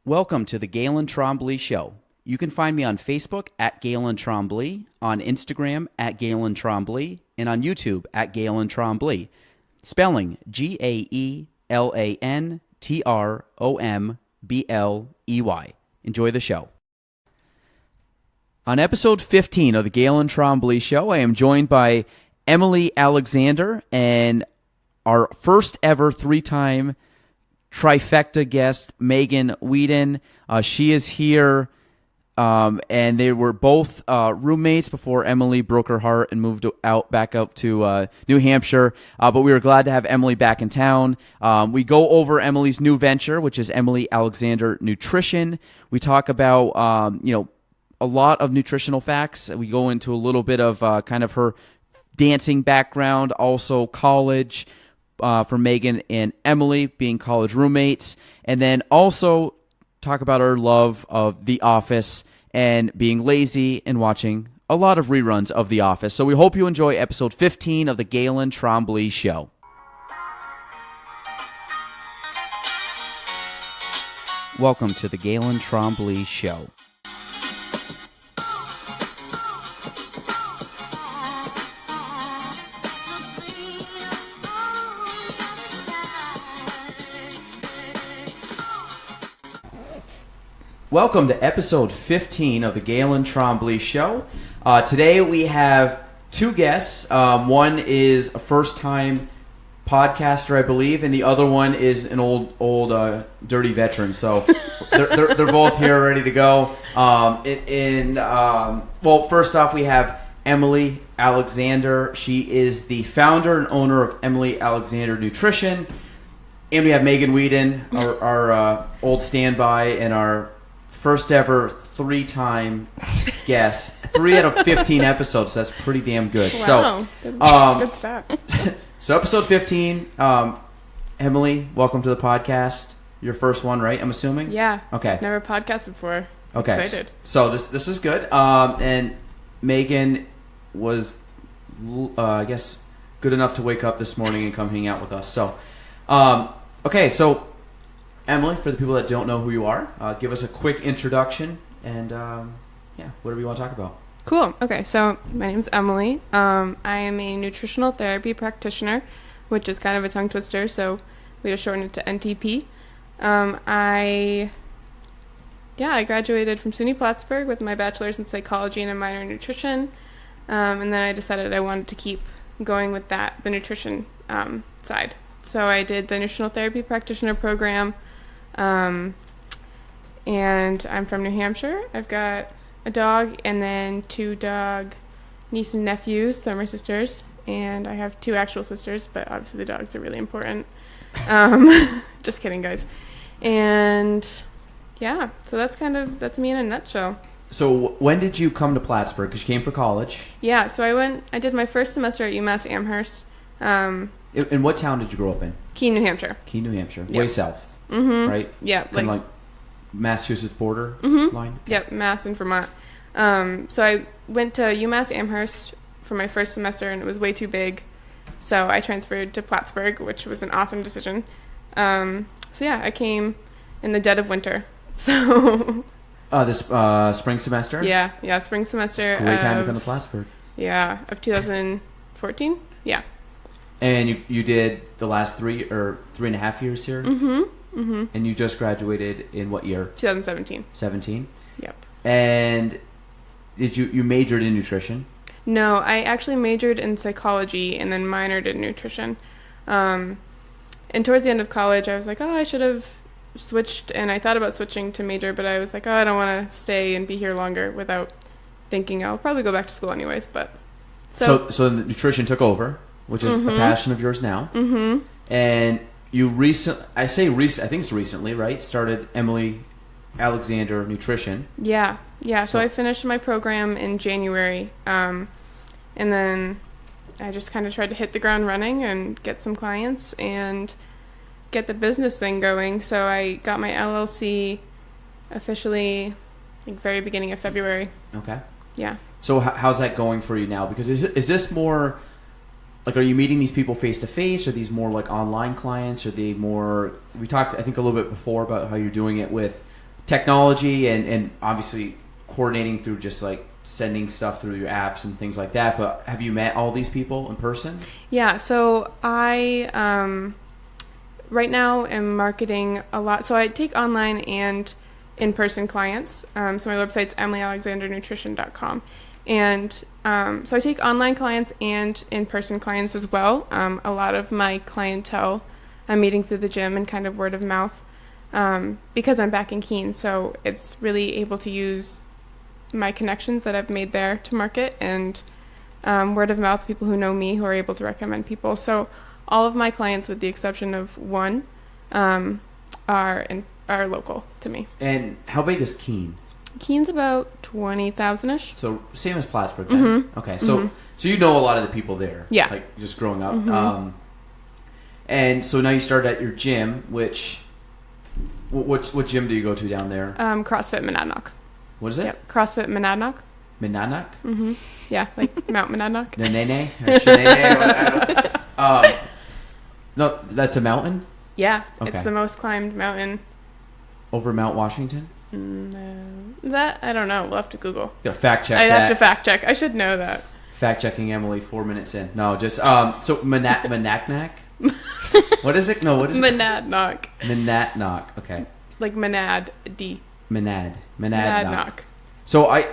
Welcome to the Gaelan Trombley Show. You can find me on Facebook at Gaelan Trombley, on Instagram at Gaelan Trombley, and on YouTube at Gaelan Trombley. Spelling Gaelantrombley. Enjoy the show. On episode 15 of the Gaelan Trombley Show, I am joined by Emily Alexander and our first ever three-time trifecta guest, Meghan Weeden. She is here, and they were both roommates before Emily broke her heart and moved back up to New Hampshire. But we were glad to have Emily back in town. We go over Emily's new venture, which is Emily Alexander Nutrition. We talk about a lot of nutritional facts. We go into a little bit of kind of her dancing background, also college. For Meghan and Emily being college roommates, and then also talk about our love of The Office and being lazy and watching a lot of reruns of The Office. So we hope you enjoy episode 15 of the Gaelan Trombley Show. Welcome to the Gaelan Trombley Show. Welcome to episode 15 of the Gaelan Trombley Show. Today we have two guests. One is a first-time podcaster, I believe, and the other one is an old dirty veteran. So they're both here, ready to go. Well, first off, we have Emily Alexander. She is the founder and owner of Emily Alexander Nutrition. And we have Meghan Weeden, our old standby and our first ever three-time guest. 3 out of 15 episodes. So that's pretty damn good. Wow. So, good stuff. So episode 15, Emily, welcome to the podcast. Your first one, right? I'm assuming? Yeah. Okay. Never podcasted before. Okay. Excited. So this is good. And Meghan was, I guess, good enough to wake up this morning and come hang out with us. So, okay. So, Emily, for the people that don't know who you are, give us a quick introduction and, whatever you want to talk about. Cool. Okay, so my name's Emily. I am a nutritional therapy practitioner, which is kind of a tongue twister, so we just shortened it to NTP. I graduated from SUNY Plattsburgh with my bachelor's in psychology and a minor in nutrition, and then I decided I wanted to keep going with the nutrition side. So I did the nutritional therapy practitioner program. And I'm from New Hampshire. I've got a dog and then 2 dog niece and nephews. They're my sisters. And I have 2 actual sisters, but obviously the dogs are really important. Just kidding, guys. And yeah, so that's me in a nutshell. So when did you come to Plattsburgh? Because you came for college. Yeah, so I did my first semester at UMass Amherst. In what town did you grow up in? Keene, New Hampshire. Keene, New Hampshire. Yep. Way south. Mm-hmm. Right? Yeah. Kind of like Massachusetts border line? Yep, Mass and Vermont. So I went to UMass Amherst for my first semester, and it was way too big. So I transferred to Plattsburgh, which was an awesome decision. I came in the dead of winter. So This spring semester? Yeah, spring semester. It's a great time to come to Plattsburgh. Yeah, of 2014. Yeah. And you did the last 3.5 years here? Mm-hmm. Mm-hmm. And you just graduated in what year? 2017. 17? Yep. And did you majored in nutrition? No, I actually majored in psychology and then minored in nutrition. And towards the end of college, I was like, I should have switched. And I thought about switching to major, but I was like, I don't want to stay and be here longer without thinking I'll probably go back to school anyways. But so the nutrition took over, which is a passion of yours now. Mm-hmm. And you I think it's recently, right? Started Emily Alexander Nutrition. Yeah. So I finished my program in January, and then I just kind of tried to hit the ground running and get some clients and get the business thing going. So I got my LLC officially, I think, very beginning of February. Okay. Yeah. So how's that going for you now? Because is this more like, are you meeting these people face to face? Are these more like online clients? Are they more? We talked, I think, a little bit before about how you're doing it with technology and obviously coordinating through just like sending stuff through your apps and things like that. But have you met all these people in person? Yeah. So I right now am marketing a lot. So I take online and in-person clients. So my website's emilyalexandernutrition.com. And so I take online clients and in-person clients as well. A lot of my clientele I'm meeting through the gym and kind of word of mouth because I'm back in Keene. So it's really able to use my connections that I've made there to market and word of mouth, people who know me who are able to recommend people. So all of my clients, with the exception of one, are local to me. And how big is Keene? Keene's about 20,000-ish. So same as Plattsburgh then? Mm-hmm. Okay, so so you know a lot of the people there. Yeah. Like just growing up. And so now you started at your gym, which what gym do you go to down there? CrossFit Monadnock. What is it? Yep. CrossFit Monadnock. Monadnock? Mm-hmm. Yeah, like Mount Monadnock. Nanene? Or Shenene? No, that's a mountain? Yeah, Okay. It's the most climbed mountain. Over Mount Washington? No. That, I don't know. We'll have to Google. Gotta fact check I'd that. have to fact check. I should know that. Fact checking Emily 4 minutes in. No, just so Monadnock? What is it? No, what is it? Monadnock. Monadnock. Okay. Like Monad D. Monadnock. So I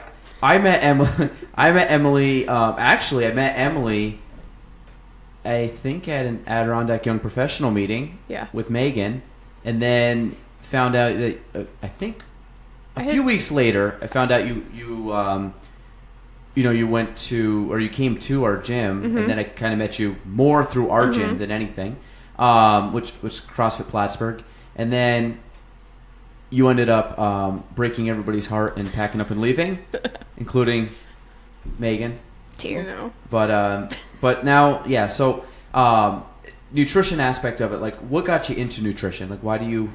met Emily. Actually, I met Emily. I think at an Adirondack Young Professional meeting. Yeah. With Megan, and then found out that I think a few weeks later, I found out you went to or you came to our gym, and then I kind of met you more through our gym than anything, which was CrossFit Plattsburgh, and then you ended up breaking everybody's heart and packing up and leaving, including Megan. You know. But now, yeah. So nutrition aspect of it, like what got you into nutrition? Like why did you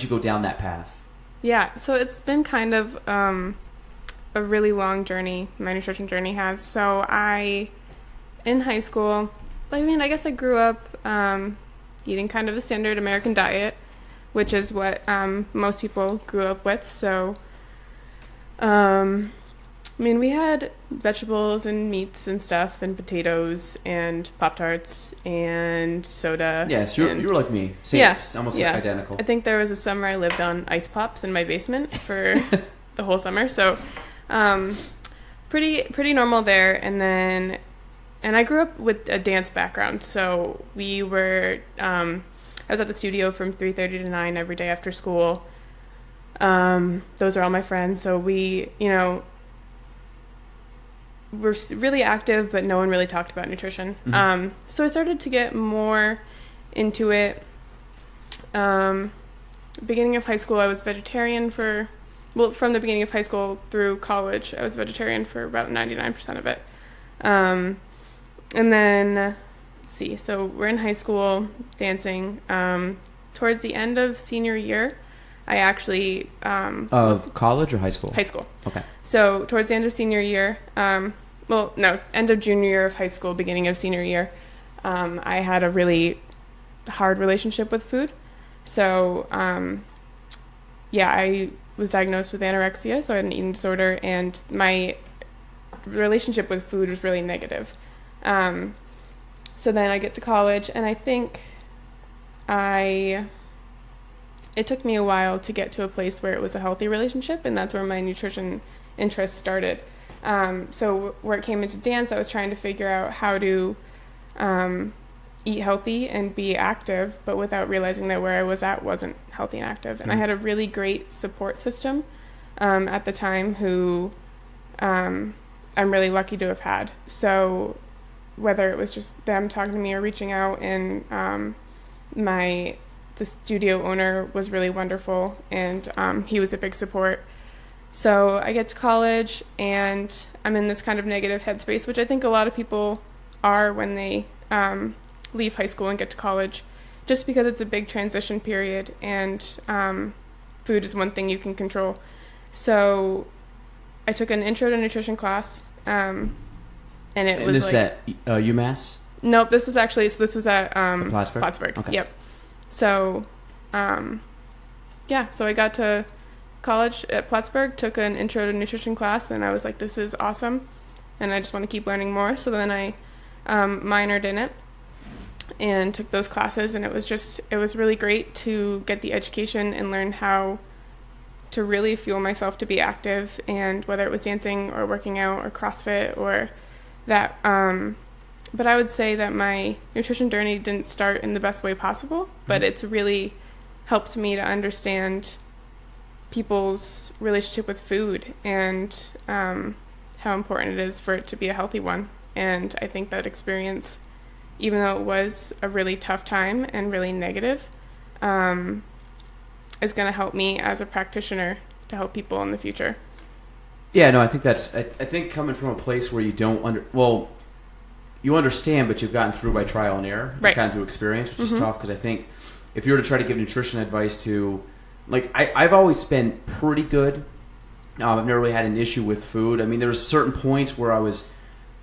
go down that path? Yeah, so it's been kind of a really long journey. My nutrition journey has. So in high school, I guess I grew up eating kind of a standard American diet, which is what most people grew up with. So, we had vegetables and meats and stuff and potatoes and Pop-Tarts and soda. Yes, you were like me. Same, yeah, almost yeah. identical. I think there was a summer I lived on ice pops in my basement for the whole summer. So pretty normal there. And I grew up with a dance background. So we were, I was at the studio from 3:30 to 9 every day after school. Those are all my friends. So we, were really active, but no one really talked about nutrition. So I started to get more into it. Beginning of high school, I was vegetarian from the beginning of high school through college, I was vegetarian for about 99% of it. And then, let's see, so we're in high school dancing. Towards the end of senior year, I actually... of college or high school? High school. Okay. So towards the end of senior year, end of junior year of high school, beginning of senior year, I had a really hard relationship with food. So, I was diagnosed with anorexia, so I had an eating disorder, and my relationship with food was really negative. So then I get to college, and I think it took me a while to get to a place where it was a healthy relationship, and that's where my nutrition interest started. So where it came into dance, I was trying to figure out how to eat healthy and be active, but without realizing that where I was at wasn't healthy and active. And I had a really great support system at the time who I'm really lucky to have had. So whether it was just them talking to me or reaching out, and the studio owner was really wonderful, and he was a big support. So I get to college, and I'm in this kind of negative headspace, which I think a lot of people are when they leave high school and get to college, just because it's a big transition period, and food is one thing you can control. So I took an intro to nutrition class, and it was this at UMass? Nope, this was at Plattsburgh? Plattsburgh. Okay. Yep. So yeah, so I got to college at Plattsburgh, took an intro to nutrition class, and I was like, this is awesome, and I just want to keep learning more. So then I minored in it and took those classes, and it was really great to get the education and learn how to really fuel myself to be active, and whether it was dancing or working out or CrossFit or that. But I would say that my nutrition journey didn't start in the best way possible, but it's really helped me to understand people's relationship with food and how important it is for it to be a healthy one. And I think that experience, even though it was a really tough time and really negative, is going to help me as a practitioner to help people in the future. Yeah, no, I think I think coming from a place where you don't you understand, but you've gotten through by trial and error, right, kind of through experience, which is tough, because I think if you were to try to give nutrition advice to, like, I've always been pretty good. I've never really had an issue with food. I mean, there was certain points where I was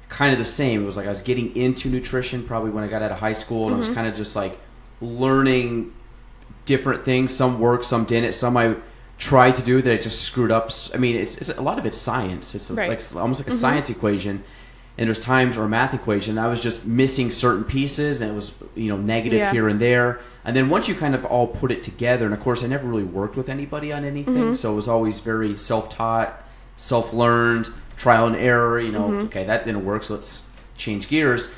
kind of the same. It was like I was getting into nutrition probably when I got out of high school, and I was kind of just like learning different things. Some worked, some didn't. Some I tried to do that I just screwed up. I mean, it's a lot of it's science. It's like almost like a science equation. And there's times, or a math equation, I was just missing certain pieces, and it was, negative here and there. And then once you kind of all put it together, and of course I never really worked with anybody on anything, so it was always very self-taught, self-learned, trial and error, okay, that didn't work, so let's change gears.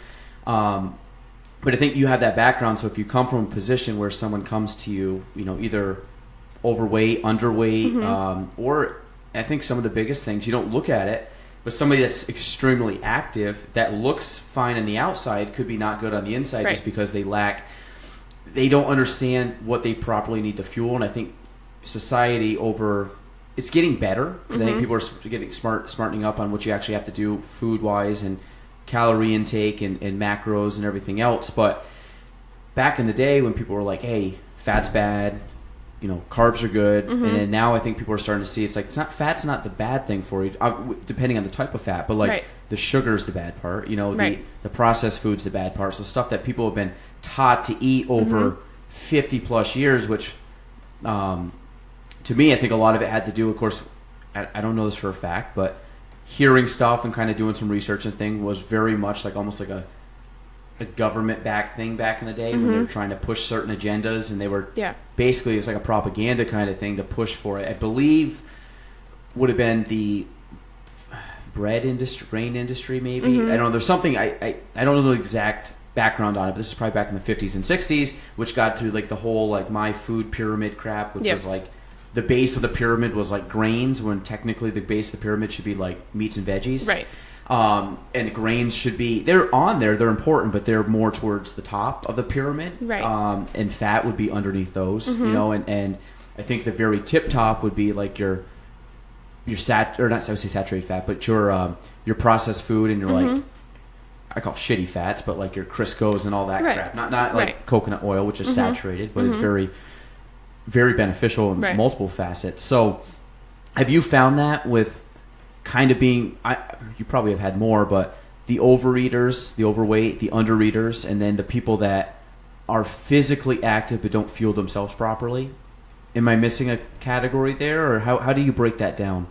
But I think you have that background, so if you come from a position where someone comes to you, either overweight, underweight, or I think some of the biggest things, you don't look at it, but somebody that's extremely active, that looks fine on the outside, could be not good on the inside, just because they don't understand what they properly need to fuel. And I think society it's getting better, because I think people are getting smartening up on what you actually have to do food-wise, and calorie intake and macros and everything else. But back in the day when people were like, hey, fat's bad, carbs are good, and then now I think people are starting to see it's like fat's not the bad thing for you, depending on the type of fat, but like the sugar's the bad part, the processed food's the bad part. So stuff that people have been taught to eat over 50 plus years, which to me, I think a lot of it had to do, of course, I don't know this for a fact, but hearing stuff and kind of doing some research and thing was very much like almost like a government-backed thing back in the day, when they were trying to push certain agendas, and they were basically, it was like a propaganda kind of thing to push for it. I believe would have been the bread industry, grain industry, maybe. I don't know. There's something, I don't know the exact background on it, but this is probably back in the 50s and 60s, which got through like the whole like my food pyramid crap, which was like the base of the pyramid was like grains, when technically the base of the pyramid should be like meats and veggies. Right. And grains should be, they're on there, they're important, but they're more towards the top of the pyramid. Right. And fat would be underneath those, and I think the very tip top would be like your or not, I would say saturated fat, but your processed food, and your like, I call shitty fats, but like your Crisco's and all that crap. Not like coconut oil, which is saturated, but it's very, very beneficial in multiple facets. So have you found that with kind of being, you probably have had more, but the overeaters, the overweight, the undereaters, and then the people that are physically active but don't fuel themselves properly? Am I missing a category there, or how do you break that down?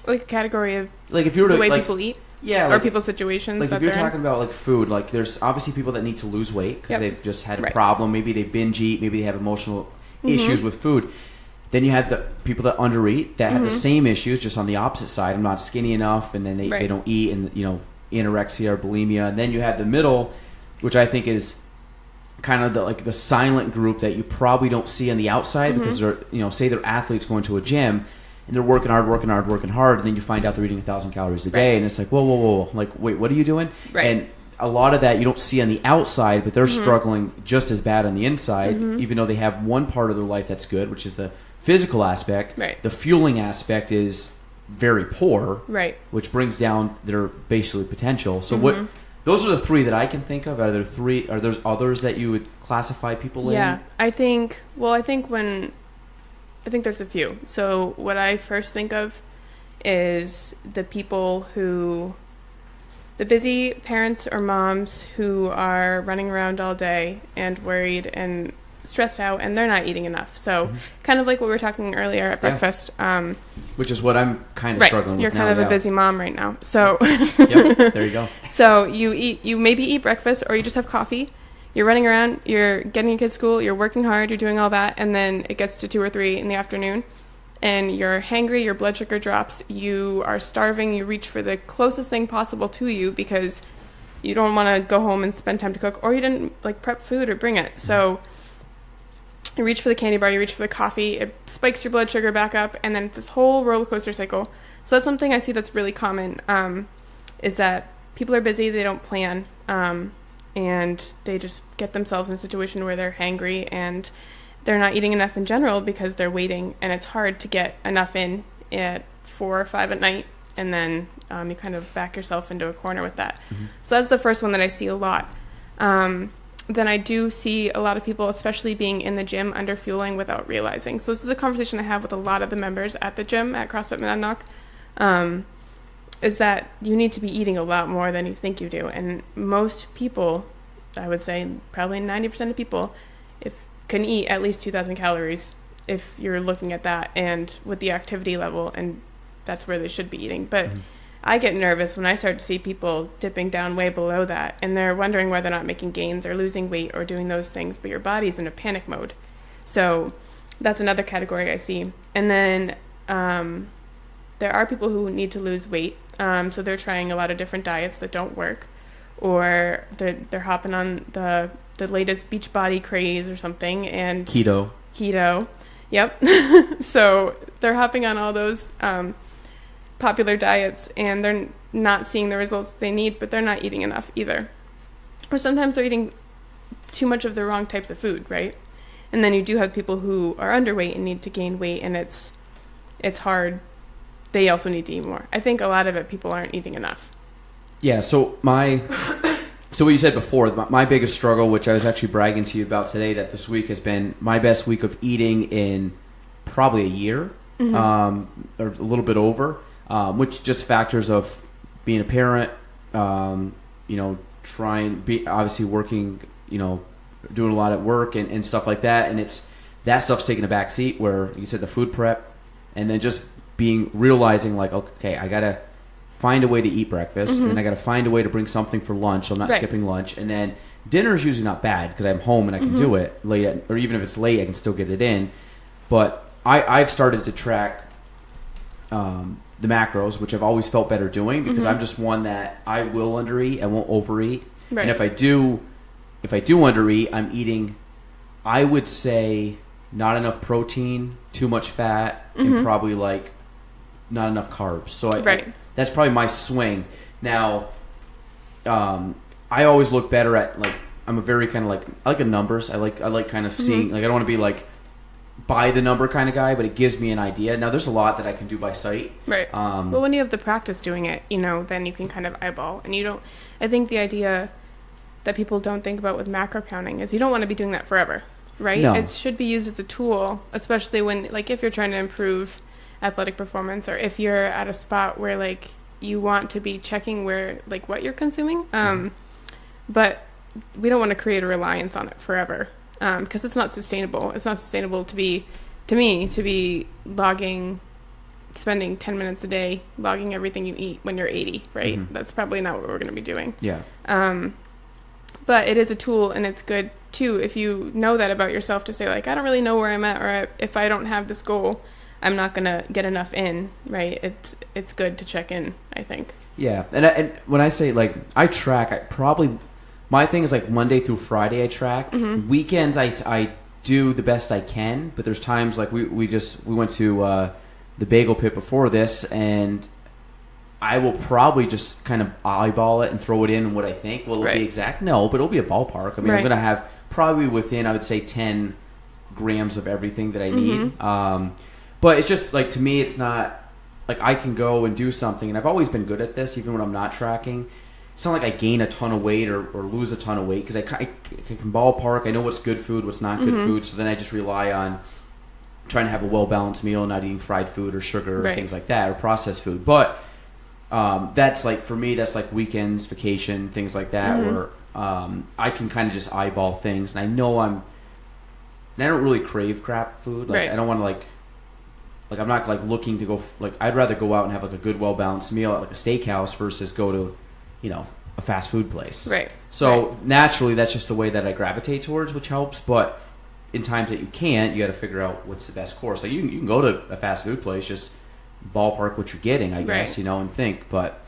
Like a category of like if you were to, the way people eat? Yeah. Or people's situations. Like if you're talking about like food, like there's obviously people that need to lose weight because they've just had a problem. Maybe they binge eat. Maybe they have emotional issues with food. Then you have the people that undereat that have the same issues, just on the opposite side. I'm not skinny enough, and then they don't eat, and anorexia or bulimia. And then you have the middle, which I think is kind of the silent group that you probably don't see on the outside, because they're say they're athletes going to a gym and they're working hard, and then you find out they're eating 1,000 calories a day, and it's like whoa, like wait, what are you doing? And a lot of that you don't see on the outside, but they're struggling just as bad on the inside, even though they have one part of their life that's good, which is the physical aspect. The fueling aspect is very poor, which brings down their basically potential. So what? Those are the three that I can think of. Are there others that you would classify people in? Yeah, I think there's a few. So what I first think of is the people the busy parents or moms who are running around all day and worried and stressed out and they're not eating enough. So kind of like what we were talking earlier at breakfast. Which is what I'm kind of right. struggling You're with kind now, of a busy mom right now. So yep, there you go. So you maybe eat breakfast or you just have coffee. You're running around, you're getting your kids to school, you're working hard, you're doing all that, and then it gets to 2 or 3 in the afternoon and you're hangry, your blood sugar drops, you are starving, you reach for the closest thing possible to you because you don't want to go home and spend time to cook, or you didn't like prep food or bring it. So you reach for the candy bar, you reach for the coffee, it spikes your blood sugar back up, and then it's this whole roller coaster cycle. So that's something I see that's really common, is that people are busy, they don't plan, and they just get themselves in a situation where they're hangry and they're not eating enough in general because they're waiting, and it's hard to get enough in at 4 or 5 at night, and then you kind of back yourself into a corner with that. So that's the first one that I see a lot. Then I do see a lot of people, especially being in the gym, under fueling without realizing. So this is a conversation I have with a lot of the members at the gym at CrossFit Monadnock, is that you need to be eating a lot more than you think you do. And most people, I would say probably 90% of people, can eat at least 2,000 calories if you're looking at that and with the activity level, and that's where they should be eating. But I get nervous when I start to see people dipping down way below that, and they're wondering why they're not making gains or losing weight or doing those things, but your body's in a panic mode. So that's another category I see. And then there are people who need to lose weight, so they're trying a lot of different diets that don't work, or they're hopping on the latest Beachbody craze or something, and keto, yep. So they're hopping on all those popular diets, and they're not seeing the results they need, but they're not eating enough either. Or sometimes they're eating too much of the wrong types of food, right? And then you do have people who are underweight and need to gain weight, and it's hard. They also need to eat more. I think a lot of it, people aren't eating enough. Yeah, so what you said before, my biggest struggle, which I was actually bragging to you about today, that this week has been my best week of eating in probably a year, or a little bit over, which just factors of being a parent, obviously working, doing a lot at work and stuff like that, and that stuff's taking a back seat, where you said the food prep, and then just realizing like, okay, I gotta find a way to eat breakfast, and then I got to find a way to bring something for lunch, so I'm not skipping lunch, and then dinner is usually not bad because I'm home and I can do it late, or even if it's late, I can still get it in. But I've started to track the macros, which I've always felt better doing, because I'm just one that I will undereat, I won't overeat, and if I do undereat, I'm eating, I would say, not enough protein, too much fat, and probably like not enough carbs. So that's probably my swing. Now, I always look better at, like, I'm a very kind of like, I like the numbers. I like kind of seeing, like, I don't want to be like by the number kind of guy, but it gives me an idea. Now, there's a lot that I can do by sight. Right. Well, when you have the practice doing it, then you can kind of eyeball. And I think the idea that people don't think about with macro counting is you don't want to be doing that forever, right? No. It should be used as a tool, especially when, like, if you're trying to improve athletic performance, or if you're at a spot where, like, you want to be checking where, like, what you're consuming. But we don't want to create a reliance on it forever, because it's not sustainable. It's not sustainable to be logging, spending 10 minutes a day logging everything you eat when you're 80, right? That's probably not what we're going to be doing. Yeah. But it is a tool, and it's good too if you know that about yourself, to say, like, I don't really know where I'm at, or if I don't have this goal, I'm not going to get enough in, right? It's good to check in, I think. Yeah. And when I say, like, I track, my thing is, like, Monday through Friday I track. Weekends I do the best I can, but there's times, like, we went to the Bagel Pit before this, and I will probably just kind of eyeball it and throw it in what I think. Will it be exact? No, but it'll be a ballpark. I mean, I'm going to have probably within, I would say, 10 grams of everything that I need. But it's just, like, to me, it's not, like, I can go and do something, and I've always been good at this, even when I'm not tracking. It's not like I gain a ton of weight or lose a ton of weight, because I can ballpark. I know what's good food, what's not good food, so then I just rely on trying to have a well-balanced meal, not eating fried food or sugar or things like that, or processed food. But that's, like, for me, that's like weekends, vacation, things like that, where I can kind of just eyeball things, and I know and I don't really crave crap food. Like, Right. I don't want to like I'm not like looking to go like I'd rather go out and have like a good, well balanced meal at like a steakhouse versus go to, you know, a fast food place. Right. So naturally, that's just the way that I gravitate towards, which helps. But in times that you can't, you got to figure out what's the best course. Like you can go to a fast food place, just ballpark what you're getting, I guess, Right. you know, and think. But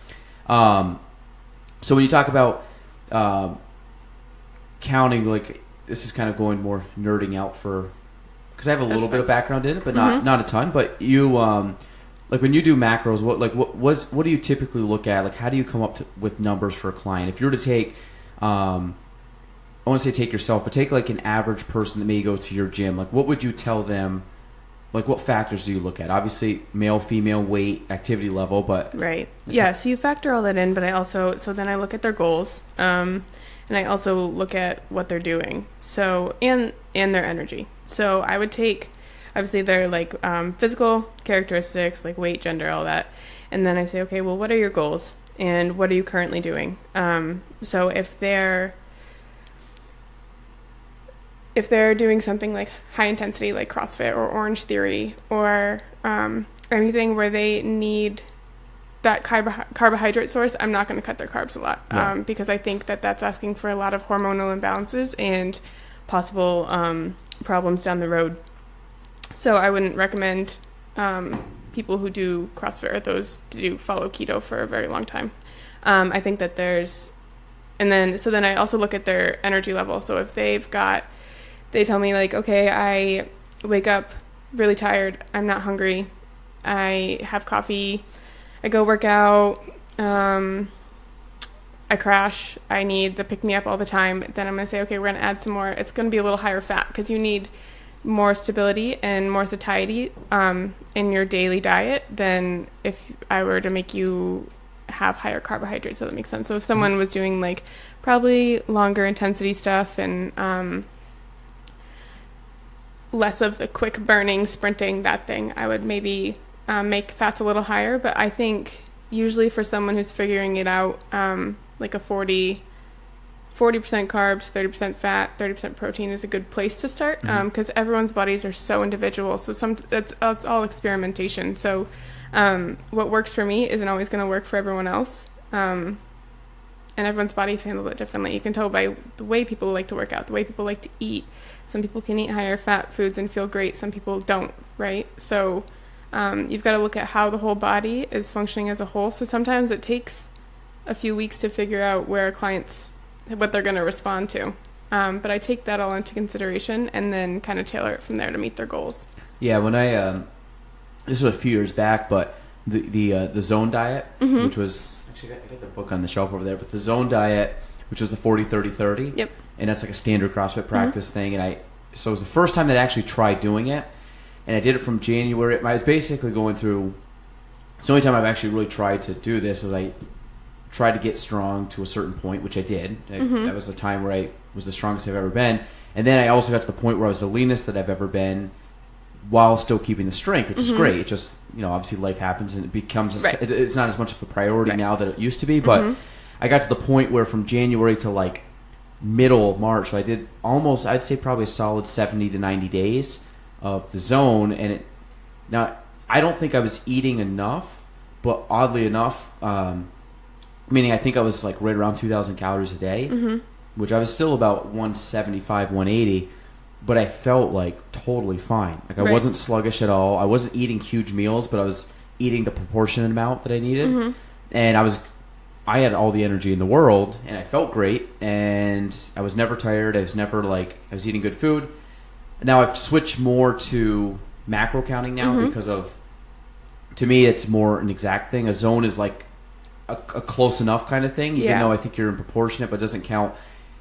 so when you talk about counting, like this is kind of going more nerding out for, because I have a little bit of background in it, but not a ton. But you like when you do macros, what do you typically look at? Like how do you come up with numbers for a client? If you were to take I want to say take yourself, but take like an average person that may go to your gym. Like, what would you tell them? Like, what factors do you look at? Obviously, male, female, weight, activity level, but Right. Yeah. So you factor all that in, but then I look at their goals, and I also look at what they're doing. So and their energy. So I would take, obviously, their like physical characteristics, like weight, gender, all that, and then I say, okay, well, what are your goals, and what are you currently doing? So if they're doing something like high intensity, like CrossFit or Orange Theory, or anything where they need that carbohydrate source, I'm not going to cut their carbs a lot, because I think that that's asking for a lot of hormonal imbalances and possible problems down the road. So I wouldn't recommend people who do CrossFit or those to follow keto for a very long time. I think that so then I also look at their energy level. So if they tell me like, okay, I wake up really tired, I'm not hungry, I have coffee, I go work out, I crash, I need the pick-me-up all the time, then I'm going to say, okay, we're going to add some more. It's going to be a little higher fat because you need more stability and more satiety in your daily diet than if I were to make you have higher carbohydrates. So that makes sense. So if someone was doing like probably longer intensity stuff and less of the quick burning, sprinting, that thing, I would maybe make fats a little higher. But I think usually for someone who's figuring it out, like a 40% carbs, 30% fat, 30% protein is a good place to start, because everyone's bodies are so individual. So it's all experimentation. So what works for me isn't always going to work for everyone else. And everyone's bodies handle it differently. You can tell by the way people like to work out, the way people like to eat. Some people can eat higher fat foods and feel great. Some people don't, right? So you've got to look at how the whole body is functioning as a whole. So sometimes it takes a few weeks to figure out what they're going to respond to. But I take that all into consideration and then kind of tailor it from there to meet their goals. Yeah, when I this was a few years back, but the zone diet, which was actually I got the book on the shelf over there, but the zone diet, which was the 40-30-30. Yep. And that's like a standard CrossFit practice thing. And so it was the first time that I actually tried doing it. And I did it from January. I was basically going through, it's the only time I've actually really tried to do this is I tried to get strong to a certain point, which I did. That was the time where I was the strongest I've ever been. And then I also got to the point where I was the leanest that I've ever been while still keeping the strength, which is great. It just, obviously life happens and it becomes, it's not as much of a priority now that it used to be. But I got to the point where from January to like middle of March, so I did almost, I'd say probably a solid 70 to 90 days of the zone. And now I don't think I was eating enough, but oddly enough, meaning I think I was like right around 2,000 calories a day, which I was still about 175, 180, but I felt like totally fine. Like I wasn't sluggish at all. I wasn't eating huge meals, but I was eating the proportionate amount that I needed. And I had all the energy in the world and I felt great and I was never tired. I was eating good food. Now I've switched more to macro counting now because to me, it's more an exact thing. A zone is like a close enough kind of thing, even though I think you're in proportionate, but it doesn't count.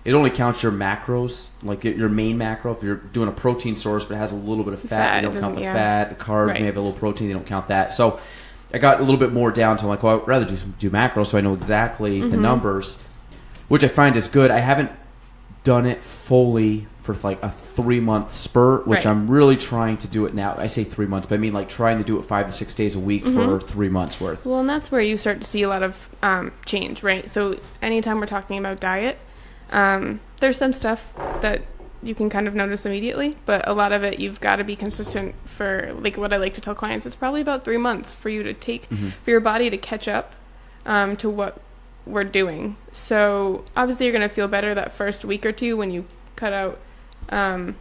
It only counts your macros, like your main macro. If you're doing a protein source, but it has a little bit of fat, they don't count the fat. The carbs may have a little protein, they don't count that. So I got a little bit more down to like, well, I'd rather do macros so I know exactly the numbers, which I find is good. I haven't done it fully for like a 3-month spurt, which I'm really trying to do it now. I say 3 months, but I mean like trying to do it 5 to 6 days a week for 3 months worth. Well, and that's where you start to see a lot of change, right? So anytime we're talking about diet, there's some stuff that you can kind of notice immediately, but a lot of it you've got to be consistent for, like, what I like to tell clients, it's probably about 3 months for you to take, for your body to catch up to what we're doing. So obviously you're going to feel better that first week or two when you cut out, well,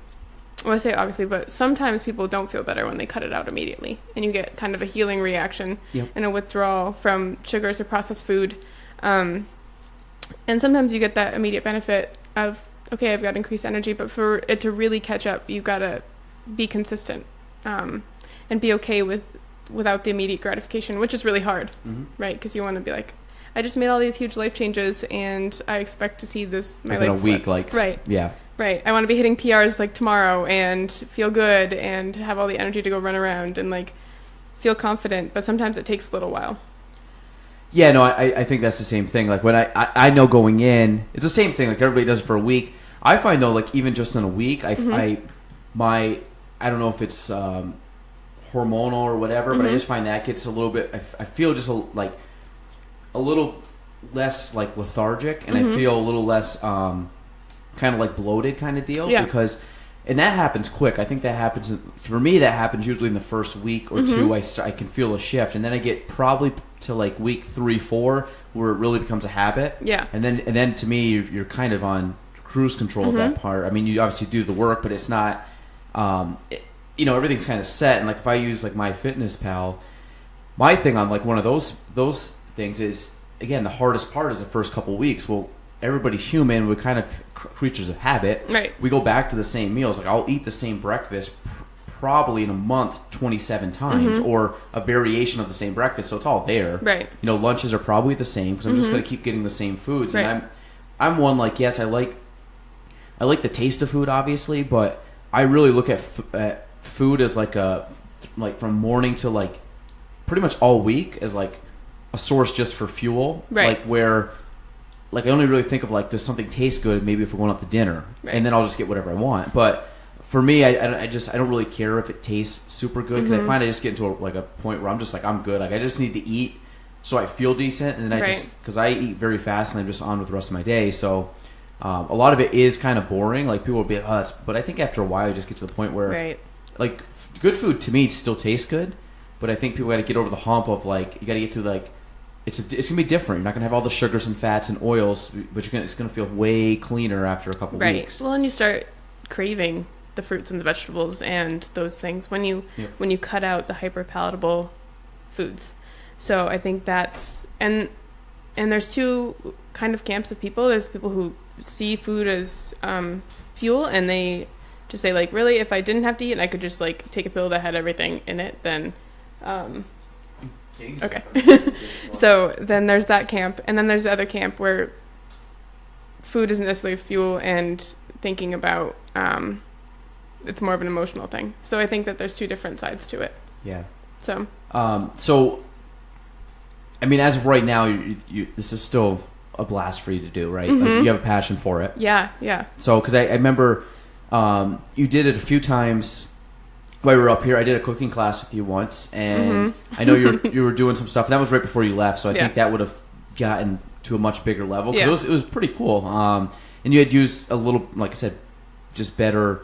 I say obviously, but sometimes people don't feel better when they cut it out immediately, and you get kind of a healing reaction and a withdrawal from sugars or processed food. And sometimes you get that immediate benefit of, okay, I've got increased energy, but for it to really catch up, you've got to be consistent and be okay without the immediate gratification, which is really hard, right? Because you want to be like, I just made all these huge life changes, and I expect to see this my life in a week, like right, yeah, right. I want to be hitting PRs like tomorrow and feel good and have all the energy to go run around and like feel confident. But sometimes it takes a little while. Yeah, no, I think that's the same thing. Like when I know going in, it's the same thing. Like everybody does it for a week. I find though, like even just in a week, I don't know if it's hormonal or whatever, but I just find that gets a little bit. I feel just a little less like lethargic, and I feel a little less kind of like bloated kind of deal because. And that happens quick. I think that happens for me. That happens usually in the first week or two. I can feel a shift, and then I get probably to like week 3, 4, where it really becomes a habit. Yeah. And then to me, you're kind of on cruise control at that part. I mean, you obviously do the work, but it's not. Everything's kind of set. And like if I use like MyFitnessPal, my thing on like one of those things is, again, the hardest part is the first couple weeks. Well, everybody's human. We're kind of creatures of habit. Right. We go back to the same meals. Like I'll eat the same breakfast probably in a month 27 times or a variation of the same breakfast. So it's all there. Right. Lunches are probably the same because I'm just going to keep getting the same foods. Right. And I'm one like, yes, I like the taste of food, obviously, but I really look at food as like from morning to like pretty much all week as like a source just for fuel. Right. Like where... Like I only really think of like, does something taste good? Maybe if we're going out to dinner, and then I'll just get whatever I want. But for me, I don't really care if it tastes super good because I find I just get into a point where I'm just like, I'm good. Like I just need to eat so I feel decent, and then because I eat very fast and I'm just on with the rest of my day. So a lot of it is kind of boring. Like people will be, but I think after a while you just get to the point where like good food to me still tastes good, but I think people got to get over the hump of like you got to get through like. It's gonna be different. You're not gonna have all the sugars and fats and oils, but it's gonna feel way cleaner after a couple weeks. Well, and you start craving the fruits and the vegetables and those things when you cut out the hyper palatable foods. So I think that's and there's two kind of camps of people. There's people who see food as fuel, and they just say like, really, if I didn't have to eat and I could just like take a pill that had everything in it, then. Okay. So then there's that camp, and then there's the other camp where food isn't necessarily fuel, and thinking about it's more of an emotional thing. So I think that there's two different sides to it. Yeah. So I mean, as of right now, you this is still a blast for you to do, right? Like, you have a passion for it. Yeah. So because I remember you did it a few times. While we were up here, I did a cooking class with you once, and I know you were doing some stuff. And that was right before you left, so I think that would have gotten to a much bigger level. Cause it was pretty cool. And you had used a little, like I said, just better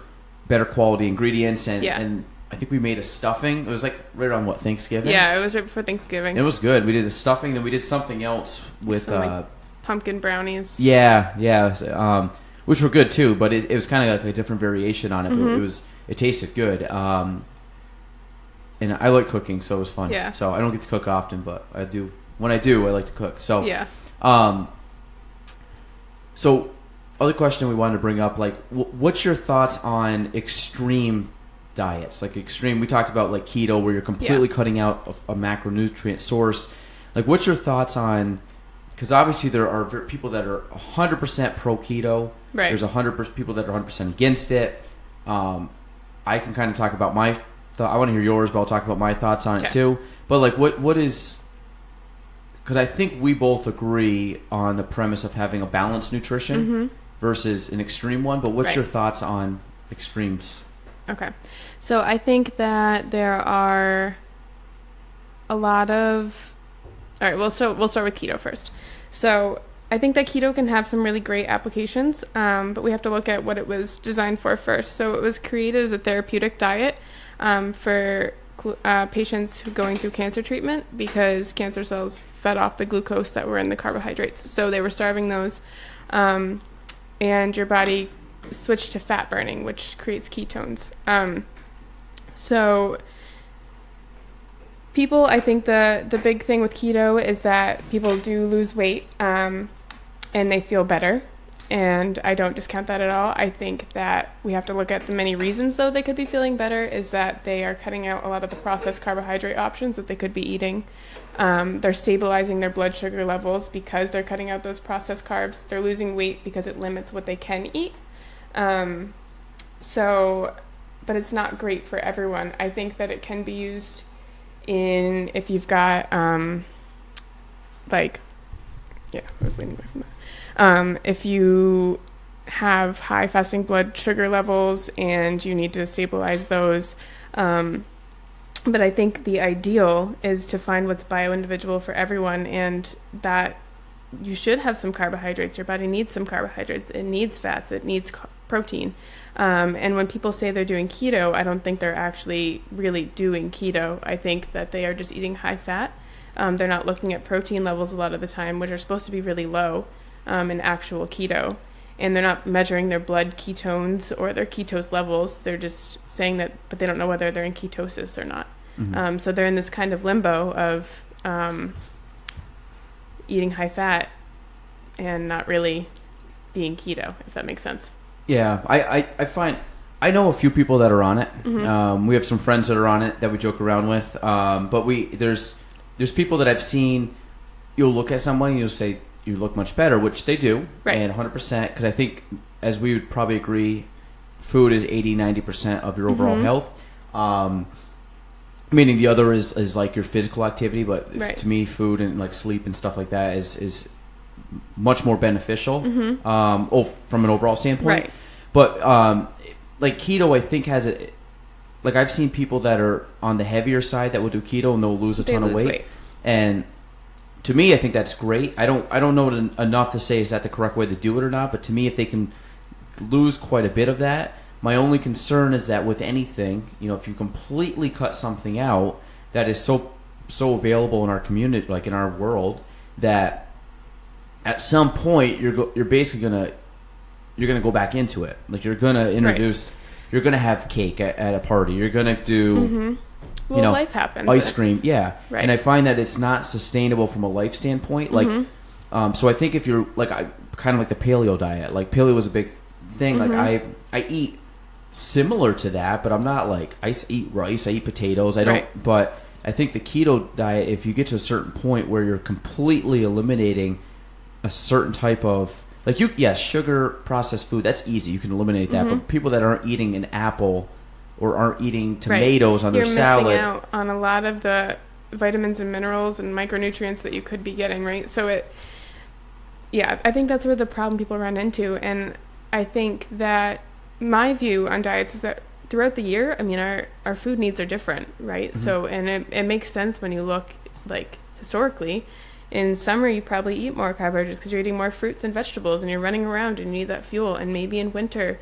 quality ingredients, and I think we made a stuffing. It was like right around Thanksgiving. Yeah, it was right before Thanksgiving. It was good. We did a stuffing, then we did something else with some, pumpkin brownies. Yeah, which were good too. But it was kind of like a different variation on it. But it tasted good. And I like cooking, so it was fun. Yeah. So I don't get to cook often, but I do. When I do, I like to cook. So yeah. So other question we wanted to bring up, like, what's your thoughts on extreme diets? Like extreme, we talked about like keto, where you're completely cutting out a macronutrient source. Like, what's your thoughts on? Because obviously there are people that are 100% pro keto. Right. There's 100% people that are 100% against it. I can kind of talk about my I want to hear yours, but I'll talk about my thoughts on it too. But like, what is? Because I think we both agree on the premise of having a balanced nutrition versus an extreme one. But what's your thoughts on extremes? Okay, so I think that there are a lot of. All right, we'll start with keto first. So I think that keto can have some really great applications, but we have to look at what it was designed for first. So it was created as a therapeutic diet for patients who going through cancer treatment because cancer cells fed off the glucose that were in the carbohydrates. So they were starving those, and your body switched to fat burning, which creates ketones. So people, I think the big thing with keto is that people do lose weight, and they feel better. And I don't discount that at all. I think that we have to look at the many reasons, though, they could be feeling better, is that they are cutting out a lot of the processed carbohydrate options that they could be eating. They're stabilizing their blood sugar levels because they're cutting out those processed carbs. They're losing weight because it limits what they can eat. But it's not great for everyone. I think that it can be used if you've got, I was leaning away from that. If you have high fasting blood sugar levels and you need to stabilize those. But I think the ideal is to find what's bio-individual for everyone, and that you should have some carbohydrates. Your body needs some carbohydrates. It needs fats. It needs protein. And when people say they're doing keto, I don't think they're actually really doing keto. I think that they are just eating high fat. They're not looking at protein levels a lot of the time, which are supposed to be really low in actual keto. And they're not measuring their blood ketones or their ketose levels. They're just saying that, but they don't know whether they're in ketosis or not. Mm-hmm. So they're in this kind of limbo of eating high fat and not really being keto, if that makes sense. Yeah, I find, I know a few people that are on it. Mm-hmm. We have some friends that are on it that we joke around with. But there's people that I've seen, you'll look at someone and you'll say, you look much better, which they do, right. And 100%, because I think, as we would probably agree, food is 80-90% of your overall mm-hmm. health. Meaning the other is like your physical activity, but right. to me, food and like sleep and stuff like that is much more beneficial mm-hmm. From an overall standpoint. Right. But like keto, I think like I've seen people that are on the heavier side that will do keto and they'll lose a ton of weight. And to me, I think that's great. I don't know enough to say is that the correct way to do it or not. But to me, if they can lose quite a bit of that, my only concern is that with anything, if you completely cut something out that is so available in our community, like in our world, that at some point you're basically gonna go back into it. Like you're gonna introduce, right. You're gonna have cake at a party. You're gonna do. Mm-hmm. Well, life happens. Ice cream, yeah. Right. And I find that it's not sustainable from a life standpoint. Like, mm-hmm. So I think if you're like, kind of like the paleo diet. Like paleo was a big thing. Mm-hmm. Like I eat similar to that, but I'm not like I eat rice. I eat potatoes. I don't. Right. But I think the keto diet, if you get to a certain point where you're completely eliminating a certain type of sugar, processed food, that's easy. You can eliminate that. Mm-hmm. But people that aren't eating an apple or aren't eating tomatoes on their salad. You're missing out on a lot of the vitamins and minerals and micronutrients that you could be getting, right? So I think that's where the problem people run into. And I think that my view on diets is that throughout the year, I mean, our food needs are different, right? Mm-hmm. So, and it makes sense when you look, like, historically. In summer, you probably eat more carbohydrates because you're eating more fruits and vegetables and you're running around and you need that fuel. And maybe in winter,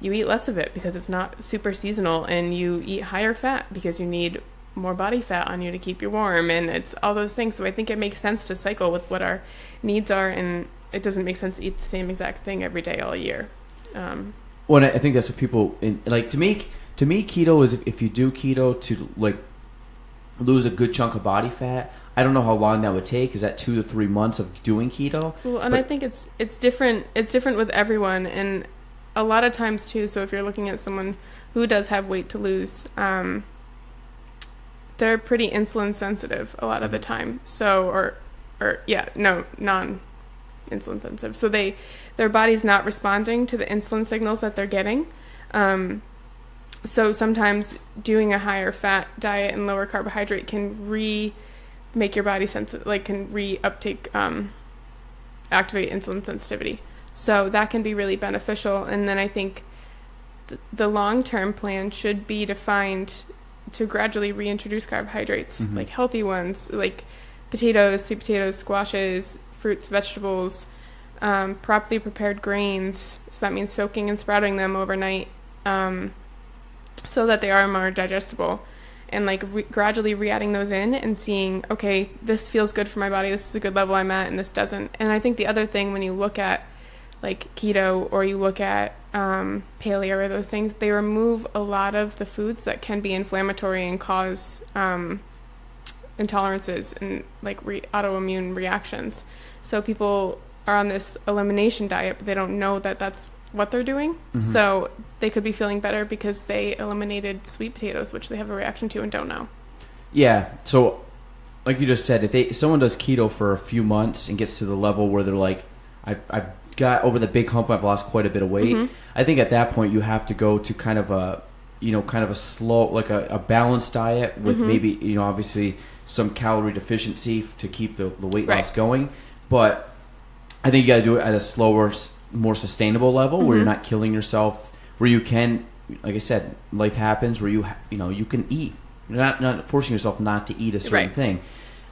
you eat less of it because it's not super seasonal, and you eat higher fat because you need more body fat on you to keep you warm, and it's all those things. So I think it makes sense to cycle with what our needs are, and it doesn't make sense to eat the same exact thing every day all year. Well, I think that's what people like. To me, keto is if you do keto to like lose a good chunk of body fat. I don't know how long that would take. Is that 2 to 3 months of doing keto? Well, and I think it's different. It's different with everyone, and a lot of times too. So if you're looking at someone who does have weight to lose, they're pretty insulin sensitive a lot of the time. So non-insulin sensitive. So their body's not responding to the insulin signals that they're getting. So sometimes doing a higher fat diet and lower carbohydrate can make your body sensitive, like can activate insulin sensitivity. So that can be really beneficial. And then I think the long-term plan should be to gradually reintroduce carbohydrates, like healthy ones, like potatoes, sweet potatoes, squashes, fruits, vegetables, properly prepared grains. So that means soaking and sprouting them overnight, so that they are more digestible, and like gradually re-adding those in and seeing, okay, this feels good for my body. This is a good level I'm at, and this doesn't. And I think the other thing, when you look at like keto or you look at paleo or those things, they remove a lot of the foods that can be inflammatory and cause intolerances and like autoimmune reactions. So people are on this elimination diet, but they don't know that that's what they're doing. Mm-hmm. So they could be feeling better because they eliminated sweet potatoes, which they have a reaction to and don't know. Yeah. So like you just said, if someone does keto for a few months and gets to the level where they're like, I've got over the big hump, I've lost quite a bit of weight. Mm-hmm. I think at that point you have to go to kind of a slow, like a balanced diet with mm-hmm. maybe, obviously some calorie deficiency to keep the weight loss going. But I think you got to do it at a slower, more sustainable level, mm-hmm. where you're not killing yourself, where you can, like I said, life happens, where you can eat. You're not forcing yourself not to eat a certain thing.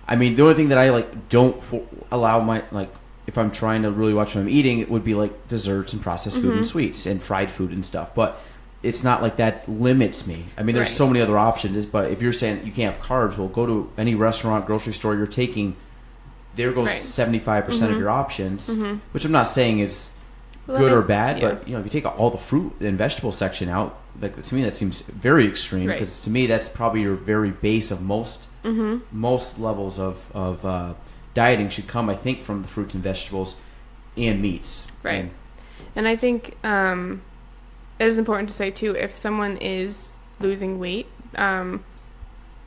I mean, the only thing that I like don't allow my, like, if I'm trying to really watch what I'm eating, it would be like desserts and processed food mm-hmm. and sweets and fried food and stuff. But it's not like that limits me. I mean, there's so many other options. But if you're saying you can't have carbs, well, go to any restaurant, grocery store you're taking. There goes 75% mm-hmm. of your options, mm-hmm. which I'm not saying is good or bad. Yeah. But if you take all the fruit and vegetable section out, like, to me that seems very extreme. Because to me that's probably your very base of most mm-hmm. most levels of dieting should come, I think, from the fruits and vegetables and meats. Right. And I think it is important to say, too, if someone is losing weight,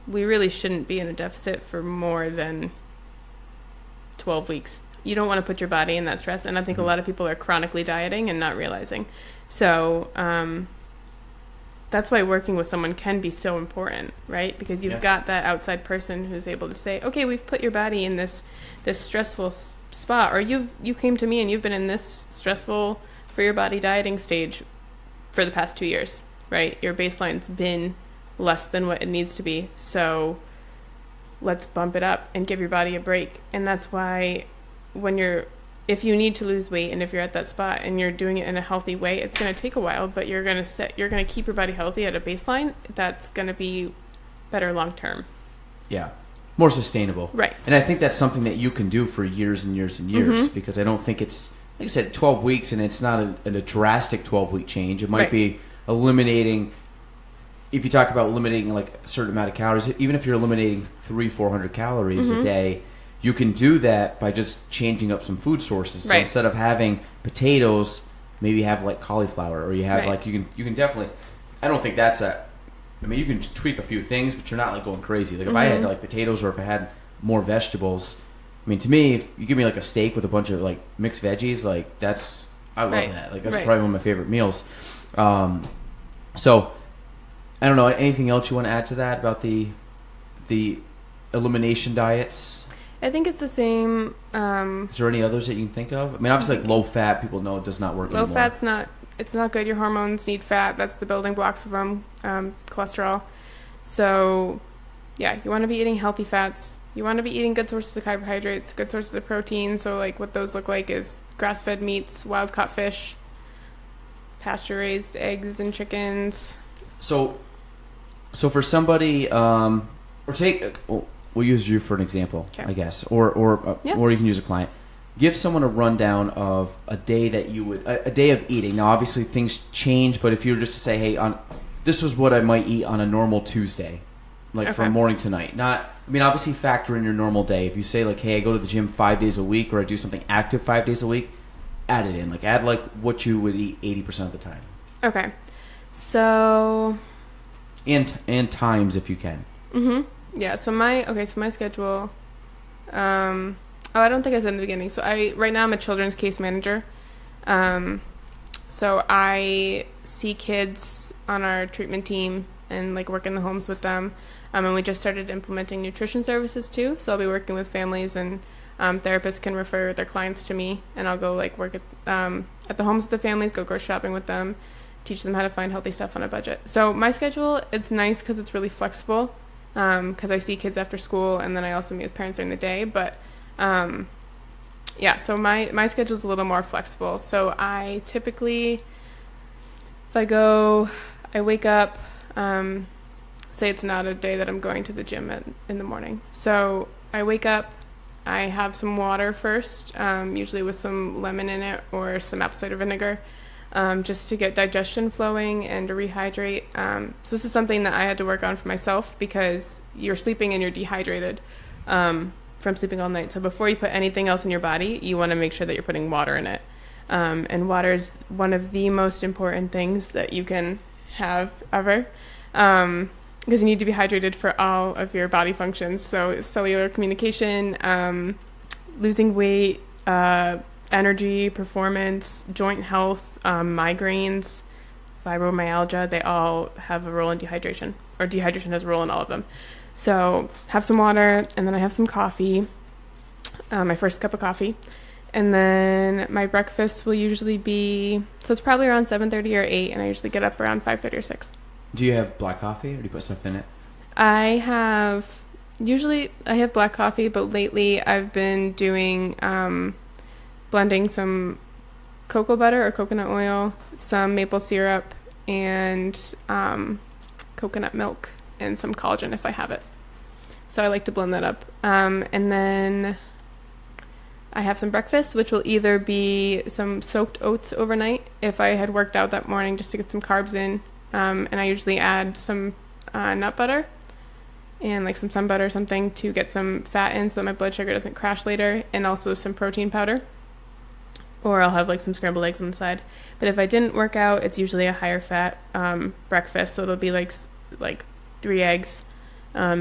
we really shouldn't be in a deficit for more than 12 weeks. You don't want to put your body in that stress. And I think mm-hmm. a lot of people are chronically dieting and not realizing. So that's why working with someone can be so important, right? Because you've got that outside person who's able to say, okay, we've put your body in this stressful spot, or you came to me and you've been in this stressful for your body dieting stage for the past 2 years, right? Your baseline's been less than what it needs to be. So let's bump it up and give your body a break. And that's why if you need to lose weight and if you're at that spot and you're doing it in a healthy way, it's going to take a while, but you're going to keep your body healthy at a baseline that's going to be better long term. Yeah. More sustainable. Right. And I think that's something that you can do for years and years and years, mm-hmm. because I don't think it's, like I said, 12 weeks, and it's not a drastic 12-week change. It might be eliminating, if you talk about eliminating like a certain amount of calories, even if you're eliminating 300-400 calories mm-hmm. a day, you can do that by just changing up some food sources. So instead of having potatoes, maybe have like cauliflower, or you have like, you can definitely, I don't think that's I mean, you can tweak a few things, but you're not like going crazy. Like if mm-hmm. I had like potatoes, or if I had more vegetables, I mean, to me, if you give me like a steak with a bunch of like mixed veggies, like I love that. Like that's probably one of my favorite meals. So I don't know, anything else you want to add to that about the elimination diets? I think it's the same. Is there any others that you can think of? I mean, obviously, like low fat, people know it does not work anymore. Low fat's it's not good. Your hormones need fat. That's the building blocks of them, cholesterol. So, yeah, you want to be eating healthy fats. You want to be eating good sources of carbohydrates, good sources of protein. So, like, what those look like is grass-fed meats, wild-caught fish, pasture-raised eggs and chickens. So for somebody, or take... We'll use you for an example, I guess, or you can use a client. Give someone a rundown of a day that you would a day of eating. Now, obviously, things change, but if you were just to say, "Hey, this was what I might eat on a normal Tuesday," like from morning to night. Obviously, factor in your normal day. If you say like, "Hey, I go to the gym 5 days a week," or I do something active 5 days a week, add it in. Like add like what you would eat 80% of the time. Okay, so and times if you can. Mm-hmm. Yeah, so my schedule, I don't think I said in the beginning. So right now I'm a children's case manager. So I see kids on our treatment team and like work in the homes with them. And we just started implementing nutrition services too. So I'll be working with families, and therapists can refer their clients to me, and I'll go like work at the homes with the families, go grocery shopping with them, teach them how to find healthy stuff on a budget. So my schedule, it's nice because it's really flexible. Because I see kids after school, and then I also meet with parents during the day. But Yeah, so my schedule's a little more flexible. So I typically, if I wake up, say it's not a day that I'm going to the gym in the morning. So I wake up, I have some water first, usually with some lemon in it or some apple cider vinegar, just to get digestion flowing and to rehydrate. So this is something that I had to work on for myself because you're sleeping and you're dehydrated from sleeping all night. So before you put anything else in your body, you want to make sure that you're putting water in it. And water is one of the most important things that you can have ever, because you need to be hydrated for all of your body functions. So cellular communication, losing weight, energy, performance, joint health, migraines, fibromyalgia, they all have a role in dehydration, or dehydration has a role in all of them. So have some water, and then I have some coffee, my first cup of coffee. And then my breakfast will usually be, so it's probably around 7:30 or 8, and I usually get up around 5:30 or 6. Do you have black coffee, or do you put stuff in it? Usually I have black coffee, but lately I've been doing, blending some cocoa butter or coconut oil, some maple syrup, and coconut milk, and some collagen if I have it. So I like to blend that up. And then I have some breakfast, which will either be some soaked oats overnight if I had worked out that morning just to get some carbs in. And I usually add some nut butter and like some sun butter or something to get some fat in so that my blood sugar doesn't crash later, and also some protein powder. Or I'll have like some scrambled eggs on the side. But if I didn't work out, it's usually a higher fat breakfast. So it'll be like 3 eggs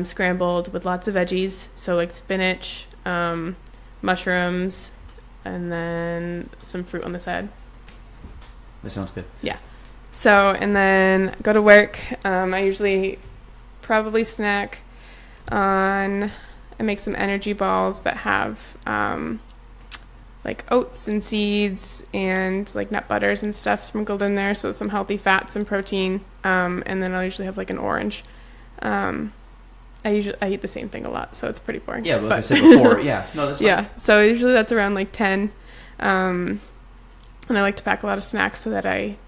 scrambled with lots of veggies. So like spinach, mushrooms, and then some fruit on the side. That sounds good. Yeah. So, and then go to work. I usually probably snack on, I make some energy balls that have like oats and seeds and like nut butters and stuff sprinkled in there. So some healthy fats and protein. And then I'll usually have like an orange. I eat the same thing a lot, so it's pretty boring. Yeah, like I said before. Yeah, no, that's fine. Yeah, so usually that's around like 10. And I like to pack a lot of snacks so that I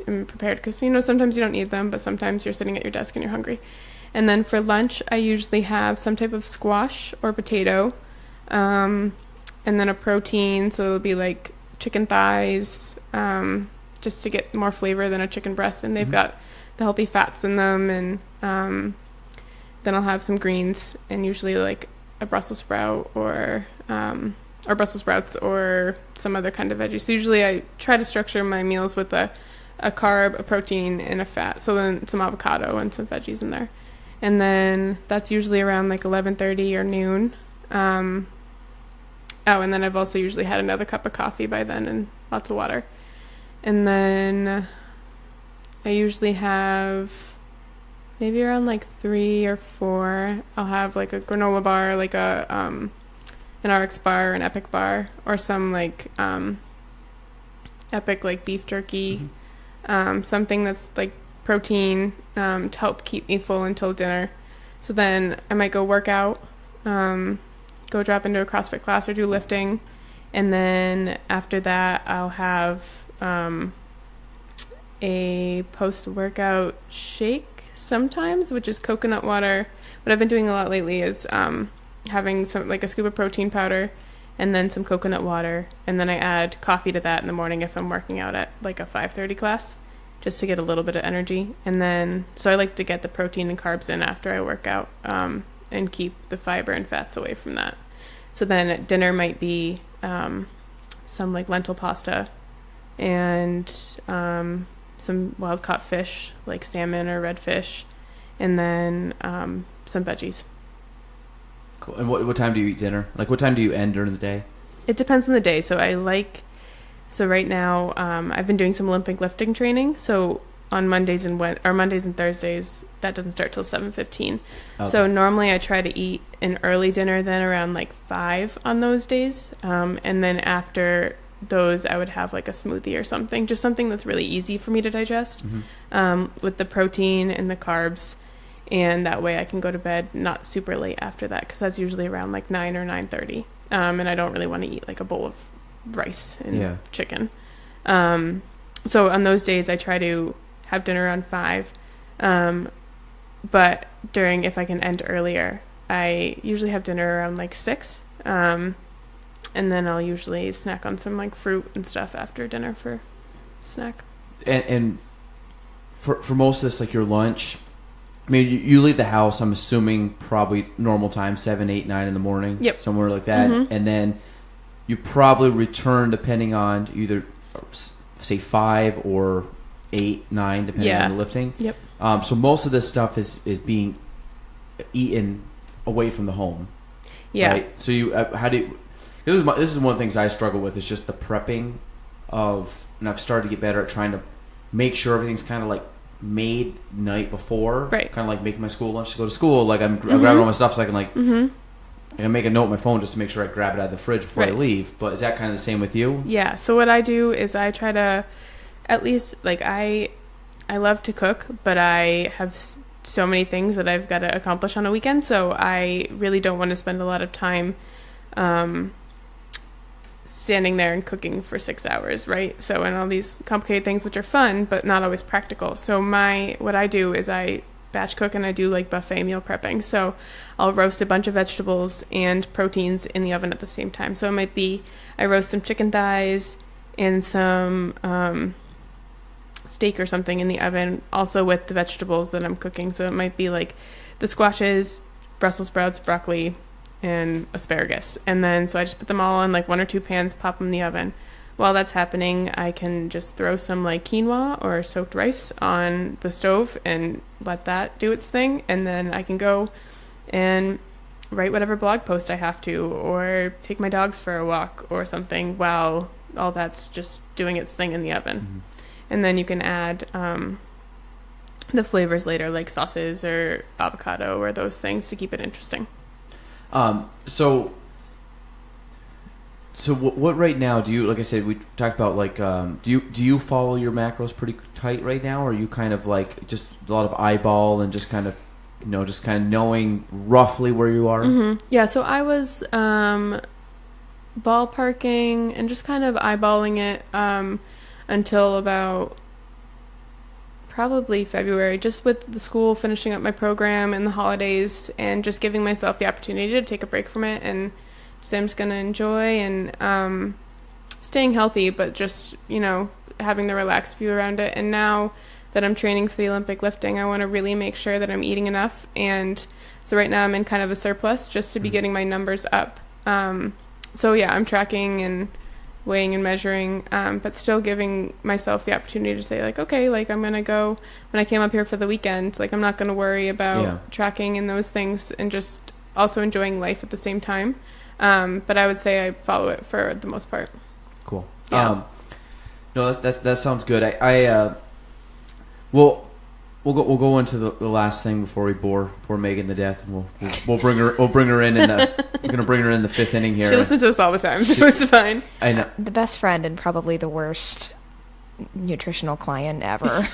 am prepared, because, sometimes you don't need them, but sometimes you're sitting at your desk and you're hungry. And then for lunch, I usually have some type of squash or potato, and then a protein, so it'll be like chicken thighs, just to get more flavor than a chicken breast, and they've got the healthy fats in them, and then I'll have some greens, and usually like a Brussels sprout or Brussels sprouts or some other kind of veggie. So usually I try to structure my meals with a carb, a protein, and a fat. So then some avocado and some veggies in there. And then that's usually around like 11:30 or noon. And then I've also usually had another cup of coffee by then and lots of water. And then I usually have maybe around like 3 or 4, I'll have like a granola bar, like an RX bar, an Epic bar, or some like Epic like beef jerky, something that's like protein to help keep me full until dinner. So then I might go work out, go drop into a CrossFit class or do lifting, and then after that I'll have a post-workout shake sometimes, which is coconut water. What I've been doing a lot lately is having some like a scoop of protein powder and then some coconut water, and then I add coffee to that in the morning if I'm working out at like a 5:30 class, just to get a little bit of energy. And then so I like to get the protein and carbs in after I work out, and keep the fiber and fats away from that. So then at dinner might be some like lentil pasta and some wild-caught fish, like salmon or redfish, and then some veggies. Cool. And what time do you eat dinner? Like, what time do you end during the day? It depends on the day. So right now, I've been doing some Olympic lifting training. So on Mondays and Thursdays, that doesn't start till 7:15. Okay. So normally I try to eat an early dinner then around like 5 on those days, and then after those I would have like a smoothie or something, just something that's really easy for me to digest, with the protein and the carbs. and that way I can go to bed not super late after that, because that's usually around like 9 or 9:30, and I don't really want to eat like a bowl of rice and chicken. So on those days I try to have dinner around 5, but if I can end earlier, I usually have dinner around like 6, and then I'll usually snack on some like fruit and stuff after dinner for snack. And for most of this, like your lunch, I mean, you leave the house, I'm assuming probably normal time, 7, 8, 9 in the morning, somewhere like that, and then you probably return depending on either, say, 5 or 8, 9, depending on the lifting. Yep. So most of this stuff is being eaten away from the home. Yeah. Right? So you, how do you? This is one of the things I struggle with, is just the prepping of, and I've started to get better at trying to make sure everything's kind of like made night before. Right. Kind of like making my school lunch to go to school. Like I'm grabbing all my stuff so I can like. I can make a note on my phone just to make sure I grab it out of the fridge before I leave. But is that kind of the same with you? Yeah. So what I do is I try to, at least, like I love to cook, but I have so many things that I've got to accomplish on a weekend. So I really don't want to spend a lot of time standing there and cooking for 6 hours, right? So, and all these complicated things, which are fun, but not always practical. So what I do is I batch cook, and I do like buffet meal prepping. So I'll roast a bunch of vegetables and proteins in the oven at the same time. So it might be I roast some chicken thighs and some steak or something in the oven, also with the vegetables that I'm cooking. So it might be like the squashes, Brussels sprouts, broccoli, and asparagus. And then so I just put them all in like 1 or 2 pans, pop them in the oven. While that's happening, I can just throw some like quinoa or soaked rice on the stove and let that do its thing. And then I can go and write whatever blog post I have to, or take my dogs for a walk or something while all that's just doing its thing in the oven. And then you can add the flavors later, like sauces or avocado or those things, to keep it interesting. So what right now do you, like I said, we talked about like, do you follow your macros pretty tight right now, or are you kind of like just a lot of eyeball and just kind of, just kind of knowing roughly where you are? Yeah. So I was, ballparking and just kind of eyeballing it, until about probably February, just with the school finishing up my program and the holidays, and just giving myself the opportunity to take a break from it and say I'm just going to enjoy and staying healthy, but just, having the relaxed view around it. And now that I'm training for the Olympic lifting, I want to really make sure that I'm eating enough. And so right now I'm in kind of a surplus just to be getting my numbers up. So yeah, I'm tracking and weighing and measuring, but still giving myself the opportunity to say like, okay, like I'm going to go, when I came up here for the weekend, like I'm not going to worry about tracking and those things, and just also enjoying life at the same time. But I would say I follow it for the most part. Cool. Yeah. No, that sounds good. We'll go into the last thing before we bore Megan to death, and we'll bring her in, and we're gonna bring her in the 5th inning here. She listens to us all the time, so it's fine. I know. The best friend and probably the worst nutritional client ever.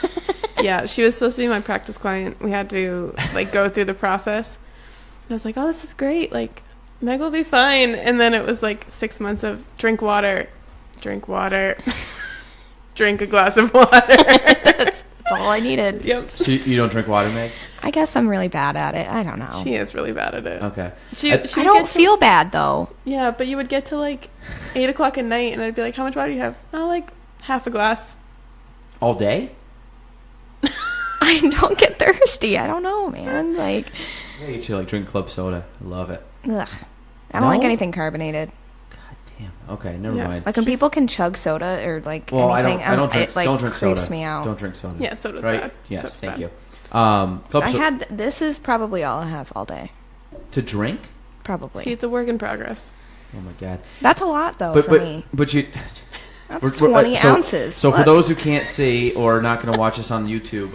Yeah, she was supposed to be my practice client. We had to like go through the process. And I was like, oh, this is great. Like, Meg will be fine. And then it was like 6 months of drink water, drink a glass of water. That's all I needed. Yep. So you don't drink water, Meg? I guess I'm really bad at it. I don't know. She is really bad at it. Okay. I don't feel bad, though. Yeah, but you would get to like 8 o'clock at night, and I'd be like, how much water do you have? Oh, like half a glass. All day? I don't get thirsty. I don't know, man. Like, I get you like drink club soda. I love it. Ugh. I don't like anything carbonated. God damn. Okay, never mind. Like when people can chug soda or like anything, I don't drink. It don't drink creeps soda. me out. Don't drink soda. Yeah, soda's right? bad. Yes, soda's thank bad. you. This is probably all I have all day. To drink? Probably. See, it's a work in progress. Oh my god. That's a lot though for me. But you. That's 20 ounces. So for those who can't see or not going to watch us on YouTube,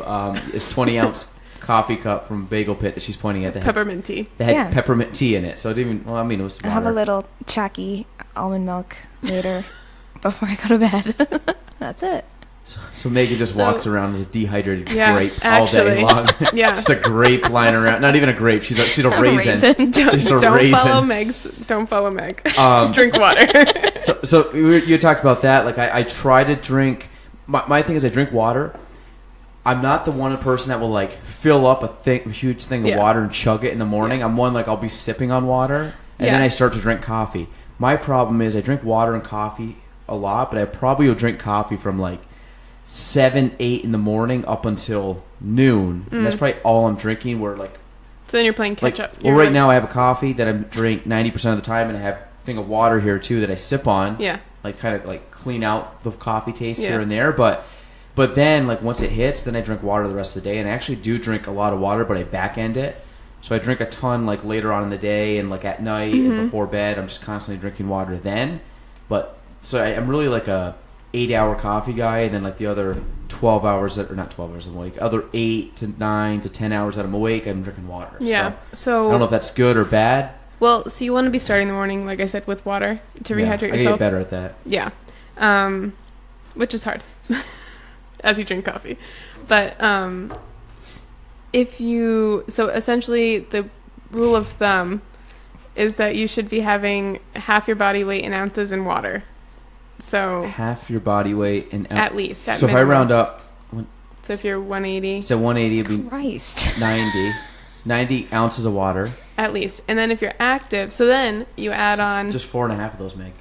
it's 20-ounce coffee cup from Bagel Pit that she's pointing at. Peppermint tea. They had peppermint tea in it, so it didn't. Well, I mean, it was. I have a little chalky almond milk later before I go to bed. That's it. So Megan just walks around as a dehydrated grape all day actually. long. Yeah. Just a grape lying around. Not even a grape. She's a raisin. Don't follow Meg. Drink water. So you talked about that. Like I try to drink. My thing is I drink water. I'm not the one person that will like fill up a huge thing of water and chug it in the morning. I'm one like I'll be sipping on water and then I start to drink coffee. My problem is I drink water and coffee a lot, but I probably will drink coffee from like 7, 8 in the morning up until noon. And that's probably all I'm drinking. Where like, so then you're playing catch up. Well, right now I have a coffee that I drink 90% of the time, and I have a thing of water here too that I sip on. Yeah. Like kind of like clean out the coffee taste here and there, but then like once it hits, then I drink water the rest of the day, and I actually do drink a lot of water, but I back end it. So I drink a ton like later on in the day and like at night and before bed. I'm just constantly drinking water then. But so I'm really like a 8-hour coffee guy, and then like the other 12 hours or not 12 hours I'm awake, other 8 to 9 to 10 hours that I'm awake, I'm drinking water. Yeah. So I don't know if that's good or bad. Well, so you want to be starting the morning, like I said, with water to rehydrate yourself. I get better at that. Yeah. Which is hard as you drink coffee. But so essentially the rule of thumb is that you should be having half your body weight in ounces in water. So half your body weight in at least. So minimum. If I round up, so if you're 180, so 180 would be 90 ounces of water at least. And then if you're active, so then you add on just 4.5 of those, Meg.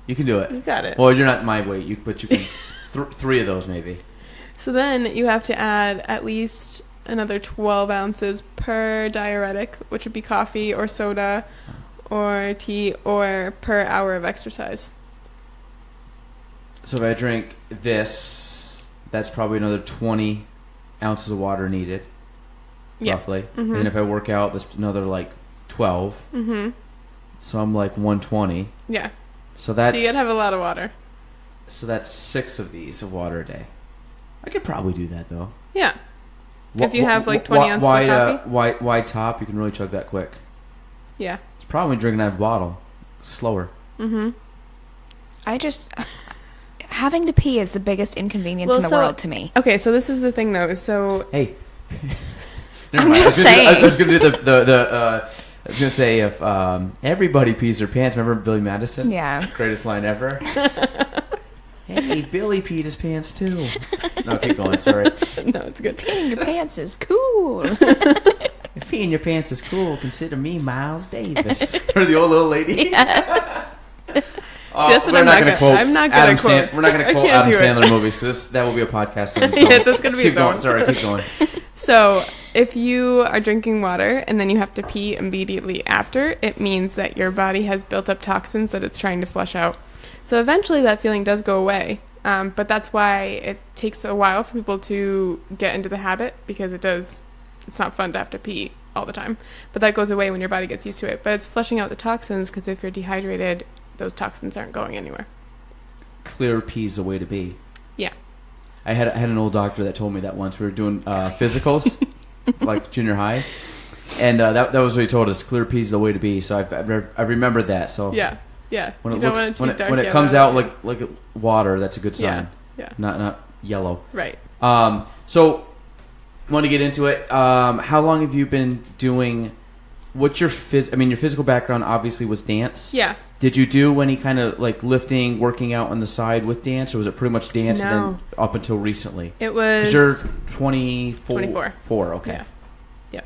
You can do it. You got it. Well, you're not my weight, but you can 3 of those maybe. So then you have to add at least another 12 ounces per diuretic, which would be coffee or soda or tea, or per hour of exercise. So if I drink this, that's probably another 20 ounces of water needed, roughly. Mm-hmm. And if I work out, that's another like 12. Mm-hmm. So I'm like 120. Yeah. So you gotta have a lot of water. So that's 6 of these of water a day. I could probably do that though. Yeah. If you have like 20 ounces of coffee. Wide top, you can really chug that quick. Yeah. It's probably drinking out of a bottle. Slower. Mm-hmm. Having to pee is the biggest inconvenience in the world to me. Okay, so this is the thing though. So hey, I'm just saying. I was gonna do I was gonna say if everybody pees their pants. Remember Billy Madison? Yeah. Greatest line ever. Hey, Billy peed his pants too. No, keep going. Sorry. No, it's good. Peeing your pants is cool. If peeing your pants is cool, consider me Miles Davis. Or the old little lady. Yeah. See, that's what I'm not going to quote. I'm not going to quote. We're not going to quote Adam Sandler movies because that will be a podcast. Yeah, that's going to be its own. Sorry, keep going. So if you are drinking water and then you have to pee immediately after, it means that your body has built up toxins that it's trying to flush out. So eventually that feeling does go away. But that's why it takes a while for people to get into the habit, because it's not fun to have to pee all the time. But that goes away when your body gets used to it. But it's flushing out the toxins, because if you're dehydrated, those toxins aren't going anywhere. Clear pee is the way to be. Yeah. I had an old doctor that told me that once. We were doing physicals, like junior high. And that was what he told us. Clear pee is the way to be. So I remembered that. So yeah. Yeah. When it comes out like water, that's a good sign. Yeah. Not yellow. Right. So want to get into it. How long have you been doing? What's your your physical background obviously was dance. Yeah. Did you do any kind of like lifting, working out on the side with dance, or was it pretty much dance and then up until recently? It was. 'Cause you're 24. 24. Okay. Yeah.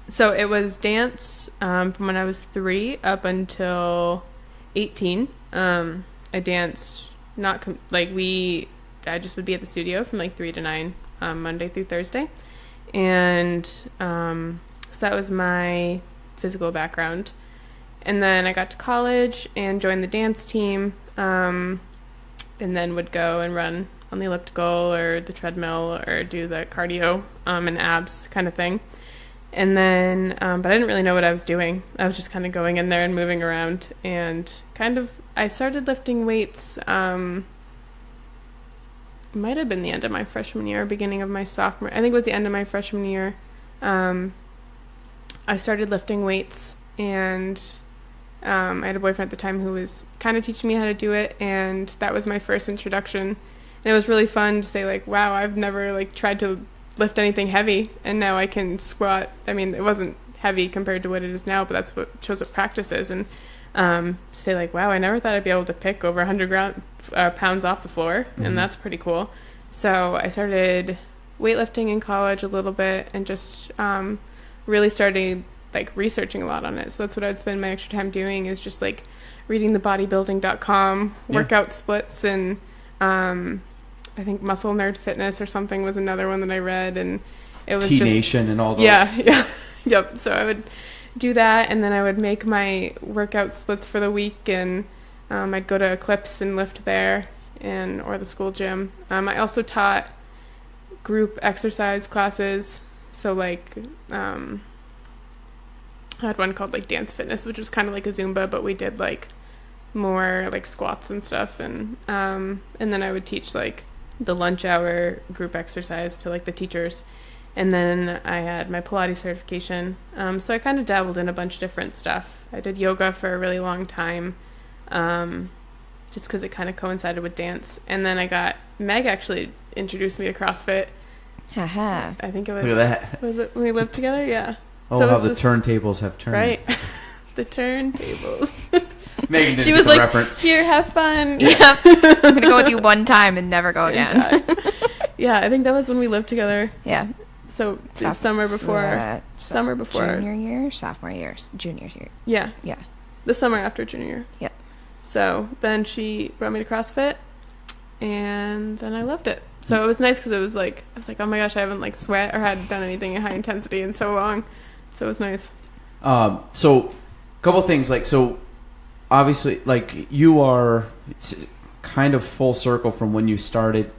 So it was dance from when I was 3 up until 18. I danced I just would be at the studio from like 3 to 9 Monday through Thursday, and so that was my physical background. And then I got to college and joined the dance team, and then would go and run on the elliptical or the treadmill or do the cardio and abs kind of thing. And then, but I didn't really know what I was doing. I was just kind of going in there and moving around, and I started lifting weights. Might have been the end of my freshman year, beginning of my sophomore. I think it was the end of my freshman year. I started lifting weights, and I had a boyfriend at the time who was kind of teaching me how to do it, and that was my first introduction. And it was really fun to say, like, wow, I've never, like, tried to lift anything heavy, and now I can squat. I mean, it wasn't heavy compared to what it is now, but that's what shows what practice is. And say, like, wow, I never thought I'd be able to pick over 100 pounds off the floor, and that's pretty cool. So I started weightlifting in college a little bit, and just really started, like, researching a lot on it. So that's what I'd spend my extra time doing, is just, like, reading the bodybuilding.com workout splits, and I think Muscle Nerd Fitness or something was another one that I read, and it was T-Nation and all those. Yeah. Yep. So I would do that, and then I would make my workout splits for the week, and I'd go to Eclipse and lift there, or the school gym. I also taught group exercise classes, so, like, I had one called, like, Dance Fitness, which was kind of like a Zumba, but we did, like, more, like, squats and stuff, and then I would teach, like, the lunch hour group exercise to, like, the teachers. And then I had my Pilates certification. So I kind of dabbled in a bunch of different stuff. I did yoga for a really long time, just because it kind of coincided with dance. And then Meg actually introduced me to CrossFit. Haha. I think it was, Look at that. Was it when we lived together? Yeah. Oh, so how the turntables have turned. Right. The turntables. Megan didn't She was get the like, reference. here, have fun. Yeah. I'm going to go with you one time and never go again. Yeah, I think that was when we lived together. Yeah. So the summer before. Junior year, sophomore year, junior year. Yeah. Yeah. The summer after junior year. Yep. So then she brought me to CrossFit, and then I loved it. So it was nice because I was like, oh my gosh, I haven't, like, sweat or had done anything in high intensity in so long. So it was nice. So a couple things, like, so obviously, like, you are kind of full circle from when you started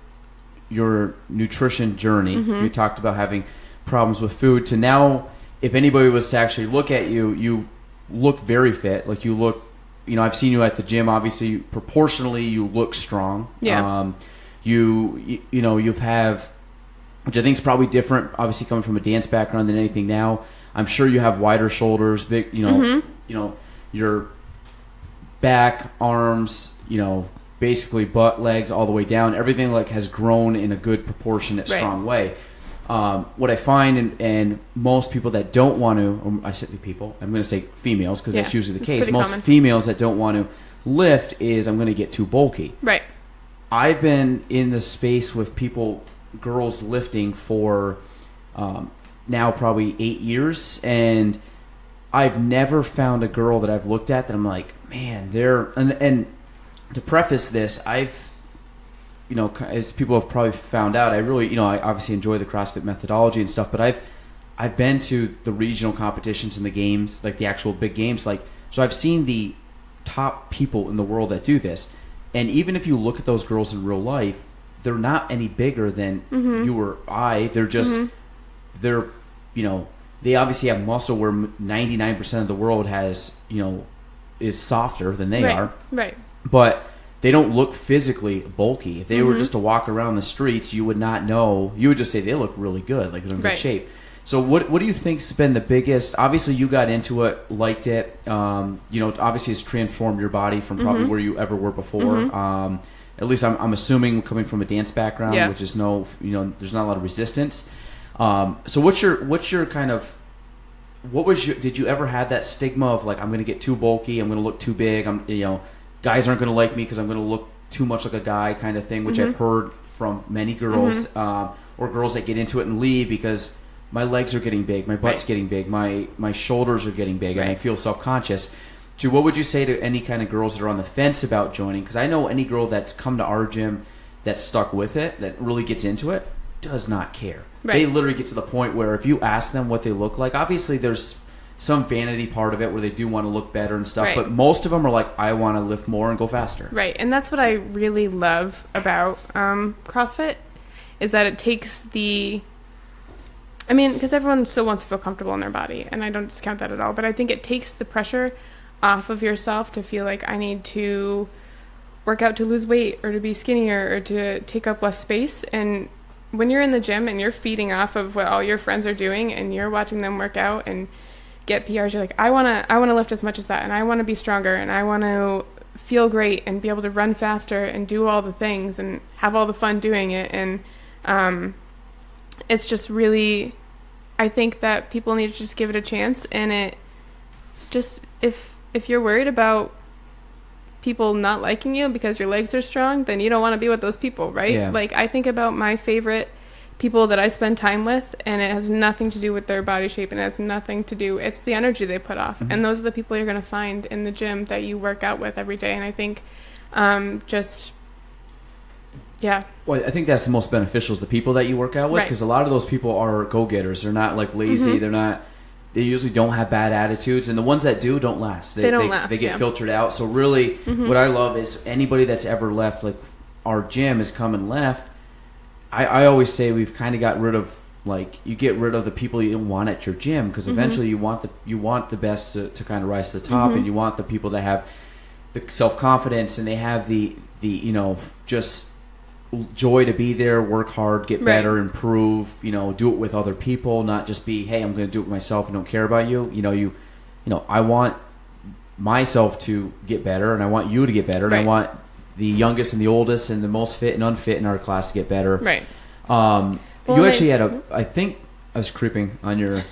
your nutrition journey. You talked about having problems with food to now, if anybody was to actually look at you, you look very fit. Like, you look, I've seen you at the gym, obviously, proportionally you look strong. Yeah. You've have, which I think is probably different, obviously coming from a dance background, than anything now. I'm sure you have wider shoulders, big, your back, arms, basically butt, legs, all the way down. Everything, like, has grown in a good, proportionate, strong way. What I find, and most people that don't want to, or I say people, I'm going to say females, because that's usually the case. Most females that don't want to lift is, I'm going to get too bulky. Right. I've been in the space with girls lifting for now probably 8 years, and I've never found a girl that I've looked at that I'm like, man, and to preface this, I've, as people have probably found out, I really, I obviously enjoy the CrossFit methodology and stuff, but I've been to the regional competitions and the games, like the actual big games, like, so I've seen the top people in the world that do this, and even if you look at those girls in real life, they're not any bigger than you or I. They're just, they obviously have muscle where 99% of the world has, is softer than they are. Right. But they don't look physically bulky. If they were just to walk around the streets, you would not know. You would just say they look really good, like they're in good shape. So what do you think's been the biggest? Obviously, you got into it, liked it. Obviously, it's transformed your body from probably where you ever were before. At least I'm assuming, coming from a dance background, which is there's not a lot of resistance. So what's your kind of, did you ever have that stigma of, like, I'm going to get too bulky, I'm going to look too big, guys aren't going to like me because I'm going to look too much like a guy, kind of thing, which I've heard from many girls, or girls that get into it and leave because my legs are getting big, my butt's getting big, my shoulders are getting big, and I feel self-conscious. So what would you say to any kind of girls that are on the fence about joining? Because I know any girl that's come to our gym that's stuck with it, that really gets into it, does not care. They literally get to the point where if you ask them what they look like, obviously there's some vanity part of it where they do want to look better and stuff, but most of them are like, I want to lift more and go faster. Right, and that's what I really love about CrossFit, is that it takes because everyone still wants to feel comfortable in their body, and I don't discount that at all, but I think it takes the pressure off of yourself to feel like I need to work out to lose weight or to be skinnier or to take up less space. And when you're in the gym and you're feeding off of what all your friends are doing and you're watching them work out and get PRs, you're like, I want to lift as much as that, and I want to be stronger, and I want to feel great and be able to run faster and do all the things and have all the fun doing it. And it's just really, I think that people need to just give it a chance. And it just, if you're worried about people not liking you because your legs are strong, then you don't want to be with those people, right? Yeah. Like, I think about my favorite people that I spend time with, and it has nothing to do with their body shape, and it has nothing to do, it's the energy they put off. And those are the people you're going to find in the gym that you work out with every day. And I think Well, I think that's the most beneficial is the people that you work out with, because a lot of those people are go-getters. They're not like lazy. They usually don't have bad attitudes, and the ones that do don't last. They don't last. They get filtered out. So really, what I love is anybody that's ever left, like our gym has come and left. I always say we've kind of got rid of, like, you get rid of the people you don't want at your gym, because eventually you want the best to kind of rise to the top, and you want the people that have the self-confidence and they have the just joy to be there, work hard, get better, improve, do it with other people, not just be, hey, I'm going to do it myself and don't care about you. I want myself to get better, and I want you to get better, and I want the youngest and the oldest and the most fit and unfit in our class to get better. Right. You actually had I think I was creeping on your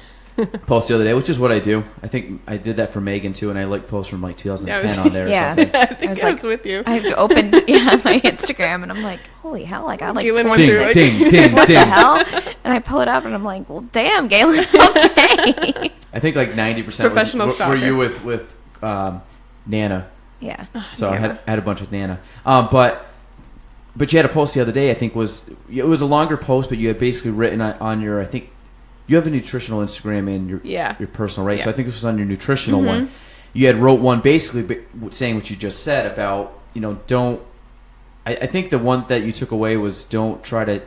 post the other day, which is what I do. I think I did that for Meghan too, and I like posts from like 2010 on there. Yeah, or something. I think I was with you. I opened my Instagram, and I'm like, holy hell, I got like Gaelan ding, what the hell? And I pull it up, and I'm like, well, damn, Gaelan, okay. I think like 90% professional were you with Nana. Yeah. So I had a bunch with Nana. But you had a post the other day, I think it was a longer post, but you had basically written on your, I think you have a nutritional Instagram and your personal, right? Yeah. So I think this was on your nutritional one. You had wrote one basically saying what you just said about, I think the one that you took away was don't try to,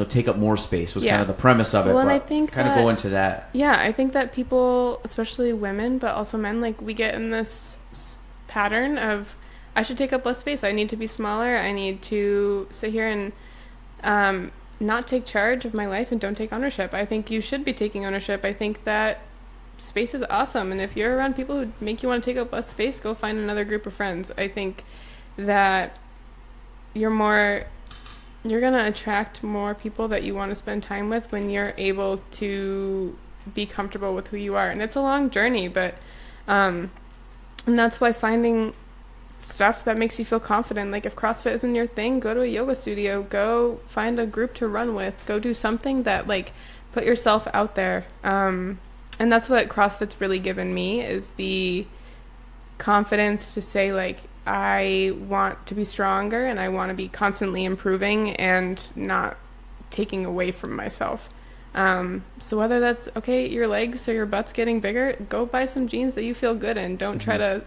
take up more space was kind of the premise of it. Well, but I think kind of go into that. Yeah, I think that people, especially women, but also men, like we get in this pattern of I should take up less space. I need to be smaller. I need to sit here and not take charge of my life and don't take ownership. I think you should be taking ownership. I think that space is awesome, and if you're around people who make you want to take up less space, go find another group of friends. I think that you're going to attract more people that you want to spend time with when you're able to be comfortable with who you are. And it's a long journey, but and that's why finding stuff that makes you feel confident, like if CrossFit isn't your thing, go to a yoga studio, go find a group to run with, go do something that, like, put yourself out there. And that's what CrossFit's really given me, is the confidence to say, like, I want to be stronger and I want to be constantly improving and not taking away from myself. So whether that's, okay, your legs or your butt's getting bigger, go buy some jeans that you feel good in. Don't try to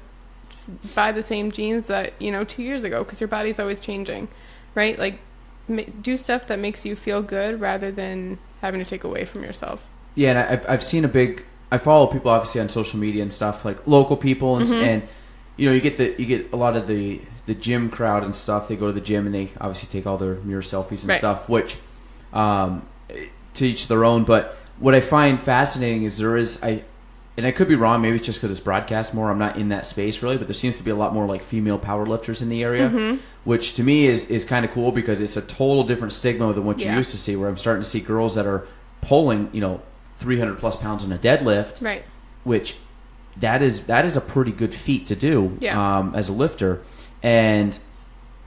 buy the same jeans that 2 years ago, because your body's always changing, right? Like, do stuff that makes you feel good rather than having to take away from yourself. Yeah, and I've seen I follow people obviously on social media and stuff, like local people, and you get a lot of the gym crowd and stuff. They go to the gym and they obviously take all their mirror selfies and stuff, which to each their own. But what I find fascinating is and I could be wrong, maybe it's just because it's broadcast more, I'm not in that space really, but there seems to be a lot more like female powerlifters in the area, which to me is kind of cool, because it's a total different stigma than what you used to see, where I'm starting to see girls that are pulling 300 plus pounds in a deadlift, right? Which that is a pretty good feat to do as a lifter, and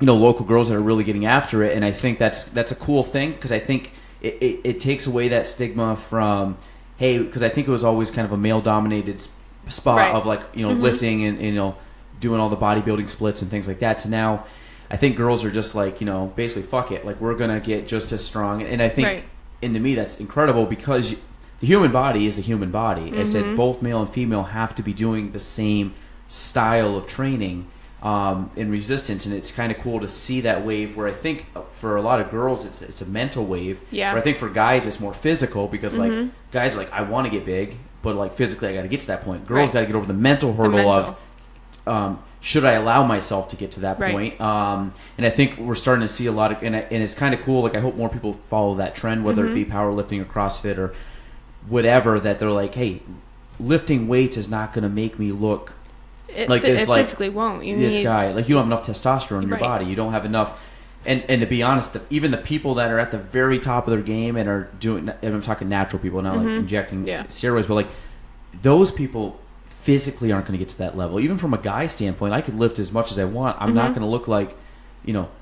local girls that are really getting after it. And I think that's a cool thing, because I think it takes away that stigma from, hey, because I think it was always kind of a male dominated spot of like lifting and doing all the bodybuilding splits and things like that, to now I think girls are just like basically fuck it, like we're gonna get just as strong. And I think and to me that's incredible, because the human body is the human body. I said both male and female have to be doing the same style of training in resistance, and it's kind of cool to see that wave, where I think for a lot of girls it's a mental wave, where I think for guys it's more physical, because like guys are like, I want to get big, but like physically I got to get to that point. Girls got to get over the mental hurdle of should I allow myself to get to that point? And I think we're starting to see a lot of, and it's kind of cool, like I hope more people follow that trend, whether it be powerlifting or CrossFit or whatever, that they're like, hey, lifting weights is not going to make me look It this like physically won't. You this need, guy. Like, you don't have enough testosterone in your Right. body. You don't have enough. And to be honest, even the people that are at the very top of their game and are doing, and I'm talking natural people, not like injecting steroids, but like those people physically aren't going to get to that level. Even from a guy standpoint, I could lift as much as I want. I'm not going to look like,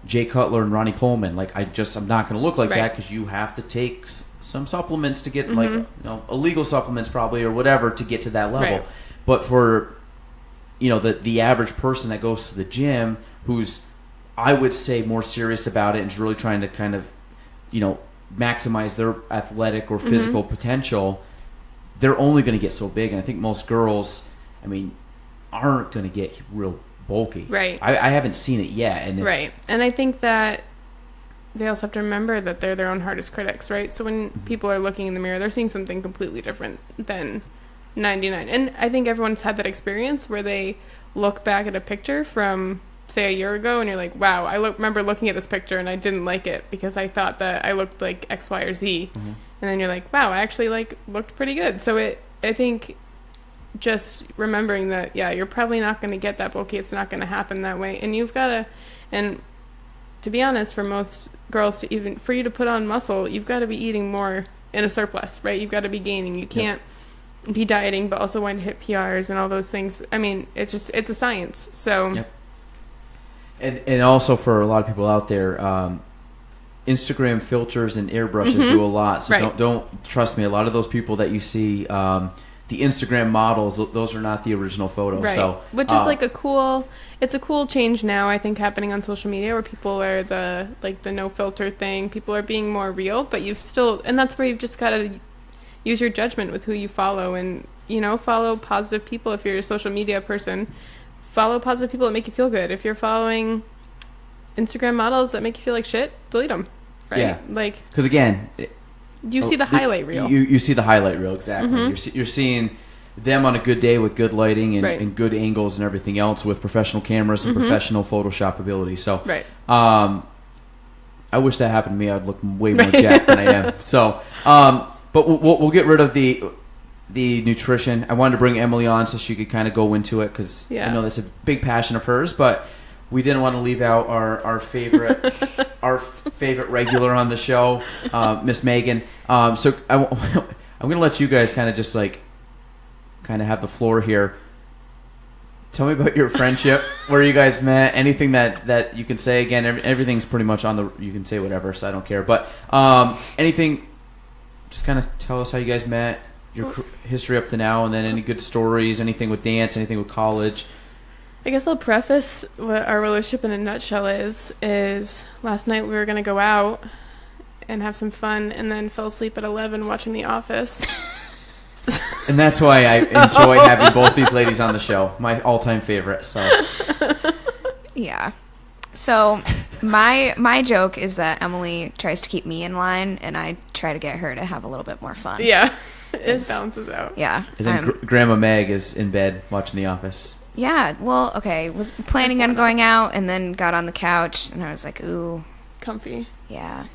Jay Cutler and Ronnie Coleman. Like, I'm not going to look like Right. that, because you have to take some supplements to get like, illegal supplements probably, or whatever, to get to that level. Right. But for, the average person that goes to the gym, who's, I would say, more serious about it and is really trying to kind of, maximize their athletic or physical potential, they're only going to get so big. And I think most girls, aren't going to get real bulky. Right. I haven't seen it yet. And right. And I think that they also have to remember that they're their own hardest critics, right? So when people are looking in the mirror, they're seeing something completely different than 99. And I think everyone's had that experience where they look back at a picture from, say, a year ago, and you're like, wow, I remember looking at this picture and I didn't like it because I thought that I looked like X, Y, or Z. And then you're like, wow, I actually looked pretty good. So I think just remembering that, you're probably not going to get that bulky. It's not going to happen that way. And you've got to, and to be honest, for most girls, for you to put on muscle, you've got to be eating more in a surplus, right? You've got to be gaining. You can't be dieting, but also want to hit PRs and all those things. It's a science. So. Yep. And also, for a lot of people out there, Instagram filters and airbrushes do a lot. So Right. don't trust me. A lot of those people that you see, the Instagram models, those are not the original photos. Right. So, which is it's a cool change now, I think, happening on social media, where people are the no filter thing. People are being more real, but and that's where you've just got to use your judgment with who you follow, and follow positive people. If you're a social media person, follow positive people that make you feel good. If you're following Instagram models that make you feel like shit, delete them. Right? Yeah. Because again, you see the highlight reel. You see the highlight reel, exactly. You're seeing them on a good day with good lighting and good angles and everything else, with professional cameras and professional Photoshop ability. So, I wish that happened to me. I'd look way more jacked than I am. So, but we'll get rid of the nutrition. I wanted to bring Emily on so she could kind of go into it, because I know that's a big passion of hers, but we didn't want to leave out our favorite regular on the show, Miss Meghan. So I'm going to let you guys kind of just have the floor here. Tell me about your friendship, where you guys met, anything that you can say. Again, everything's pretty much you can say whatever, so I don't care. But anything, just kind of tell us how you guys met, your history up to now, and then any good stories, anything with dance, anything with college. I guess I'll preface what our relationship in a nutshell is last night we were going to go out and have some fun, and then fell asleep at 11 watching The Office. And that's why I enjoy having both these ladies on the show. My all-time favorite. So yeah. So my joke is that Emily tries to keep me in line, and I try to get her to have a little bit more fun. Yeah. It balances out. Yeah. And then Grandma Meg is in bed watching The Office. Yeah. Well, okay. Was planning on going out, and then got on the couch, and I was like, ooh. Comfy. Yeah.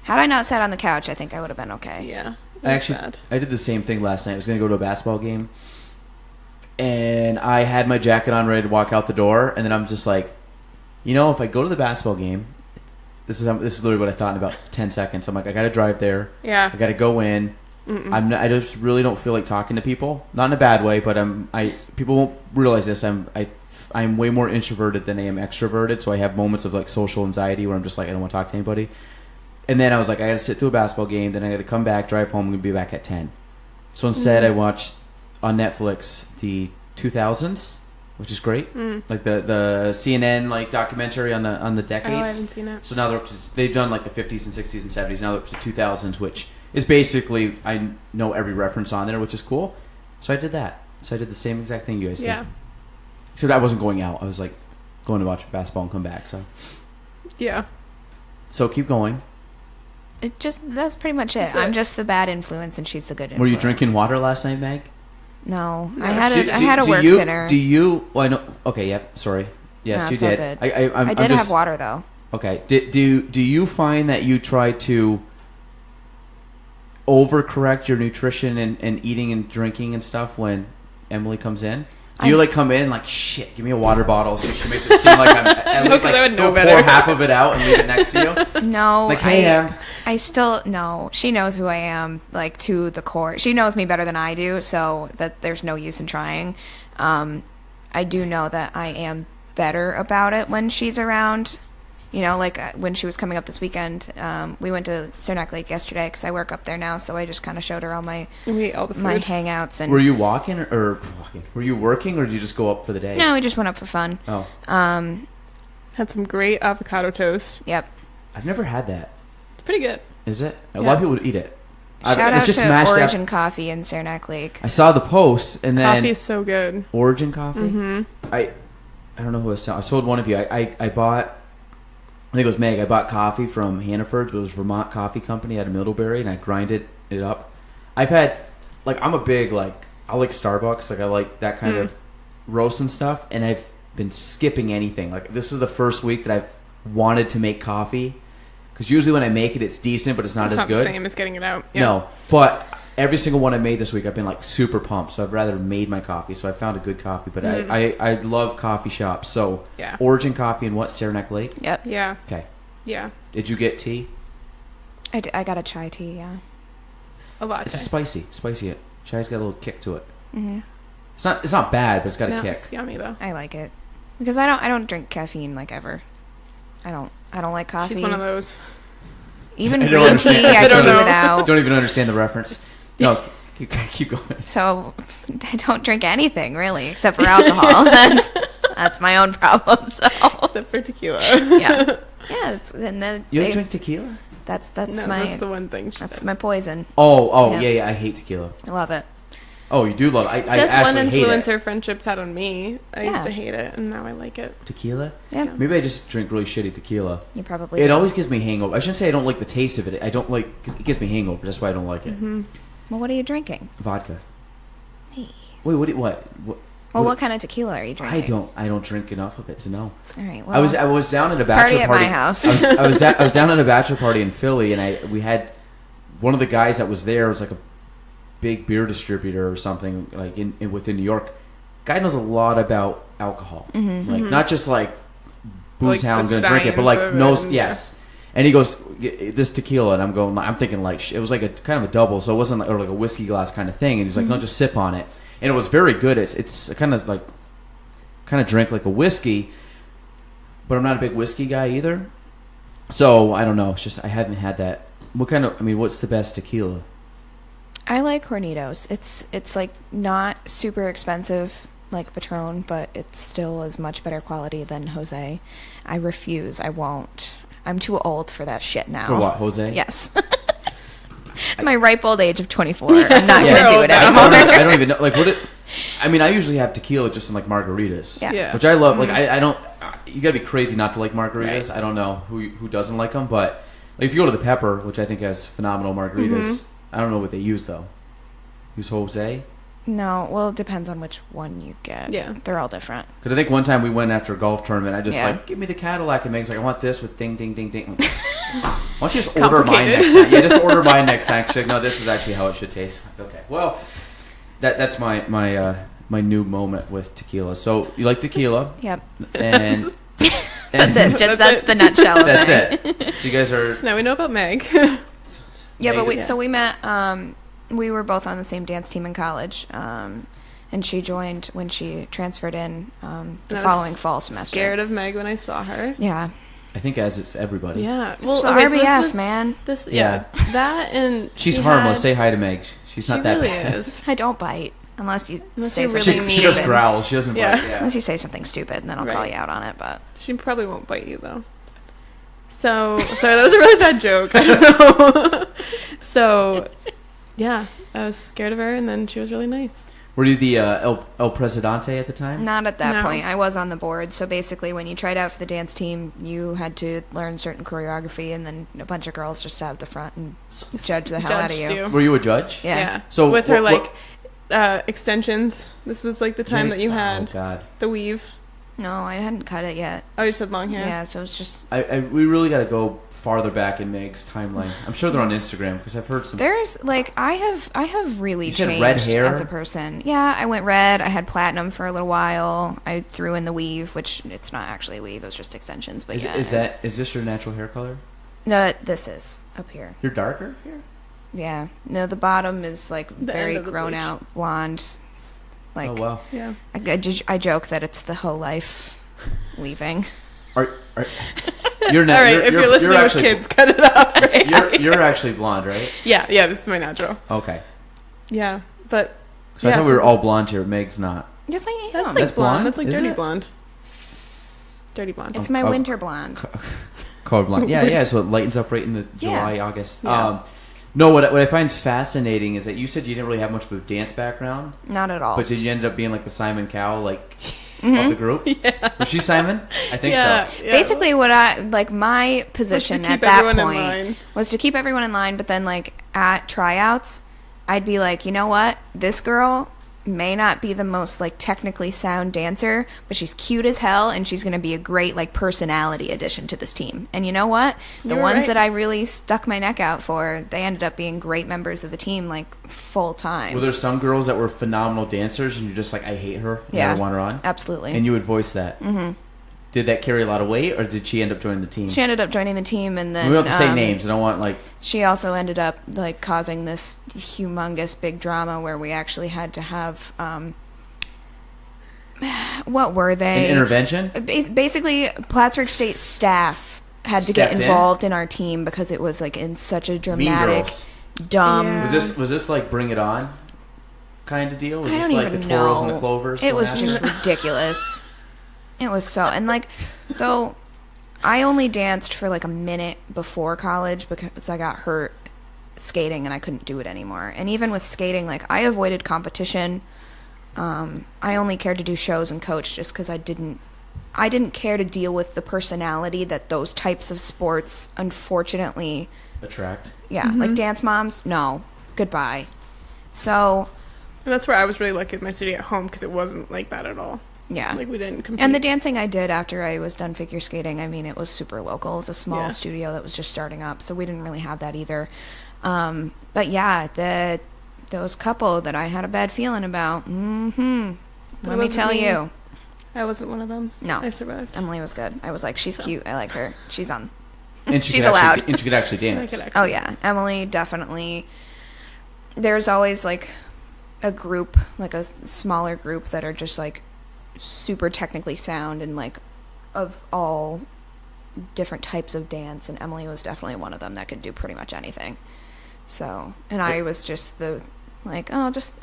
Had I not sat on the couch, I think I would have been okay. Yeah. I did the same thing last night. I was going to go to a basketball game, and I had my jacket on, ready to walk out the door, and then I'm just like, if I go to the basketball game, this is literally what I thought in about 10 seconds. I'm like, I got to drive there. Yeah. I got to go in. I just really don't feel like talking to people. Not in a bad way, but people won't realize this. I'm way more introverted than I am extroverted, so I have moments of social anxiety where I'm just like, I don't want to talk to anybody. And then I was like, I got to sit through a basketball game, then I got to come back, drive home, I'm going to be back at 10. So instead I watched on Netflix the 2000s, which is great. Like the CNN documentary on the decades. Oh, I haven't seen it. So now they've done the 50s and 60s and 70s. Now they're up to 2000s, which is basically, I know every reference on there, which is cool. So I did that. So I did the same exact thing you guys did. Yeah. Except I wasn't going out. I was going to watch basketball and come back. So yeah. So keep going. That's pretty much it. I'm just the bad influence, and she's the good influence. Were you drinking water last night, Meg? No. I had a work dinner. Do you? Well, I know. Okay. Yep. Sorry. Yes, no, you did. Good. I did have water though. Okay. Do you find that you try to overcorrect your nutrition and eating and drinking and stuff when Emily comes in? Do you like come in and like, shit, give me a water bottle, so she makes it seem like I'm at least like I would know pour better. half of it out and leave it next to you? No, Like, hey, I still no. She knows who I am, like to the core. She knows me better than I do, so that there's no use in trying. I do know that I am better about it when she's around. You know, like when she was coming up this weekend, we went to Saranac Lake yesterday because I work up there now, so I just kind of showed her all my We ate all the food. my hangouts. And were you walking or were you working, or did you just go up for the day? no, we just went up for fun. Oh, Had some great avocado toast. Yep. I've never had that. It's pretty good. Is it? A lot of people would eat it. Shout it's out just to mashed Origin Coffee in Saranac Lake. I saw the post, and then Coffee is so good. Origin Coffee. Mm-hmm. I don't know who I was telling. I told one of you. I bought. I think it was Meg. I bought coffee from Hannaford's. It was Vermont Coffee Company out of Middlebury, and I grinded it up. I've had, like, I'm a big, like, I like Starbucks. Like, I like that kind of roast and stuff, and I've been skipping anything. Like, this is the first week that I've wanted to make coffee, because usually when I make it, it's decent, but it's not It's as not good. the same as getting it out. Yeah. No, but every single one I made this week, I've been like super pumped. So I've rather made my coffee. So I found a good coffee, but I love coffee shops. So Yeah. Origin Coffee in what, Saranac Lake? Yep. Yeah. Okay. Yeah. Did you get tea? I got a chai tea, yeah. A latte. It's just spicy. Chai's got a little kick to it. Mm-hmm. It's not bad, but it's got a No, kick. it's yummy though. I like it. Because I don't drink caffeine, like, ever. I don't like coffee. She's one of those. Even I don't green understand. tea, I I don't can do know. without. Don't even understand the reference. No, keep going. So I don't drink anything really, except for alcohol. That's my own problem. So Except for tequila. yeah. And then You don't drink tequila? That's No, my that's the one thing. that's my poison. Oh, Yeah. yeah. I hate tequila. I love it. Oh, you do love it. I That's actually one hate influence it. her friendships had on me. I Yeah. used to hate it, and now I like it. Tequila? Yeah, Maybe I just drink really shitty tequila. you probably. It do. always gives me hangover. I shouldn't say I don't like the taste of it. I don't like, cause it gives me hangover. That's why I don't like it. Mm-hmm. Well, what are you drinking? Vodka. Hey. Wait, what? Well, what kind of tequila are you drinking? I don't drink enough of it to know. All right. Well, I was down at a bachelor party at my house. I was down at a bachelor party in Philly, and we had one of the guys that was there was like a big beer distributor or something, like in within New York. Guy knows a lot about alcohol, like not just like booze, Like how I'm the going to drink it, but science like of it, knows. and Yes. And he goes, this tequila, and I'm thinking like it was like a kind of a double, so it wasn't like, or like a whiskey glass kind of thing. And he's like, no, just sip on it, and it was very good. It's kind of drink like a whiskey, but I'm not a big whiskey guy either. So I don't know. It's just I haven't had that. What's the best tequila? I like Hornitos. It's like not super expensive like Patron, but it still is much better quality than Jose. I refuse. I won't. I'm too old for that shit now. For what, Jose? Yes. My ripe old age of 24. I'm not Yeah. going to do it I anymore. I don't even know. Like what? I usually have tequila just in like margaritas. Yeah. Yeah. Which I love. Like I don't. You gotta be crazy not to like margaritas. Right. I don't know who doesn't like them, but like if you go to the Pepper, which I think has phenomenal margaritas, I don't know what they use though. Use Jose? No, well, it depends on which one you get. Yeah. They're all different. Because I think one time we went after a golf tournament, I just Yeah. like, give me the Cadillac, and Meg's like, I want this with ding, ding, ding, ding. Why don't you just order mine Complicated. next time? Yeah, just order mine next time. She's like, no, this is actually how it should taste. Okay, well, that's my new moment with tequila. So you like tequila, Yep. and That's it. That's it. the nutshell of that's it. it. So you guys are. So now we know about Meg. Yeah, but Meg- we met. We were both on the same dance team in college, and she joined when she transferred in the I was following fall semester. Scared of Meg when I saw her. Yeah. I think as it's everybody. Yeah. Well, the okay, so RBF, this was- man. This Yeah. that and She's she harmless. had- Say hi to Meg. She's not she that really bad. is. I don't bite unless you Unless say you something really stupid. mean She just it. growls. She doesn't Yeah. bite. Yeah. Unless you say something stupid, and then I'll call Right. you out on it. But She probably won't bite you though. So sorry, that was a really bad joke. I don't know. So yeah, I was scared of her, and then she was really nice. Were you the El Presidente at the time? not at that No. point. I was on the board, so basically, when you tried out for the dance team, you had to learn certain choreography, and then a bunch of girls just sat at the front and judge the hell out of Judged you. Were you a judge? Yeah. So with her what- extensions. This was like the time that you Oh had God. the weave. No, I hadn't cut it yet. Oh, you said long hair? Yeah, so it's just... We really got to go farther back in Meg's timeline. I'm sure they're on Instagram because I've heard some. There's, like, I have really changed red hair? as a person. Yeah, I went red. I had platinum for a little while. I threw in the weave, which it's not actually a weave. It was just extensions. But Is this your natural hair color? No, this is up here. You're darker here? Yeah. No, the bottom is, like, very end of the grown bleach. out blonde. Like, Oh, wow. Yeah. I joke that it's the whole life weaving. You're not. All right, if you're listening with actually, kids, cut it off. Right? You're actually blonde, right? Yeah, this is my natural. Okay. Yeah, but... So I thought we were all blonde here. Meg's not. Yes, I am. That's like That's blonde. blonde? That's like Is dirty it? blonde. Dirty blonde. It's my Oh. winter blonde. Colored blonde. Yeah. So it lightens up right in the July, August. Yeah. No, what I find fascinating is that you said you didn't really have much of a dance background, Not at all. but did you end up being like the Simon Cowell, like of the group? Yeah. Was she Simon? I think Yeah, so. yeah. Basically, what my position keep at that everyone in point line. was to keep everyone in line, but then, like, at tryouts, I'd be like, you know what? This girl may not be the most, like, technically sound dancer, but she's cute as hell, and she's going to be a great, like, personality addition to this team. And you know what? The You were ones right. that I really stuck my neck out for, they ended up being great members of the team, like, full time. Were there some girls that were phenomenal dancers and you're just like, I hate her, and Yeah. never want her on? Absolutely. And you would voice that. Mm-hmm. Did that carry a lot of weight, or did she end up joining the team? She ended up joining the team, and then We don't have to say names. I don't want, like... she also ended up, like, causing this humongous big drama where we actually had to have what were they? An intervention? Basically, Plattsburgh State staff had to get Stepped in? involved in our team because it was, like, in such a Mean dramatic, Girls. dumb... Yeah. Was this like Bring It On kind of deal? Was I this don't like even the know. twirls and the clovers? It going was at just you? ridiculous. It was so... And, like, so I only danced for, like, a minute before college because I got hurt skating and I couldn't do it anymore. And even with skating, like, I avoided competition. I only cared to do shows and coach just because I didn't care to deal with the personality that those types of sports unfortunately Attract. yeah like dance moms, no, goodbye. So And that's where I was really lucky with my studio at home because it wasn't like that at all. yeah, Like we didn't compete. and the dancing I did after I was done figure skating, I mean, it was super local. It was a small Yeah. studio that was just starting up, so we didn't really have that either. But yeah, those couple that I had a bad feeling about. Let me wasn't tell me. you, I wasn't one of them. No. I survived. Emily was good. I was like, she's cute. I like her. She's on. And she She's could allowed. Actually, and she could actually I dance. could actually Oh yeah, Emily definitely. There's always like a group, like a smaller group that are just like super technically sound and like of all different types of dance, and Emily was definitely one of them that could do pretty much anything. So, and I was just the like, oh, just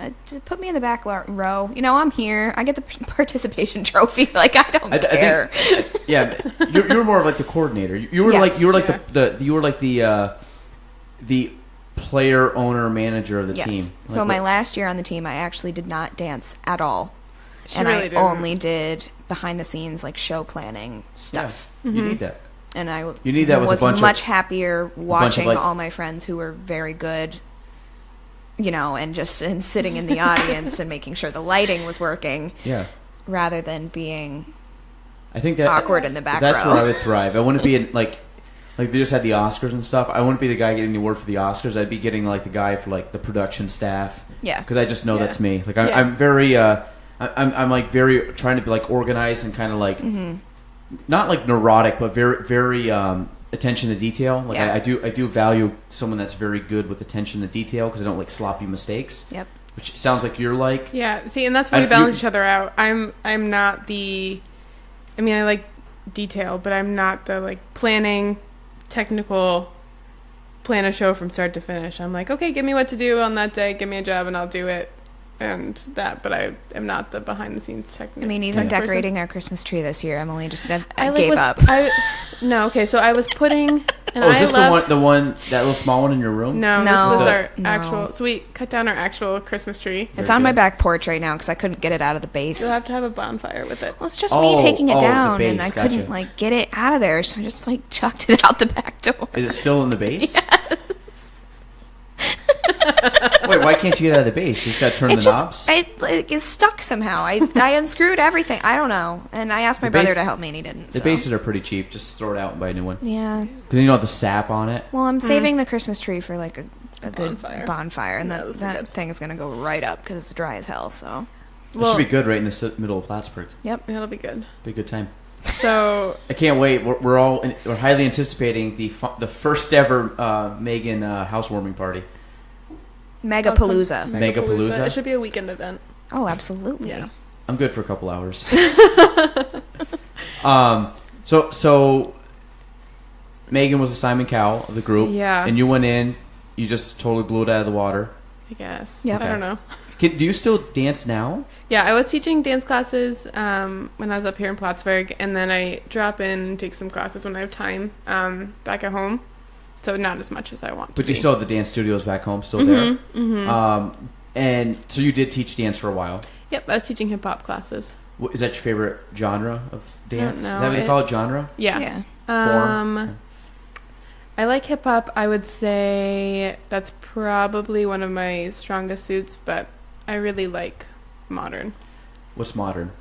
put me in the back row. You know, I'm here. I get the participation trophy. Like, I don't care. think, yeah, you were more of like the coordinator. You were Yes. like Yeah. the player, owner, manager of the Yes. team. So Like, my last year on the team, I actually did not dance at all. She And really I didn't. only did behind the scenes, like show planning stuff. yeah, you need that. And I You need that with a was bunch of- much happier watching like- all my friends who were very good, you know, and sitting in the audience and making sure the lighting was working Yeah, rather than being I think that awkward in the back That's row. where I would thrive. I wouldn't be in, like they just had the Oscars and stuff. I wouldn't be the guy getting the award for the Oscars. I'd be getting like the guy for like the production staff. Yeah. because I just know Yeah. that's me. Like Yeah. I'm very I'm like very trying to be like organized and kind of like not like neurotic, but very attention to detail. Like Yeah. I do value someone that's very good with attention to detail because I don't like sloppy mistakes. Yep. Which sounds like you're like. Yeah, see, and that's why we You- balance each other out. I'm not the, I mean, I like detail, but I'm not the like planning, technical, plan a show from start to finish. I'm like, okay, give me what to do on that day, give me a job, and I'll do it, and that. But I am not the behind the scenes technical. I mean, even Yeah. decorating our Christmas tree this year, Emily just said, I like gave was, up. No, okay, so I was putting. And Oh, is I this love, the one that little small one in your room? No, No. this was our No. actual. So we cut down our actual Christmas tree. It's Very on my good. back porch right now because I couldn't get it out of the base. You'll have to have a bonfire with it. Well, it's just Oh, me taking it the down, and base, I couldn't gotcha. like get it out of there, so I just like chucked it out the back door. Is it still in the base? Wait, why can't you get out of the base? You just got to turn the knobs? It's stuck somehow. I unscrewed everything. I don't know. And I asked my brother to help me, and he didn't. The bases are pretty cheap. Just throw it out and buy a new one. Yeah. Because you don't have the sap on it. Well, I'm saving the Christmas tree for like a good bonfire, and Yeah, that thing is going to go right up because it's dry as hell. So. It should be good right in the middle of Plattsburgh. Yep. It'll be good. Be a good time. So I can't wait. We're highly anticipating the first ever Meghan housewarming party. Megapalooza. Megapalooza. It should be a weekend event. Oh, absolutely. Yeah. I'm good for a couple hours. So Meghan was the Simon Cowell of the group. Yeah. And you went in. You just totally blew it out of the water. I guess. Yep. I don't know. Do you still dance now? Yeah, I was teaching dance classes when I was up here in Plattsburgh, and then I drop in and take some classes when I have time back at home. So not as much as I want to. But you still have the dance studios back home still there? Mm-hmm. And so you did teach dance for a while? Yep, I was teaching hip-hop classes. Is that your favorite genre of dance? I don't know. Is that what you call it, genre? Yeah. Form? I like hip-hop. I would say that's probably one of my strongest suits, but I really like modern. What's modern?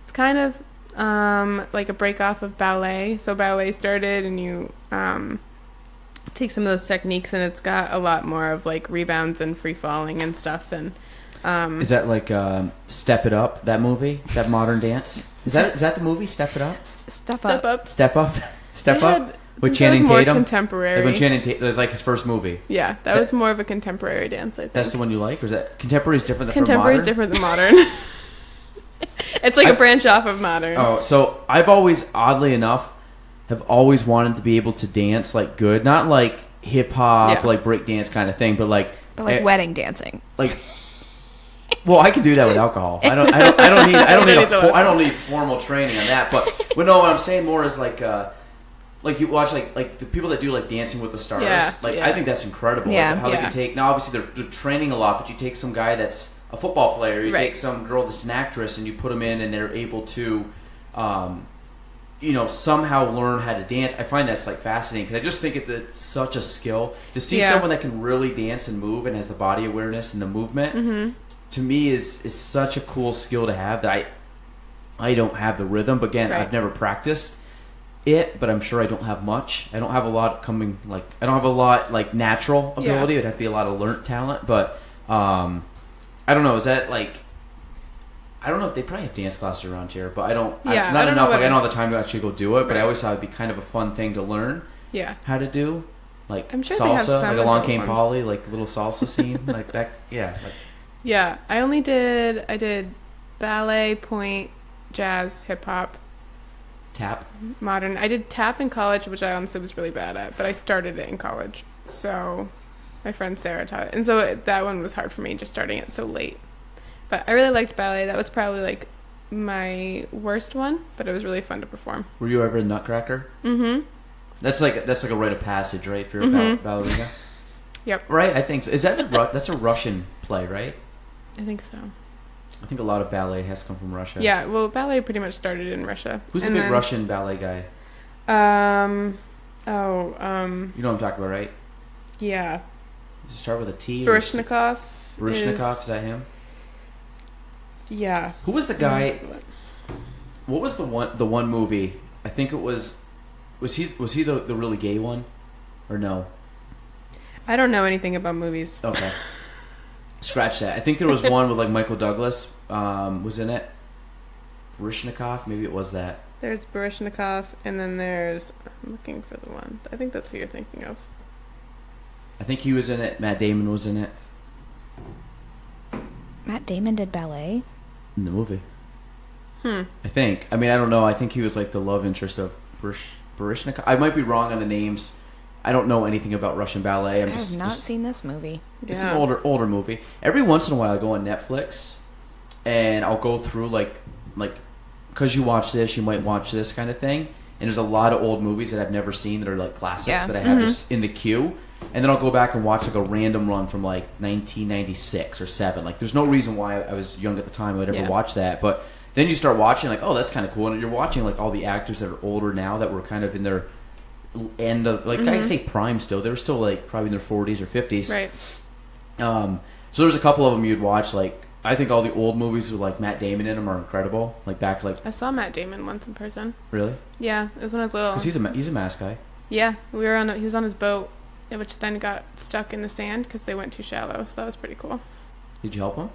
It's kind of like a break off of ballet. So ballet started, and you take some of those techniques, and it's got a lot more of like rebounds and free falling and stuff. And is that like Step It Up, that movie, that modern dance? Is that the movie Step It Up? Step Up with Channing more Tatum. Contemporary. When Channing Tatum, it was like his first movie. Yeah, that was more of a contemporary dance. I think that's the one you like, or is that contemporary is different than contemporary modern? is different than modern. It's like a branch off of modern. Oh, so I've always, oddly enough, have always wanted to be able to dance like good, not like hip hop, like break dance kind of thing, but like wedding dancing. Like, well, I can do that with alcohol. I don't need formal training on that. But no, what I'm saying more is like you watch like the people that do like Dancing with the Stars. I think that's incredible. Yeah. Like, how they can take, now obviously they're training a lot, but you take some guy that's a football player, you take some girl that's an actress, and you put them in, and they're able to somehow learn how to dance. I find that's like fascinating because I just think it's such a skill to see someone that can really dance and move and has the body awareness and the movement. Mm-hmm. To me is such a cool skill to have that I don't have the rhythm. But again, I've never practiced it, but I'm sure I don't have much. I don't have a lot like natural ability. It'd have to be a lot of learnt talent. But I don't know. Is that like? I don't know if they probably have dance classes around here, but I don't. Yeah, not I don't enough. know Like I don't have the time to actually go do it. But I always thought it'd be kind of a fun thing to learn. Yeah. How to do, like I'm sure they have salsa, some like Along Came ones. Polly, like little salsa scene, like that. Yeah. Like, yeah, I did ballet, point, jazz, hip hop, tap. modern. I did tap in college, which I honestly was really bad at, but I started it in college. So my friend Sarah taught it. And so that one was hard for me, just starting it so late. But I really liked ballet. That was probably like my worst one, but it was really fun to perform. Were you ever a Nutcracker? Mm-hmm. That's like a rite of passage, right? If you're a ballerina. Yep. Right, I think so. Is that that's a Russian play, right? I think so. I think a lot of ballet has come from Russia. Yeah, well, ballet pretty much started in Russia. Who's the big Russian ballet guy? You know what I'm talking about, right? Yeah. Does it start with a T? Baryshnikov. Baryshnikov, is that him? Yeah. Who was the guy? What was the one movie? I think it was he the really gay one? Or no? I don't know anything about movies. Okay. Scratch that. I think there was one with like Michael Douglas was in it. Baryshnikov, maybe it was that. There's Baryshnikov, and then there's... I'm looking for the one. I think that's who you're thinking of. I think he was in it. Matt Damon was in it. Matt Damon did ballet? In the movie. I think. I mean, I don't know. I think he was like the love interest of Baryshnikov. I might be wrong on the names. I don't know anything about Russian ballet. I have not seen this movie. It's an older movie. Every once in a while I go on Netflix and I'll go through like because you watch this, you might watch this kind of thing. And there's a lot of old movies that I've never seen that are like classics that I have just in the queue. And then I'll go back and watch like a random run from like 1996 or 7. Like there's no reason why I was young at the time I would ever watch that. But then you start watching like, oh, that's kind of cool. And you're watching like all the actors that are older now that were kind of in their end of, like I say prime still. They were still like probably in their 40s or 50s. Right. So there's a couple of them you'd watch. Like I think all the old movies with like Matt Damon in them are incredible. Like back like. I saw Matt Damon once in person. Really? Yeah, it was when I was little. Because he's a mask guy. Yeah, he was on his boat, which then got stuck in the sand because they went too shallow. So that was pretty cool. Did you help him?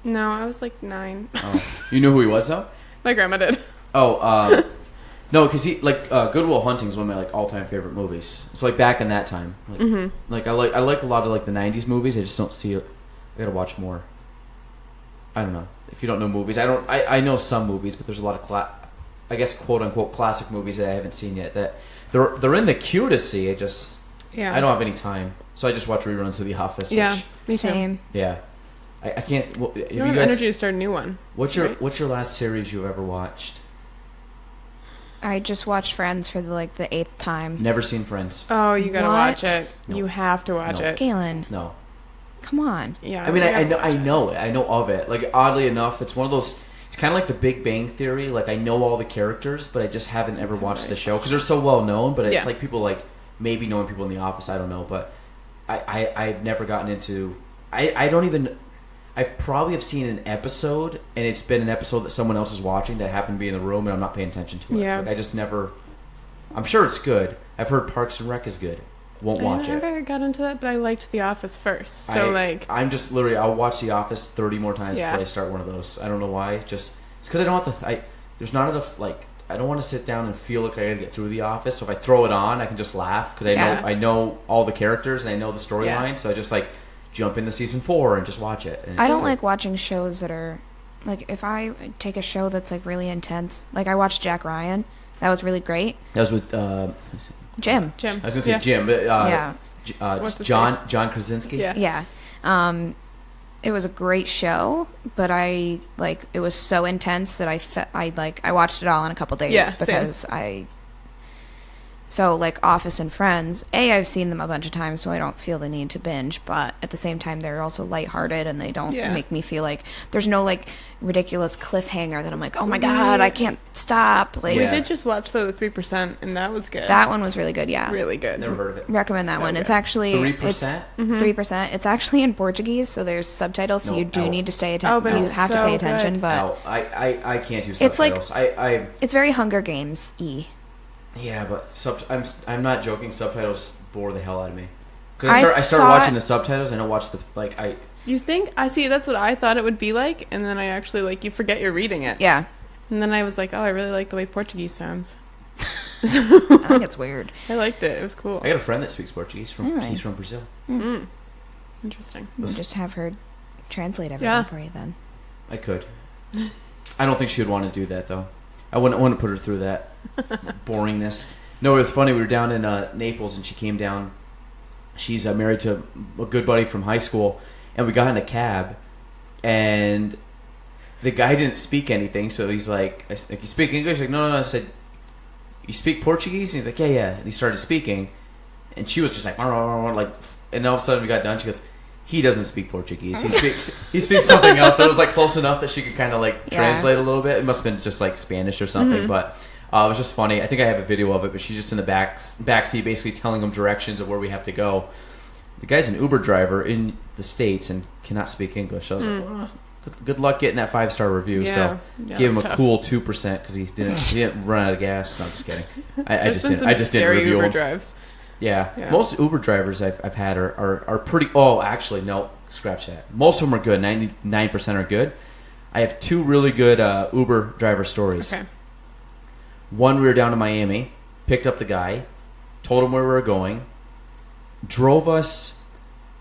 No, I was like 9. Oh, you knew who he was though? My grandma did. Oh, no, because he like Good Will Hunting is one of my like all-time favorite movies. So like back in that time, like I like a lot of like the '90s movies. I just don't see it. I gotta watch more. I don't know if you don't know movies. I know some movies, but there's a lot of I guess quote unquote classic movies that I haven't seen yet. That they're in the queue to see. I don't have any time, so I just watch reruns of The Office. Yeah, me too. Same. Yeah. I can't. Well, you don't have energy to start a new one. What's your last series you've ever watched? I just watched Friends for the 8th time. Never seen Friends. Oh, you gotta watch it. No. You have to watch it. Gaelan. No. Come on. Yeah. I mean, I know it. I know of it. Like oddly enough, it's one of those. It's kind of like The Big Bang Theory. Like I know all the characters, but I just haven't ever watched the show because they're so well known. But it's like people like maybe knowing people in The Office. I don't know, but I've never gotten into. I don't even. I probably have seen an episode, and it's been an episode that someone else is watching that happened to be in the room, and I'm not paying attention to it. Yeah. Like, I just never... I'm sure it's good. I've heard Parks and Rec is good. Won't watch it. I never got into that, but I liked The Office first. So, I'm just literally... I'll watch The Office 30 more times before I start one of those. I don't know why. Just... It's because I don't want the... there's not enough, like... I don't want to sit down and feel like I gotta get through The Office. So if I throw it on, I can just laugh, because I know all the characters, and I know the storyline, so I just, like... jump into season 4 and just watch it. I don't like watching shows that are like, if I take a show that's like really intense, like I watched Jack Ryan, that was really great. That was with Jim. I was gonna say Jim, but John Krasinski. Yeah. It was a great show, but it was so intense that I watched it all in a couple days because So, like, Office and Friends, I've seen them a bunch of times, so I don't feel the need to binge, but at the same time, they're also lighthearted, and they don't make me feel like there's no, like, ridiculous cliffhanger that I'm like, oh my god, I can't stop. Like, we did just watch the 3%, and that was good. That one was really good, yeah. Really good. Never heard of it. Recommend that one. Good. It's actually... 3%? 3%. It's actually in Portuguese, so there's subtitles, so you do need to stay attention. But you have to pay attention, but... No, I can't do subtitles. It's like... It's very Hunger Games-y. Yeah, but I'm not joking. Subtitles bore the hell out of me. Because I started watching the subtitles, and I watched the You think I see? That's what I thought it would be like, and then I actually you forget you're reading it. Yeah. And then I was like, oh, I really like the way Portuguese sounds. I think it's weird. I liked it. It was cool. I got a friend that speaks Portuguese. She's from Brazil. Interesting. We'll just have her translate everything for you then. I could. I don't think she would want to do that though. I wouldn't want to put her through that boringness. No, it was funny. We were down in Naples, and she came down. She's married to a good buddy from high school, and we got in a cab, and the guy didn't speak anything. So he's like, "You speak English?" Like, no. I said, "You speak Portuguese?" And he's like, "Yeah." And he started speaking, and she was just like, like, and all of a sudden we got done. She goes, "He doesn't speak Portuguese. He speaks something else." But it was like close enough that she could kind of translate a little bit. It must have been just like Spanish or something. But it was just funny. I think I have a video of it. But she's just in the back seat, basically telling him directions of where we have to go. The guy's an Uber driver in the States and cannot speak English. So I was like, well, good luck getting that 5-star review. So give him a cool 2% because he didn't run out of gas. No, I'm just kidding. I just didn't review Uber him. drives. Yeah. Most Uber drivers I've had are pretty... Oh, actually, no. Scratch that. Most of them are good. 99% are good. I have 2 really good Uber driver stories. Okay. One, we were down to Miami, picked up the guy, told him where we were going, drove us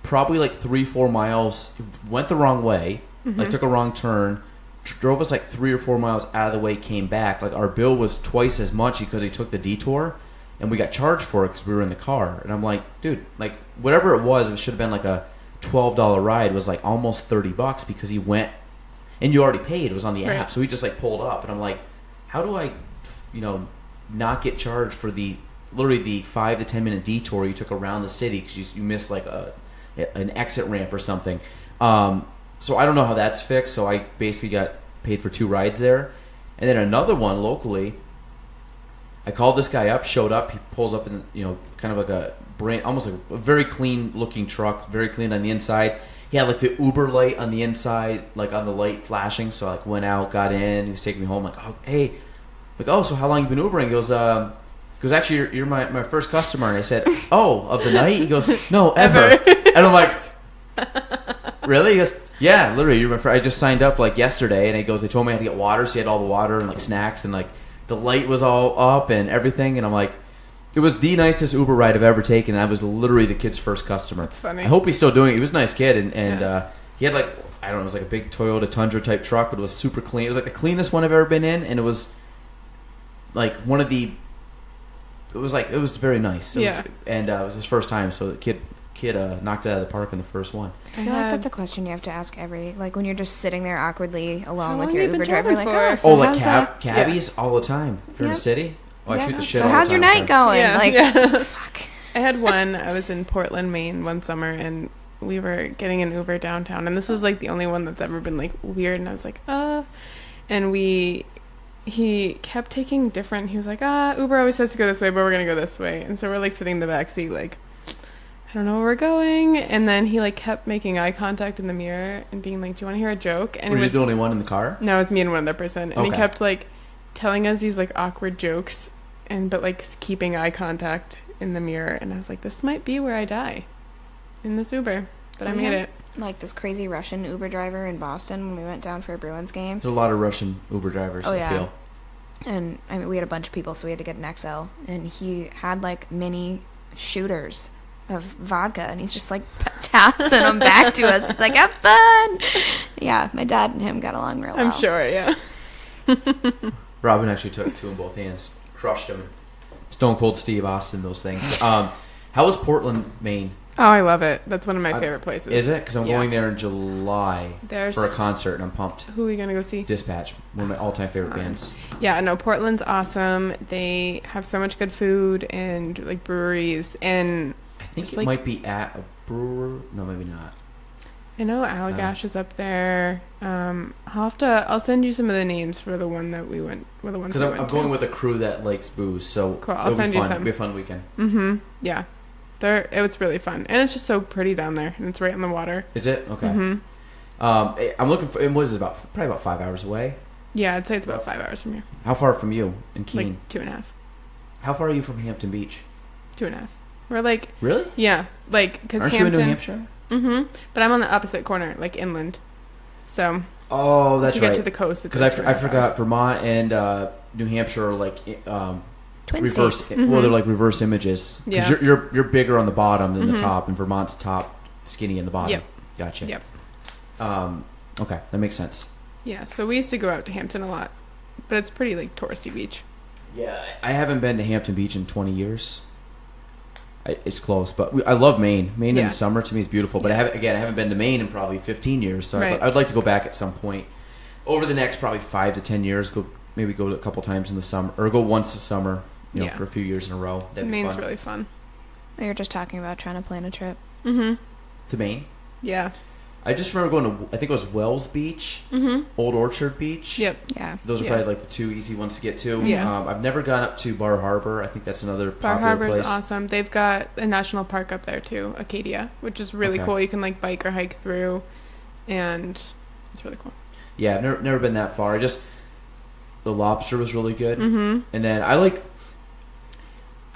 probably 3-4 miles, went the wrong way, took a wrong turn, drove us 3 or 4 miles out of the way, came back. Our bill was twice as much because he took the detour. And we got charged for it because we were in the car. And I'm like, dude, whatever it was, it should have been a $12 ride. Was almost $30 because he went, and you already paid. It was on the app, so he just pulled up. And I'm like, how do I, not get charged for literally the 5 to 10 minute detour you took around the city because you missed an exit ramp or something. So I don't know how that's fixed. So I basically got paid for 2 rides there, and then another one locally. I called this guy up, showed up. He pulls up in, kind of a brand, almost a very clean looking truck, very clean on the inside. he had like the Uber light on the inside, like on the light flashing. So I like went out, got in, he was taking me home. Like, oh, hey, like, oh, so how long you been Ubering? He goes, actually, you're my first customer. And I said, oh, of the night? He goes, no, ever. And I'm like, really? He goes, yeah, literally. You're my friend. I just signed up like yesterday. And he goes, they told me I had to get water. So he had all the water and like snacks and like the light was all up and everything. And I'm like, it was the nicest Uber ride I've ever taken. And I was literally the kid's first customer. That's funny. I hope he's still doing it. He was a nice kid. And he had like, I don't know, it was like a big Toyota Tundra type truck, but it was super clean. It was like the cleanest one I've ever been in. And it was like one of the, it was very nice. It was his first time. So the kid knocked it out of the park in the first one. I feel like that's a question you have to ask like when you're just sitting there awkwardly alone with long your you been Uber driver, like, driving oh, for? so like how's cabbies all the time. If you're in the city. Oh, I shoot the shit so all the how's your time. night going? Yeah, like, yeah. fuck. I had one. I was in Portland, Maine one summer, and we were getting an Uber downtown, and this was like the only one that's ever been like weird. And I was like, and he kept taking different. He was like, Uber always says to go this way, but we're gonna go this way. And so we're like sitting in the back seat, like, I don't know where we're going. And then he like kept making eye contact in the mirror and being like, do you want to hear a joke? And were you the only one in the car? No, it was me and one other person. And he Okay. kept like telling us these like awkward jokes, but like keeping eye contact in the mirror. And I was like, this might be where I die in this Uber, but I made it. Like this crazy Russian Uber driver in Boston when we went down for a Bruins game. There's a lot of Russian Uber drivers, I feel. And I mean, we had a bunch of people, so we had to get an XL. And he had like mini shooters of vodka, and he's just like passing them back to us. It's like, have fun. Yeah, my dad and him got along real well. I'm sure, yeah. Robin actually took two in both hands, crushed them. Stone Cold Steve Austin, those things. How was Portland, Maine? Oh, I love it. That's one of my favorite places. Is it? Because I'm going there in July for a concert, and I'm pumped. Who are we going to go see? Dispatch, one of my all-time favorite bands. Yeah, no, Portland's awesome. They have so much good food and like breweries, and I think just, it might be at a brewer. No, maybe not. I know Allagash is up there. I'll send you some of the names for the one that we went. For the ones because I'm going with a crew that likes booze, so cool. I'll send you some. It'll be a fun weekend. Mm-hmm. Yeah, it's really fun, and it's just so pretty down there, and it's right on the water. Is it? Okay. Mm-hmm. I'm looking for. And what is it about? Probably about 5 hours away. Yeah, I'd say it's about 5 hours from here. How far from you in Keene? Like 2.5. How far are you from Hampton Beach? 2.5. We're like really? Yeah, like because Aren't Hampton. you in New Hampshire? Mm-hmm. But I'm on the opposite corner, like inland. So. Oh, that's to right. get to the coast. Because I forgot Vermont and New Hampshire are like Twin reverse. states. Well, they're like reverse images. Yeah. You're bigger on the bottom than the top, and Vermont's top skinny in the bottom. Yep. Gotcha. Yep. Okay, that makes sense. Yeah. So we used to go out to Hampton a lot, but it's pretty like touristy beach. Yeah, I haven't been to Hampton Beach in 20 years. It's close, but I love Maine. Maine in the summer to me is beautiful. But I haven't been to Maine in probably 15 years, so I'd like to go back at some point over the next probably 5 to 10 years. Go a couple times in the summer, or go once a summer, for a few years in a row. That'd be Maine's fun. really fun. We were just talking about trying to plan a trip. Mm-hmm. To Maine. Yeah. I just remember going to, I think it was Wells Beach, Old Orchard Beach. Yep. Yeah. Those are probably like the two easy ones to get to. Yeah. I've never gone up to Bar Harbor. I think that's another Bar popular Harbor's place. awesome. They've got a national park up there too, Acadia, which is really cool. You can like bike or hike through, and it's really cool. Yeah, I've never been that far. The lobster was really good. Mm-hmm. And then I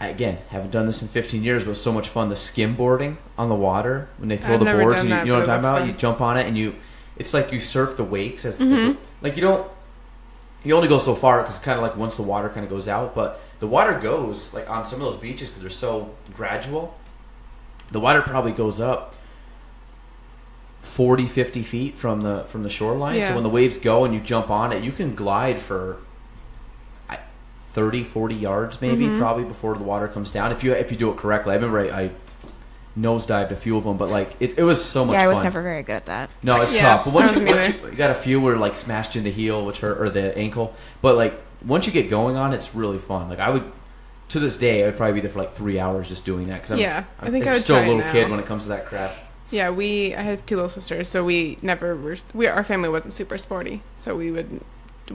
haven't done this in 15 years, but it was so much fun. The skimboarding on the water when they throw the boards, and you know what I'm talking about? You jump on it, and it's like you surf the wakes like you only go so far because kind of like once the water kind of goes out, but the water goes like on some of those beaches because they're so gradual. The water probably goes up 40, 50 feet from the shoreline. Yeah. So when the waves go and you jump on it, you can glide for 30, 40 yards maybe, probably before the water comes down. If you do it correctly. I remember I nosedived a few of them, but like it was so much fun. Yeah, I was never very good at that. No, it's tough. But once you got a few where like smashed in the heel, which hurt, or the ankle. But like once you get going on, it's really fun. Like to this day, I would probably be there for like 3 hours just doing that. Cause I think I would still try a little now. kid when it comes to that crap. Yeah, I have 2 little sisters, so our family wasn't super sporty, so we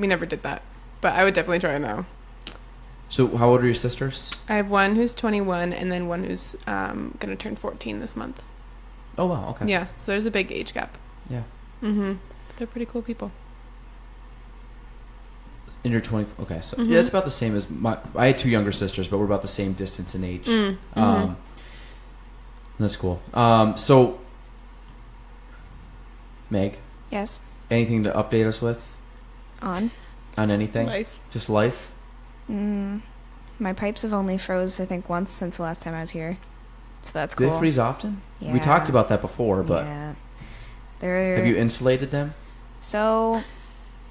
never did that. But I would definitely try it now. So how old are your sisters? I have one who's 21 and then one who's going to turn 14 this month. Oh, wow. Okay. Yeah, so there's a big age gap. Yeah. Mm-hmm. They're pretty cool people. In your 20. Okay. So yeah, it's about the same as I had two younger sisters, but we're about the same distance in age. That's cool. So, Meg, Yes. anything to update us with On. on anything? Life. Just life? My pipes have only froze, I think, once since the last time I was here. So that's Do cool. they freeze often? We Yeah. talked about that before, but Yeah. They're... have you insulated them? So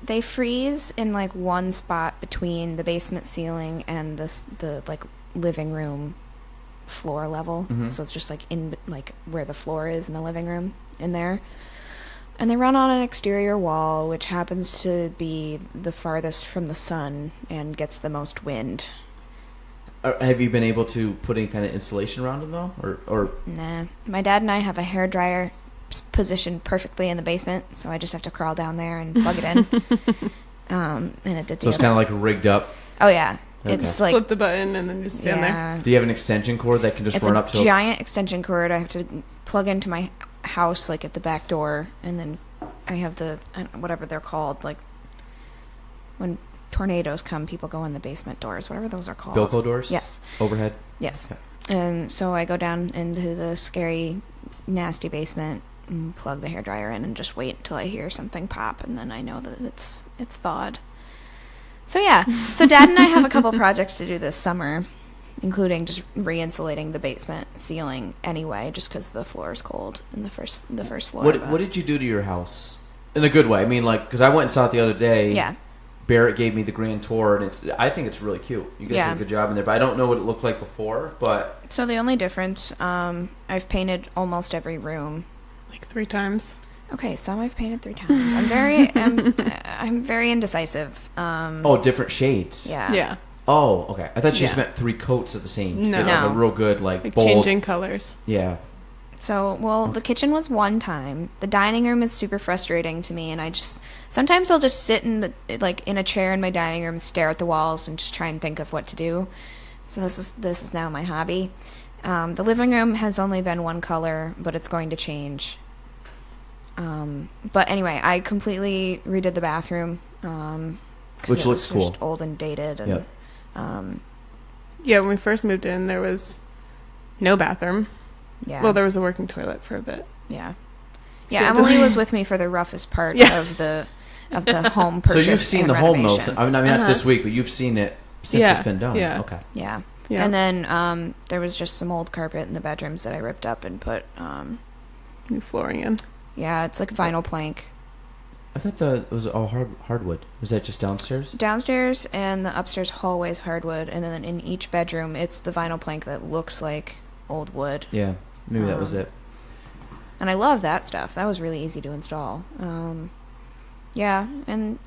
they freeze in like one spot between the basement ceiling and the like living room floor level. So it's just like in like where the floor is in the living room in there. And they run on an exterior wall, which happens to be the farthest from the sun and gets the most wind. Have you been able to put any kind of insulation around them though, or Nah. My dad and I have a hairdryer positioned perfectly in the basement, so I just have to crawl down there and plug it in. And it did. So it's kind of like rigged up. Oh yeah, Okay. it's like Flip the button and then just stand there. Do you have an extension cord that can just It's run a up to? giant extension cord. I have to plug into my house, like at the back door, and then I have the whatever they're called, like when tornadoes come, people go in the basement doors, whatever those are called. Bilco doors? Yes. Overhead? Yes. Okay. And so I go down into the scary, nasty basement and plug the hairdryer in and just wait until I hear something pop, and then I know that it's thawed. So yeah. So Dad and I have a couple projects to do this summer, including just re-insulating the basement ceiling anyway, just because the floor is cold in the first floor. What did you do to your house? In a good way. I mean, like, because I went and saw it the other day. Yeah. Barrett gave me the grand tour, and I think it's really cute. You guys did a good job in there, but I don't know what it looked like before. But So the only difference, I've painted almost every room. Like 3 times. Okay, some I've painted 3 times. I'm very indecisive. different shades. Yeah. Yeah. Oh, okay. I thought you just Yeah. meant 3 coats of the same. No. Like No. a real good, like bold. Changing colors. Yeah. So, well, the kitchen was one time. The dining room is super frustrating to me, and sometimes I'll just sit in a chair in my dining room and stare at the walls and just try and think of what to do. So this is now my hobby. The living room has only been one color, but it's going to change. But anyway, I completely redid the bathroom, 'cause Which it looks was just cool. old and dated. And, Yep. Yeah, when we first moved in, there was no bathroom. yeah. Well, there was a working toilet for a bit. Yeah. So Yeah, Emily was with me for the roughest part Yeah. of the home So purchase. you've seen and the home, though. renovation. I mean, not this week, but you've seen it since Yeah. it's been done. Yeah. Okay. Yeah. Yeah. And then there was just some old carpet in the bedrooms that I ripped up and put New flooring in. yeah, it's like vinyl plank. I thought it was all hardwood. Was that just downstairs? Downstairs and the upstairs hallway is hardwood, and then in each bedroom it's the vinyl plank that looks like old wood. Yeah. Maybe that was it. And I love that stuff. That was really easy to install. Yeah, and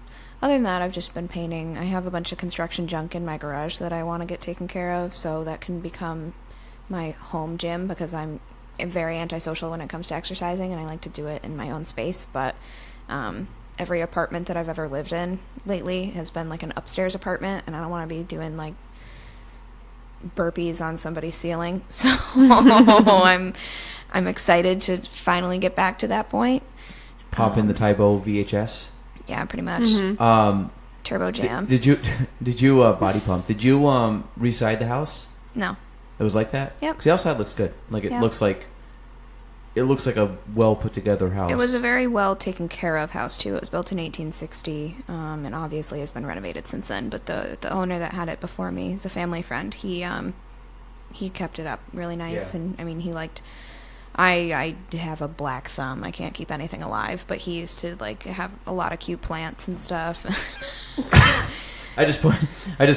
other than that, I've just been painting. I have a bunch of construction junk in my garage that I want to get taken care of, so that can become my home gym, because I'm very antisocial when it comes to exercising, and I like to do it in my own space. But every apartment that I've ever lived in lately has been like an upstairs apartment, and I don't want to be doing like burpees on somebody's ceiling. So I'm excited to finally get back to that point. Pop in the Tybo VHS. Yeah, pretty much. Mm-hmm. Turbo Jam. Did you body pump? Did you reside the house? No. It was like that? Yep. Because the outside looks good. Like it Yep. looks like a well put together house. It was a very well taken care of house too. It was built in 1860, and obviously has been renovated since then. But the owner that had it before me is a family friend. He kept it up really nice, Yeah. and I mean he liked. I have a black thumb. I can't keep anything alive, but he used to like have a lot of cute plants and stuff. I just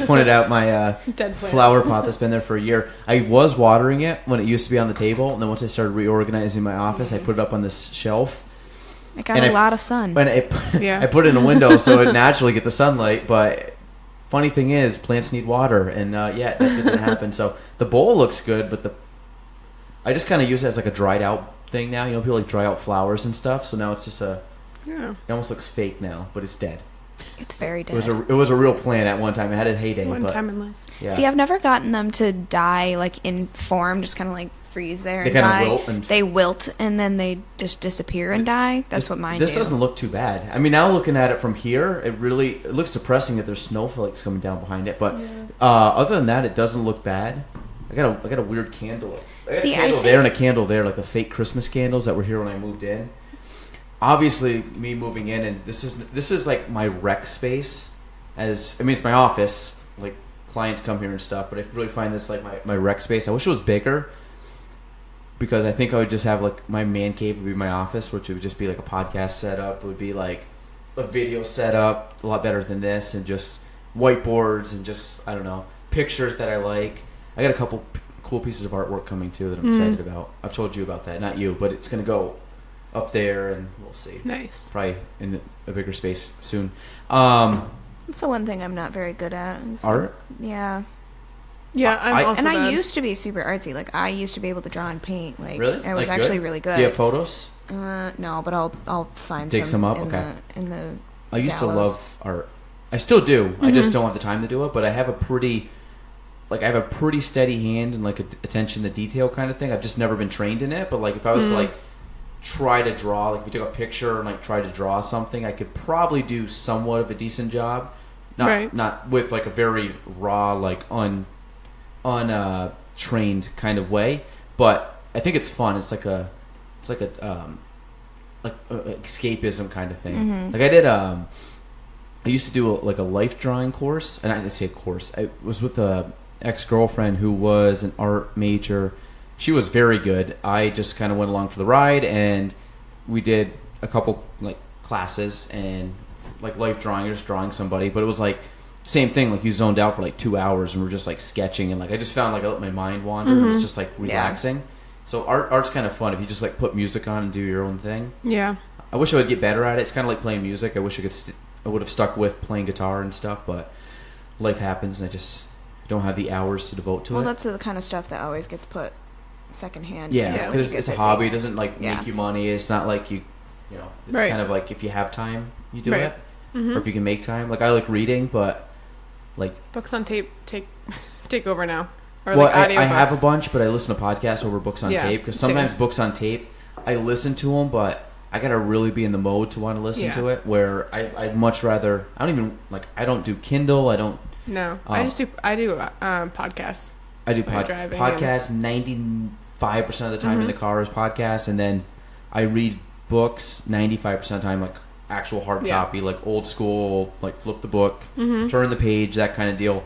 pointed out my Dead plant. flower pot that's been there for a year. I was watering it when it used to be on the table, and then once I started reorganizing my office, I put it up on this shelf. It got And a lot of sun. And Yeah. I put it in a window so it naturally get the sunlight. But funny thing is, plants need water, and that didn't happen. So the bowl looks good, but I just kind of use it as like a dried out thing now. You know, people like dry out flowers and stuff. So now it's just it almost looks fake now, but it's dead. It's very dead. It was a real plant at one time. It had a heyday. One but, time in life. Yeah. See, I've never gotten them to die like in form, just kind of like freeze there They and kinda die. wilt and- They wilt and then they just disappear and die. That's what mine This do. doesn't look too bad. I mean, now looking at it from here, it looks depressing that there's snowflakes coming down behind it. But other than that, it doesn't look bad. I got a weird candle. I got a candle there and a candle there, like the fake Christmas candles that were here when I moved in. Obviously, me moving in, and this is like my rec space. It's my office. Like clients come here and stuff, but I really find this like my rec space. I wish it was bigger, because I think I would just have like my man cave would be my office, which would just be like a podcast setup. It would be like a video setup, a lot better than this, and just whiteboards and just, I don't know, pictures that I like. I got a couple cool pieces of artwork coming too that I'm excited about. I've told you about that, not you, but it's gonna go up there, and we'll see. Nice. Probably in a bigger space soon. That's the one thing I'm not very good at. Art? Yeah. Yeah, I'm also And I bad. used to be super artsy. Like, I used to be able to draw and paint. Like, Really? I was Like, actually good? really good. Do you have photos? No, but I'll find Dig some up? in Okay. in the I used gallows. to love art. I still do. I just don't have the time to do it. But I have a pretty steady hand and like attention to detail kind of thing. I've just never been trained in it. But like if I was to like try to draw, like if you took a picture and like tried to draw something, I could probably do somewhat of a decent job. Not with like a very raw, like trained kind of way. But I think it's fun. It's like a escapism kind of thing. Like I did I used to do a life drawing course, and I didn't say a course. I was with a ex-girlfriend who was an art major. She was very good. I just kind of went along for the ride, and we did a couple like classes and like life drawing, or just drawing somebody. But it was like same thing. Like you zoned out for like 2 hours, and we're just like sketching, and like I just found like I let my mind wander. And it was just like relaxing. So art's kind of fun if you just like put music on and do your own thing. Yeah. I wish I would get better at it. It's kind of like playing music. I wish I could. I would have stuck with playing guitar and stuff, but life happens, and I just don't have the hours to devote to it. Well, that's the kind of stuff that always gets put secondhand. Yeah, because it's a hobby. It doesn't like make you money. It's not like you know. It's kind of like if you have time, you do it, or if you can make time. Like I like reading, but like books on tape take over now. Or well, like audio I have a books. bunch, but I listen to podcasts over books on tape, because sometimes books on tape I listen to them, but I gotta really be in the mode to want to listen to it. Where I'd much rather. I don't do Kindle. I don't. No, I do podcasts. I do driving podcasts. 95% of the time in the car is podcasts, and then I read books 95% of the time, like actual hard copy, like old school, like flip the book, turn the page, that kind of deal.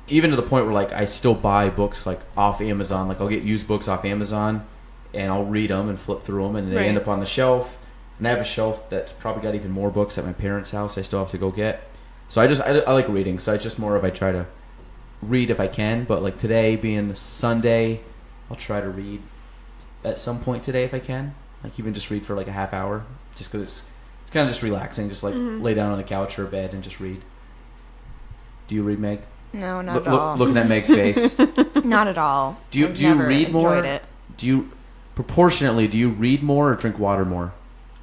Even to the point where like I still buy books like off Amazon. Like I'll get used books off Amazon, and I'll read them and flip through them, and they end up on the shelf. And I have a shelf that's probably got even more books at my parents' house I still have to go get. So I like reading. So it's just more of I try to read if I can. But like today being Sunday, I'll try to read at some point today if I can. Like even just read for like a half hour, just because it's kind of just relaxing. Just like lay down on the couch or a bed and just read. Do you read, Meg? No, not at all. Looking at Meg's face. Not at all. Do you read more? Do you proportionately? Do you read more or drink water more?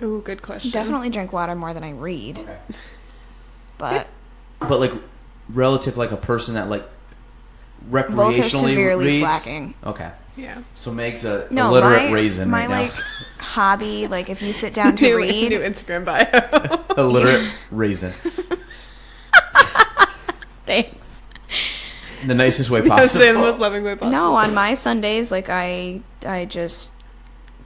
Ooh, good question. Definitely drink water more than I read. Okay. But like relative, like a person that like recreationally both are severely reads. slacking. Okay. Yeah. So Meg's a No, illiterate raisin my right now. like hobby, like if you sit down to read, New Instagram bio. Illiterate raisin. thanks. In the nicest way Yes, possible. in the most loving way possible. No, on my Sundays, like I just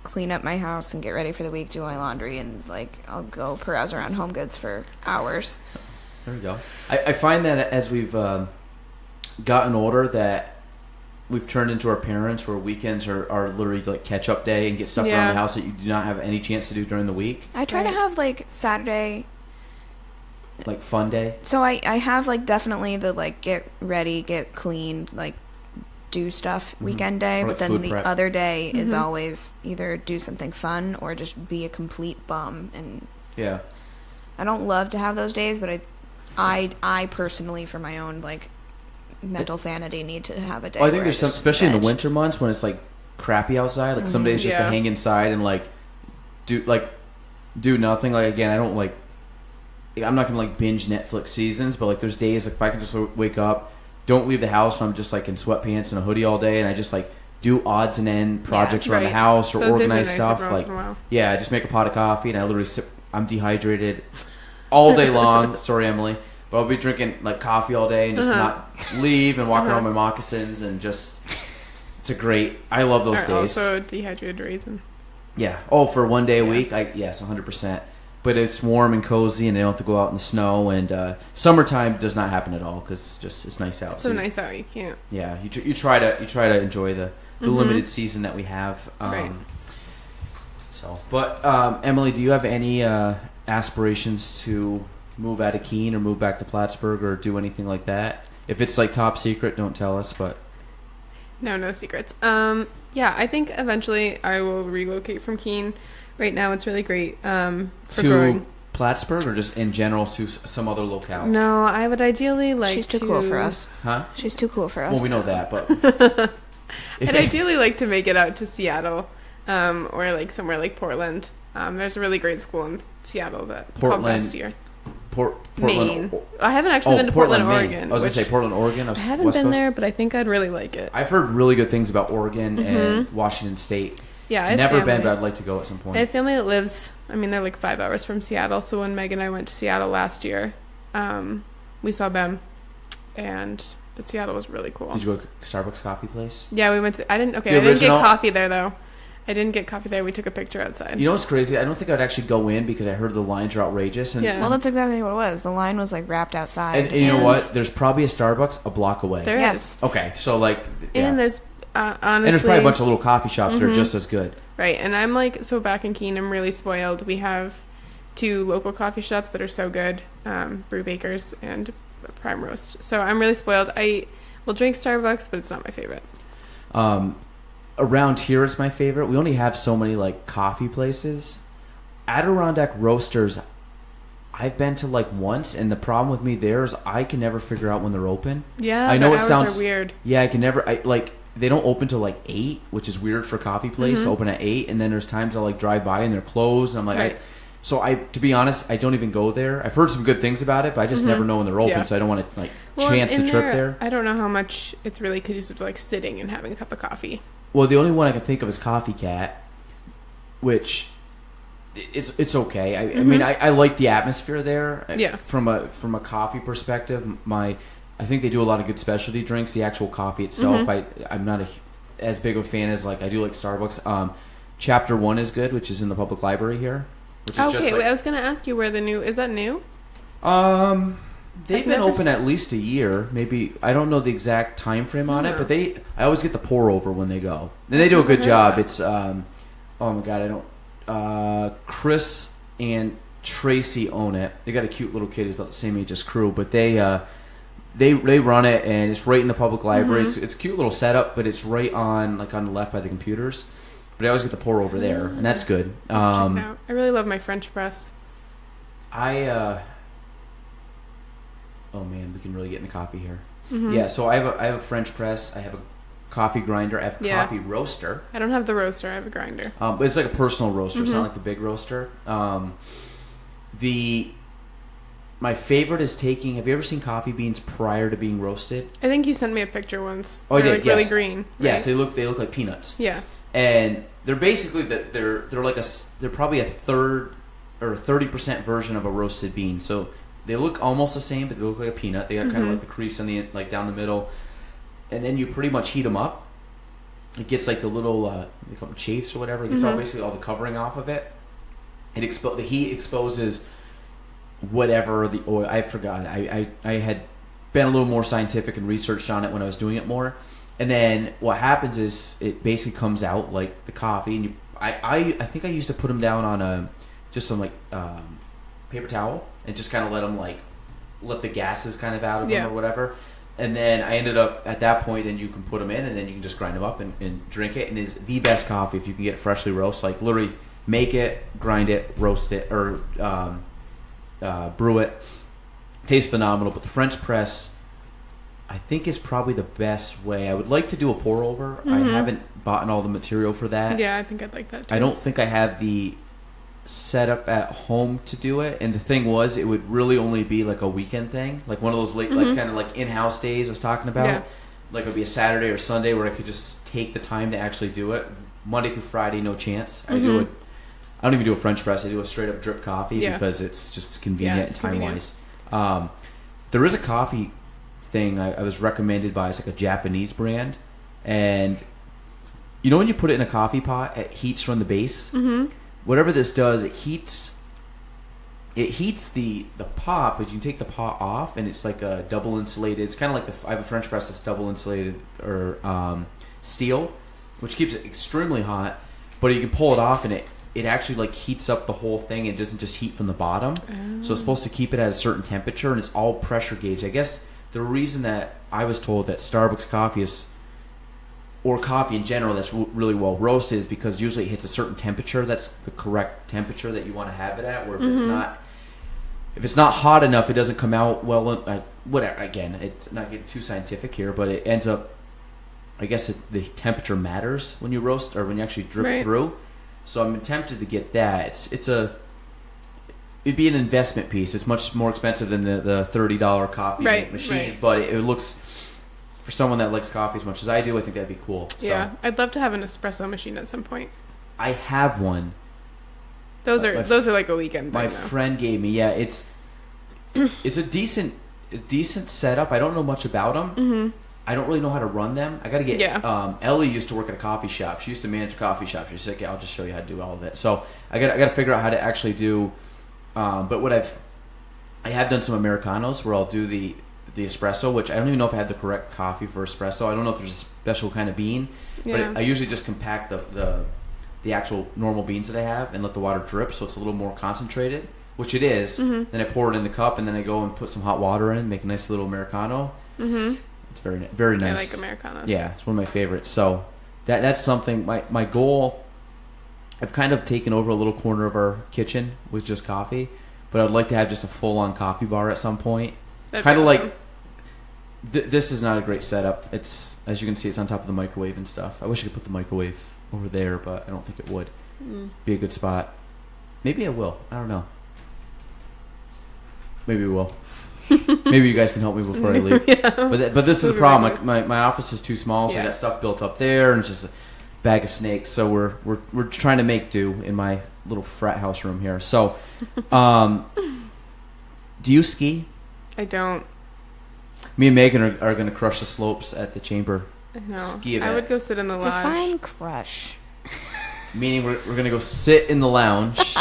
clean up my house and get ready for the week, do my laundry, and like I'll go peruse around Home Goods for hours. There we go. I find that as we've gotten older, that we've turned into our parents, where weekends are literally like catch up day and get stuff around the house that you do not have any chance to do during the week. I try to have like Saturday, like fun day. so I have like definitely the like get ready, get clean, like do stuff weekend day, Or, but like, then food the prep. other day is always either do something fun or just be a complete bum. And Yeah. I don't love to have those days, but I personally, for my own like mental sanity, need to have a day. Well, I think where there's some, just especially in the veg. winter months when it's like crappy outside. Like some days just to hang inside and like do nothing. Like again, I don't like. I'm not gonna like binge Netflix seasons, but like there's days like if I can just wake up, don't leave the house, and I'm just like in sweatpants and a hoodie all day, and I just like do odds and end projects around the right. house or Those days are organize nice stuff. every once in a while. Yeah, I just make a pot of coffee and I literally sip. I'm dehydrated all day long. Sorry, Emily. But I'll be drinking like coffee all day and just not leave and walk around my moccasins and just, it's a great, I love those days. Also dehydrated raisin. Yeah. Oh, for one day a week? Yes, 100%. But it's warm and cozy and they don't have to go out in the snow. And summertime does not happen at all because it's nice out. It's so nice out, you can't. Yeah, you try to enjoy the limited season that we have. Right. So, but Emily, do you have any aspirations to move out of Keene or move back to Plattsburgh or do anything like that? If it's like top secret, don't tell us. But no secrets. Yeah, I think eventually I will relocate from Keene. Right now, it's really great for growing. Plattsburgh or just in general to some other locale? No, I would ideally like She's too cool for us. Huh? She's too cool for us. Well, we know that, but I'd ideally like to make it out to Seattle, or like somewhere like Portland. There's a really great school in Seattle called Bastyr. Portland, Maine. I haven't actually been to Portland, Maine. Oregon. I was going to say Portland, Oregon. I haven't been there, but I think I'd really like it. I've heard really good things about Oregon and Washington State. Yeah, I've never been, but I'd like to go at some point. I have family that lives, they're like 5 hours from Seattle. So when Meg and I went to Seattle last year, we saw them, but Seattle was really cool. Did you go to Starbucks coffee place? Yeah, we went to. I didn't get coffee there though. I didn't get coffee there. We took a picture outside. You know what's crazy? I don't think I'd actually go in because I heard the lines are outrageous. And yeah. Well, that's exactly what it was. The line was like wrapped outside. And you know what? There's probably a Starbucks a block away. There is. Okay, so like, yeah. And there's honestly, and there's probably a bunch of little coffee shops that are just as good. Right, and I'm like, so back in Keene, I'm really spoiled. We have 2 local coffee shops that are so good, Brew Bakers and Prime Roast. So I'm really spoiled. I will drink Starbucks, but it's not my favorite. Around here, it's my favorite. We only have so many like coffee places. Adirondack Roasters, I've been to like once, and the problem with me there is I can never figure out when they're open. Yeah, I know the it hours sounds are weird. Yeah, I can never. They don't open till like 8, which is weird for a coffee place to open at 8. And then there's times I'll like drive by and they're closed, and I'm like, right. To be honest, I don't even go there. I've heard some good things about it, but I just never know when they're open, so I don't want to like chance the trip there. I don't know how much it's really conducive to like sitting and having a cup of coffee. Well, the only one I can think of is Coffee Cat, which it's okay. I mean, I like the atmosphere there. Yeah. From a coffee perspective, I think they do a lot of good specialty drinks. The actual coffee itself, I'm not as big of a fan as like I do like Starbucks. Chapter 1 is good, which is in the public library here. Which is wait, I was going to ask you where is that new? They've been open at least a year. Maybe I don't know the exact time frame on it, but I always get the pour over when they go, and they do a good job. It's oh my god, I don't. Chris and Tracy own it. They got a cute little kid who's about the same age as Crew, but they run it, and it's right in the public library. It's a cute little setup, but it's right on the left by the computers. But I always get the pour over there, and that's good. I really love my French press. Oh man, we can really get into coffee here. Yeah, so I have a French press. I have a coffee grinder. I have a coffee roaster. I don't have the roaster. I have a grinder. But it's like a personal roaster. It's not like the big roaster. My favorite is taking. Have you ever seen coffee beans prior to being roasted? I think you sent me a picture once. Oh, I did. Like really green. Right? Yes, they look like peanuts. Yeah. And they're basically they're probably a third or 30% version of a roasted bean. So they look almost the same, but they look like a peanut. They got kind of like the crease on the down the middle, and then you pretty much heat them up. It gets like the little they call them chafes or whatever. It gets basically all the covering off of it. The heat exposes whatever the oil. I forgot. I had been a little more scientific and researched on it when I was doing it more. And then what happens is it basically comes out like the coffee, and I think I used to put them down on just some paper towel and just kind of let the gases kind of out of them or whatever. And then I ended up at that point, then you can put them in, and then you can just grind them up and drink it. And it's the best coffee if you can get it freshly roast. Like literally make it, grind it, roast it, or brew it. Tastes phenomenal. But the French press, I think, is probably the best way. I would like to do a pour over. I haven't bought all the material for that. Yeah, I think I'd like that too. I don't think I have the setup at home to do it. And the thing was, it would really only be like a weekend thing, like one of those late, like kind of like in-house days I was talking about. like it would be a Saturday or Sunday where I could just take the time to actually do it. Monday through Friday, no chance. I do it. I don't even do a French press. I do a straight up drip coffee because it's just convenient and time wise. There is a coffee thing I was recommended by. It's like a Japanese brand, and you know when you put it in a coffee pot, it heats from the base. Whatever this does, it heats the pot, but you can take the pot off, and it's like a double insulated. It's kind of like I have a French press that's double insulated or steel, which keeps it extremely hot. But you can pull it off, and it actually like heats up the whole thing. It doesn't just heat from the bottom. So it's supposed to keep it at a certain temperature, and it's all pressure gauge. I guess the reason that I was told that Starbucks coffee is, or coffee in general that's really well roasted, is because usually it hits a certain temperature. That's the correct temperature that you want to have it at. Where if it's not hot enough, it doesn't come out well. Whatever. Again, it's not getting too scientific here, but it ends up. I guess the temperature matters when you roast or when you actually drip through. So I'm tempted to get that. It'd be an investment piece. It's much more expensive than the $30 coffee machine, but it looks, for someone that likes coffee as much as I do, I think that'd be cool. Yeah, so, I'd love to have an espresso machine at some point. I have one. Those are like a weekend thing. My friend gave me. Yeah, it's a decent setup. I don't know much about them. I don't really know how to run them. I got to get. Ellie used to work at a coffee shop. She used to manage a coffee shop. She's like, I'll just show you how to do all of that. So I got to figure out how to actually do. But what I have done some Americanos where I'll do the espresso, which I don't even know if I had the correct coffee for espresso. I don't know if there's a special kind of bean, but I usually just compact the actual normal beans that I have and let the water drip, so it's a little more concentrated, which it is. Then I pour it in the cup, and then I go and put some hot water in, make a nice little Americano. It's very, very nice. I like Americanos. Yeah, it's one of my favorites. So that's something. My goal. I've kind of taken over a little corner of our kitchen with just coffee, but I'd like to have just a full-on coffee bar at some point. Kind of awesome. Like this is not a great setup. It's, as you can see, it's on top of the microwave and stuff. I wish I could put the microwave over there, but I don't think it would be a good spot. Maybe I will. I don't know. Maybe we will. Maybe you guys can help me before I leave. But this is the problem. My office is too small, so I got stuff built up there, and it's just a bag of snakes. So we're trying to make do in my little frat house room here. So, do you ski? I don't. Me and Megan are going to crush the slopes at the chamber. I know. Ski event. I would go sit in the lounge. Define crush. Meaning we're going to go sit in the lounge.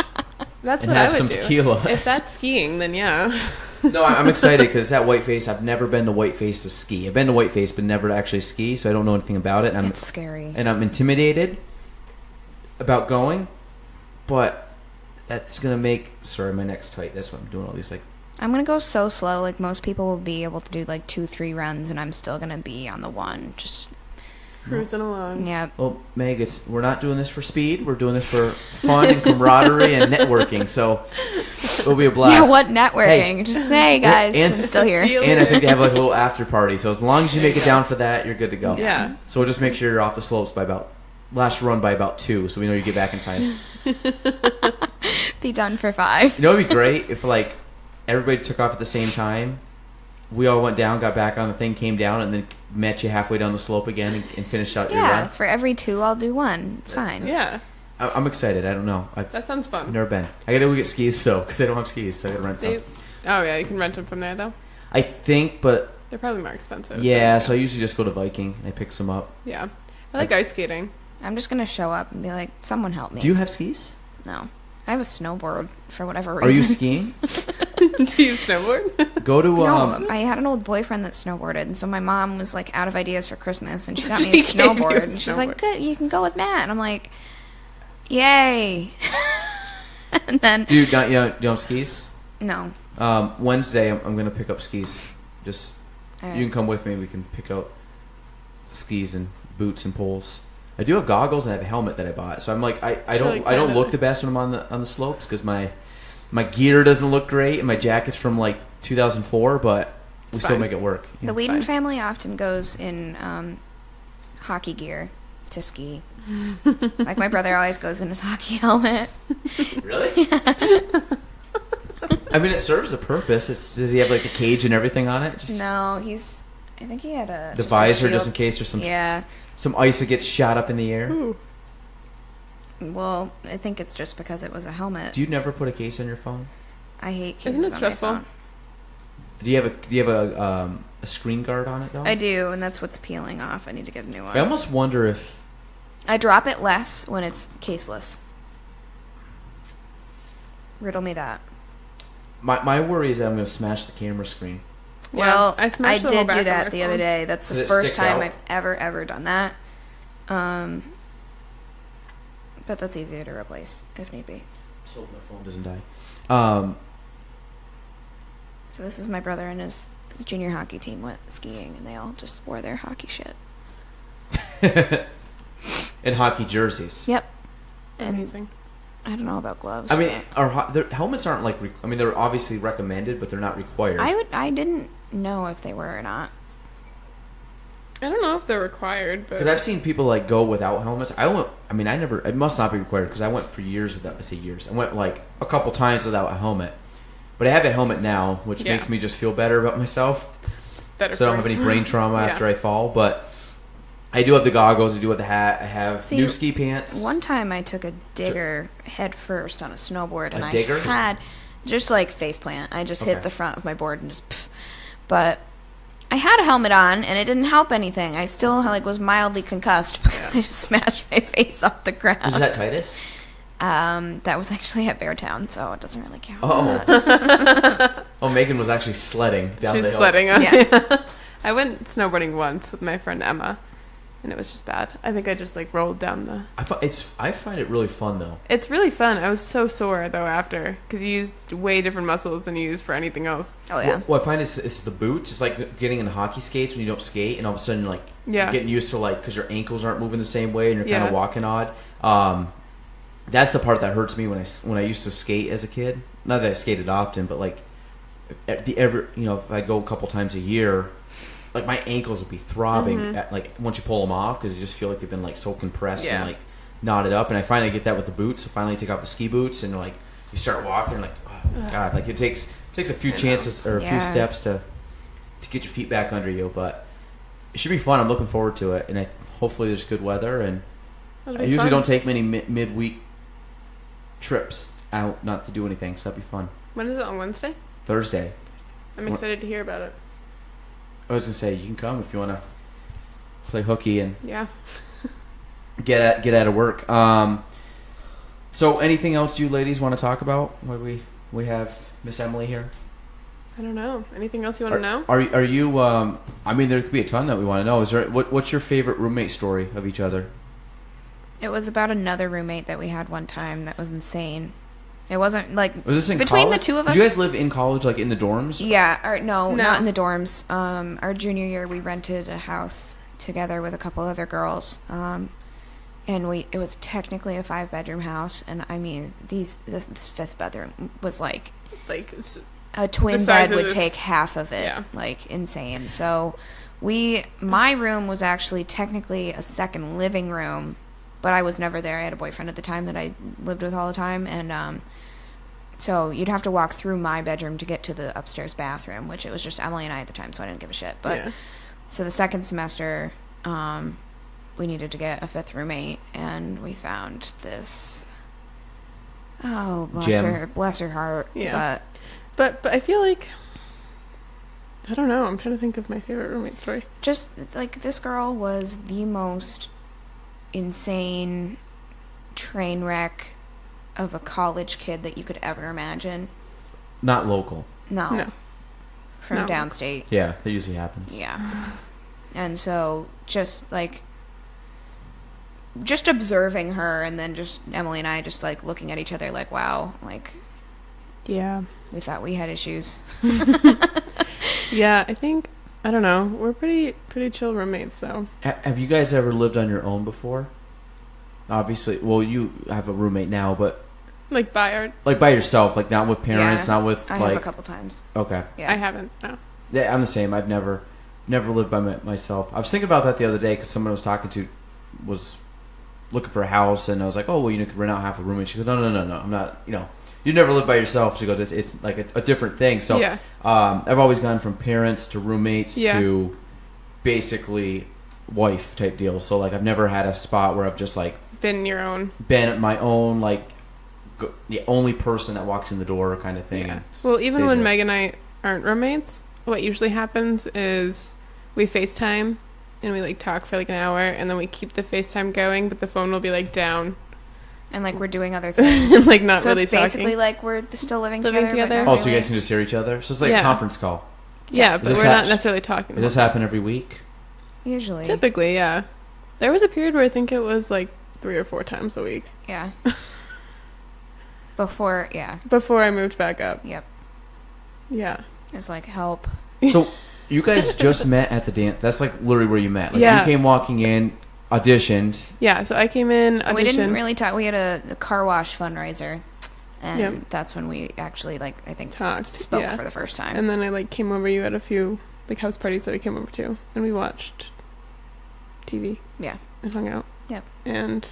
That's and what have I would some do. Tequila. If that's skiing, then yeah. No, I'm excited because it's at Whiteface. I've never been to Whiteface to ski. I've been to Whiteface, but never to actually ski, so I don't know anything about it. It's scary. And I'm intimidated about going, but that's going to make... Sorry, my neck's tight. That's why I'm doing all these, like... I'm going to go so slow. Like, most people will be able to do, like, 2-3 runs, and I'm still going to be on the one. Just... cruising along. Yeah. Well, Meg, we're not doing this for speed. We're doing this for fun and camaraderie and networking. So it'll be a blast. Yeah, what networking? Just say, guys, and I'm still here. And I think they have like a little after party. So as long as you make it down for that, you're good to go. Yeah. So we'll just make sure you're off the slopes by last run by about 2, so we know you get back in time. Be done for 5. You know, it'd be great if like everybody took off at the same time. We all went down, got back on the thing, came down, and then met you halfway down the slope again and finished out your run. Yeah, for every 2, I'll do 1. It's fine. Yeah. I'm excited. I don't know. That sounds fun. I've never been. I got to go get skis, though, because I don't have skis, so I got to rent some. Oh, yeah, you can rent them from there, though? I think, but... They're probably more expensive. Yeah, so I usually just go to Viking. I pick some up. Yeah. I like ice skating. I'm just going to show up and be like, someone help me. Do you have skis? No. I have a snowboard for whatever reason. Are you skiing? Do you snowboard? Go to No, I had an old boyfriend that snowboarded, and so my mom was like out of ideas for Christmas, and she got me a snowboard. And she's like, "Good, you can go with Matt." And I'm like, "Yay!" And then do you have skis? No. Wednesday, I'm gonna pick up skis. Just right. You can come with me. We can pick up skis and boots and poles. I do have goggles and I have a helmet that I bought. So I'm like, I don't look the best when I'm on the slopes because my gear doesn't look great and my jacket's from like 2004, but we still make it work. The Weeden family often goes in hockey gear to ski. Like my brother always goes in his hockey helmet. Really? Yeah. I mean, it serves a purpose. Does he have like a cage and everything on it? No, he's I think he had the visor just in case there's some ice that gets shot up in the air. Ooh. Well, I think it's just because it was a helmet. Do you never put a case on your phone? I hate cases. Isn't it stressful? On my phone. Do you have a screen guard on it though? I do, and that's what's peeling off. I need to get a new one. I almost wonder if I drop it less when it's caseless. Riddle me that. My worry is that I'm going to smash the camera screen. Well, I did do that the other day. That's the first time out? I've ever done that. But that's easier to replace if need be. So my phone doesn't die. So this is my brother and his junior hockey team went skiing, and they all just wore their hockey shit. And hockey jerseys. Yep. And Amazing. I don't know about gloves. I mean, their helmets aren't like. I mean, they're obviously recommended, but they're not required. I didn't know if they were or not. I don't know if they're required, but Because I've seen people like go without helmets. It must not be required because I went for years without. I say years. I went like a couple times without a helmet, but I have a helmet now, which makes me just feel better about myself. it's better. So I don't have any brain trauma after I fall. But I do have the goggles. I do have the hat. I have new ski pants. One time I took a digger head first on a snowboard, and digger? I had just like face plant. I just hit the front of my board and just. Pff. But I had a helmet on, and it didn't help anything. I still was mildly concussed because I just smashed my face off the ground. Was that Titus? That was actually at Beartown, so it doesn't really count. Oh, Megan was actually sledding down the hill. She's sledding. Yeah. I went snowboarding once with my friend Emma, and it was just bad. I think I just rolled down the. I find it really fun though. It's really fun. I was so sore though after because you used way different muscles than you use for anything else. Oh yeah. Well, I find it's the boots. It's like getting in hockey skates when you don't skate, and all of a sudden you're getting used to because your ankles aren't moving the same way, and you're kind of walking odd. That's the part that hurts me when I used to skate as a kid. Not that I skated often, but if I go a couple times a year. Like my ankles would be throbbing at once you pull them off because you just feel like they've been so compressed and knotted up. And I finally get that with the boots. So finally take off the ski boots and you start walking oh god, it takes a few chances or a few steps to get your feet back under you. But it should be fun. I'm looking forward to it, and hopefully there's good weather. And I usually don't take many midweek trips out not to do anything, so that'd be fun. When is it on Wednesday? Thursday. I'm excited to hear about it. I was gonna say you can come if you want to play hooky and get out of work. So anything else you ladies want to talk about? Why we have Miss Emily here? I don't know. Anything else you want to know? Are you? I mean, there could be a ton that we want to know. Is there? What's your favorite roommate story of each other? It was about another roommate that we had one time that was insane. It wasn't Was this in between college? the two of us. Did you guys live in college, in the dorms? Yeah, no, not in the dorms. Our junior year, we rented a house together with a couple other girls, and it was technically a 5-bedroom house, and I mean this 5th bedroom was a twin bed would take half of it, insane. So my room was actually technically a second living room, but I was never there. I had a boyfriend at the time that I lived with all the time, and so you'd have to walk through my bedroom to get to the upstairs bathroom, which it was just Emily and I at the time, so I didn't give a shit. But so the second semester, we needed to get a 5th roommate, and we found this. Oh, bless her heart. Yeah. But I feel I don't know. I'm trying to think of my favorite roommate story. Just this girl was the most insane train wreck of a college kid that you could ever imagine. Not local. No. From downstate. Yeah, that usually happens. Yeah. And so just observing her, and then just Emily and I just looking at each other wow, yeah, we thought we had issues. Yeah, I don't know. We're pretty chill roommates, so. Have you guys ever lived on your own before? Obviously, well, you have a roommate now, but by yourself, not with parents, not with I have a couple times. Okay. Yeah. I haven't. No. Yeah, I'm the same. I've never lived by myself. I was thinking about that the other day because someone I was talking to was looking for a house, and I was like, "Oh, well, you could rent out half a room." And she goes, "No, I'm not. You never live by yourself." She goes, "It's like a different thing." So, I've always gone from parents to roommates to basically wife type deal. So like I've never had a spot where I've just like been my own like the only person that walks in the door kind of thing. Yeah. Well, even when Meg and I aren't roommates, what usually happens is we FaceTime and we like talk for like an hour, and then we keep the FaceTime going, but the phone will be like down. And like we're doing other things. Like not so really it's talking. basically like we're still living together. But not Oh, so you guys can just hear each other? So it's like a conference call. Yeah, but we're not necessarily talking. Does this happen every week? Usually. Typically, yeah. There was a period where I think it was like 3 or 4 times a week. Yeah. Before I moved back up. Yep. Yeah. It's like, help. So you guys just met at the dance. That's like literally where you met. Like yeah. You came walking in, auditioned. Yeah, so I came in, auditioned. We didn't really talk. We had a car wash fundraiser. And that's when we actually, like, I think, spoke for the first time. And then I, like, came over. You had a few, like, house parties that I came over to. And we watched TV. Yeah. And hung out. Yep. And,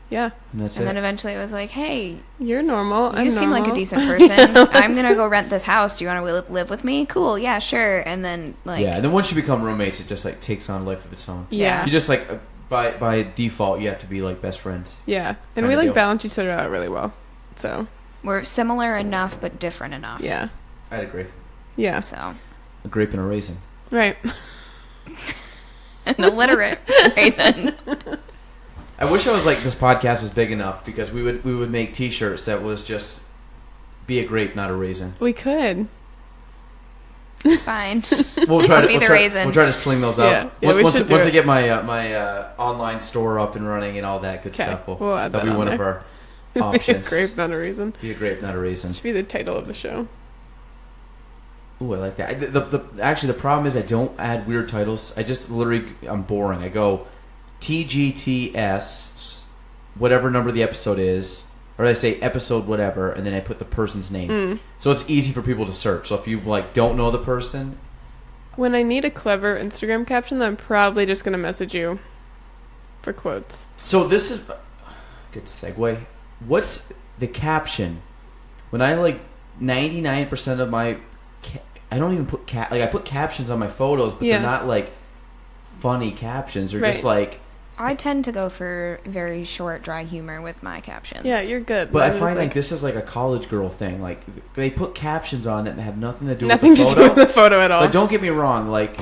yeah. And then eventually it was like, hey. You're normal. You seem like a decent person. I'm going to go rent this house. Do you want to live with me? Cool. Yeah, sure. And then, like. Yeah, and then once you become roommates, it just, like, takes on a life of its own. Yeah. You just, like, by default, you have to be, like, best friends. Yeah. And we, like, balance each other out really well. So. We're similar enough, but different enough. Yeah. I'd agree. Yeah. So. A grape and a raisin. Right. An illiterate raisin. I wish I was like this podcast was big enough because we would make T-shirts that was just be a grape, not a raisin. We could. It's fine. We'll try raisin. We'll try to sling those up. Yeah, once I get my my online store up and running and all that good stuff, we'll add that'll be one of our options. Be a grape, not a raisin. Be a grape, not a raisin. Should be the title of the show. Ooh, I like that. Actually, the problem is I don't add weird titles. I just literally, I'm boring. I go TGTS, whatever number the episode is, or I say episode whatever, and then I put the person's name. So it's easy for people to search. So if you like don't know the person. When I need a clever Instagram caption, then I'm probably just going to message you for quotes. So this is good segue. What's the caption? When I like 99% of my, I don't even put I put captions on my photos, but they're not like funny captions. They're just like. I tend to go for very short, dry humor with my captions. Yeah, you're good. But I find like this is like a college girl thing. Like they put captions on that have nothing to do with the photo at all. But don't get me wrong, like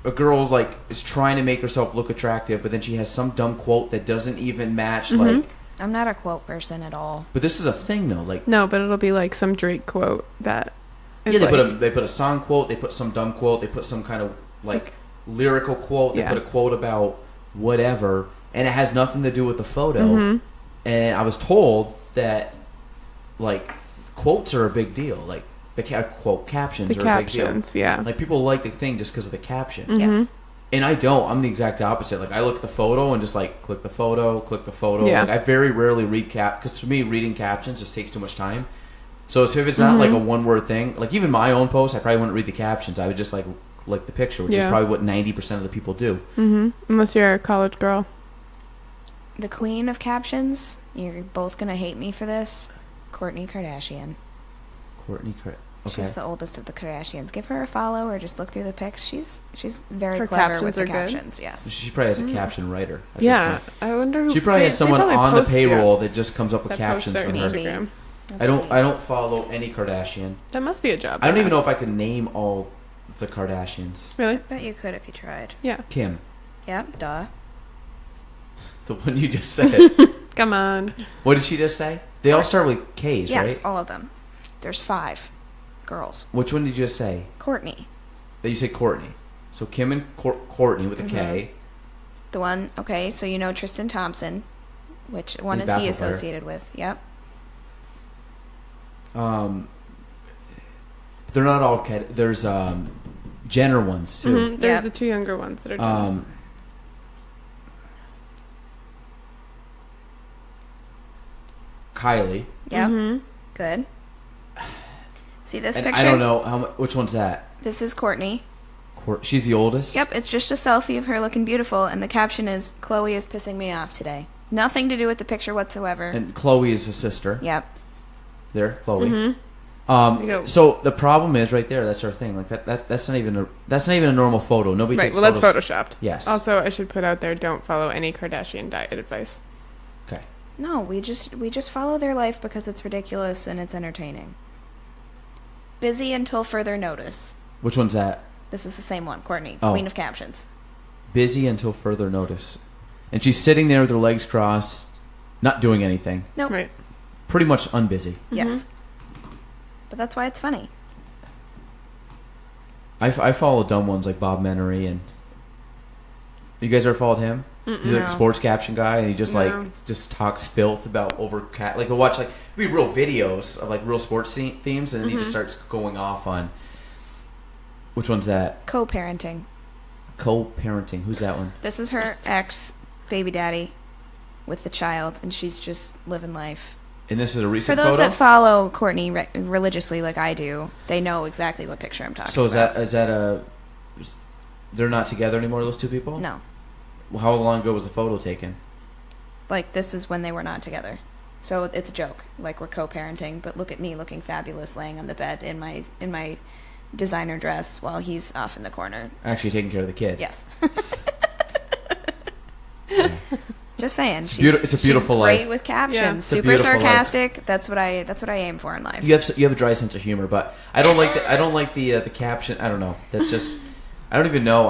a girl like is trying to make herself look attractive, but then she has some dumb quote that doesn't even match. Like I'm not a quote person at all. But this is a thing though. Like no, but it'll be like some Drake quote that. Is they put a song quote. They put some dumb quote. They put some kind of like lyrical quote. They put a quote about whatever, and it has nothing to do with the photo. And I was told that like quotes are a big deal. Like the quote captions are a big deal. Yeah, like people like the thing just because of the caption. Yes. And I don't. I'm the exact opposite. Like I look at the photo and just like click the photo. Yeah. Like I very rarely read because for me reading captions just takes too much time. So if it's not like a one word thing, like even my own post, I probably wouldn't read the captions. I would just like the picture, which is probably what 90% of the people do. Unless you're a college girl. The queen of captions, you're both going to hate me for this, Kourtney Kardashian. Okay. She's the oldest of the Kardashians. Give her a follow or just look through the pics. She's very clever with the captions. Yes. She probably has a caption writer. Yeah. I wonder who... She probably has someone on the payroll that just comes up with captions for her. Instagram. I don't follow any Kardashian. That must be a job. I don't even know if I can name all the Kardashians. Really? I bet you could if you tried. Yeah. Kim. Yep, duh. The one you just said. Come on. What did she just say? They all start with K's, right? Yes, all of them. There's 5 girls. Which one did you just say? Kourtney. You said Kourtney. So Kim and Kourtney with a K. The one, okay, so you know Tristan Thompson. Which one is he associated with? Yep. They're not all there's Jenner ones too. There's the 2 younger ones that are Jenners. Kylie. Yep. Good. See this picture? I don't know which one's that. This is Kourtney. She's the oldest? Yep, it's just a selfie of her looking beautiful, and the caption is, "Khloe is pissing me off today." Nothing to do with the picture whatsoever. And Khloe is the sister. Yep. There, Khloe. You go- So the problem is right there. That's our thing. Like that's not even a normal photo. Nobody Right. takes Well, that's photos. photoshopped. Yes. Also, I should put out there: don't follow any Kardashian diet advice. Okay. No, we just follow their life because it's ridiculous and it's entertaining. Busy until further notice. Which one's that? This is the same one, Courtney, Oh. Queen of Captions. Busy until further notice. And she's sitting there with her legs crossed, not doing anything. Nope. Right. Pretty much unbusy. Yes. But that's why it's funny. I follow dumb ones like Bob Menery, and you guys ever followed him? He's like a No. sports caption guy, and he just No. just talks filth about like he'll watch like be real videos of like real sports themes, and then he just starts going off on. Which one's that? Co-parenting. Co-parenting. Who's that one? This is her ex baby daddy with the child, and she's just living life. And this is a For recent those photo. that follow Courtney religiously like I do, they know exactly what picture I'm talking So about. is that a? They're not together anymore. Those two people. No. Well, how long ago was the photo taken? Like, this is when they were not together. So it's a joke. Like, we're co-parenting, but look at me looking fabulous laying on the bed in my designer dress while he's off in the corner. Actually, taking care of the kid. Yes. Just saying. It's a beautiful she's great life. with captions. Yeah. It's a Super beautiful sarcastic. That's what I aim for in life. You have a dry sense of humor, but I don't like the caption. I don't know. That's just. I don't even know.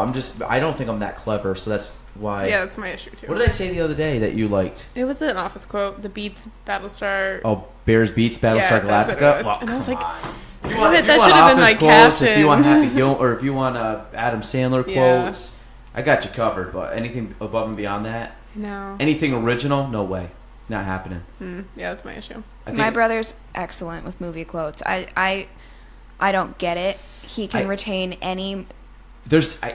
I don't think I'm that clever, so that's why. Yeah, that's my issue too. What did I say the other day that you liked? It was an Office quote. The Beats Battlestar. Oh, Bears beats Battlestar Yeah, that's what Galactica. it was. Well, And I was come like, on. If you damn want, it, if that you want should have been Office my quotes, if caption. you want Happy Gilmore, or if you want Adam Sandler Yeah. quotes, I got you covered. But anything above and beyond that, No. anything original, no way, not happening. Yeah, that's my issue. I think My brother's excellent with movie quotes. I don't get it. He can retain any.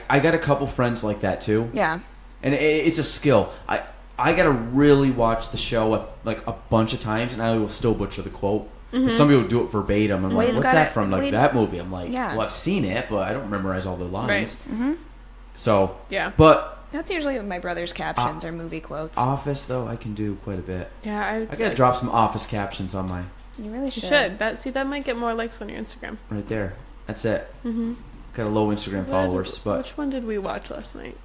I got a couple friends like that too. Yeah. And it's a skill. I gotta really watch the show like a bunch of times, and I will still butcher the quote. Some people do it verbatim. I'm like, Wade's what's got that it- from? Like Wade- that movie. I'm like, Yeah. well, I've seen it, but I don't memorize all the lines. Right. So Yeah. But That's usually what my brother's captions or movie quotes. Office though, I can do quite a bit. Yeah, I gotta drop some Office captions on my You really You should. should. That might get more likes on your Instagram. right there. That's it. Got a low Instagram followers, but Which one did we watch last night?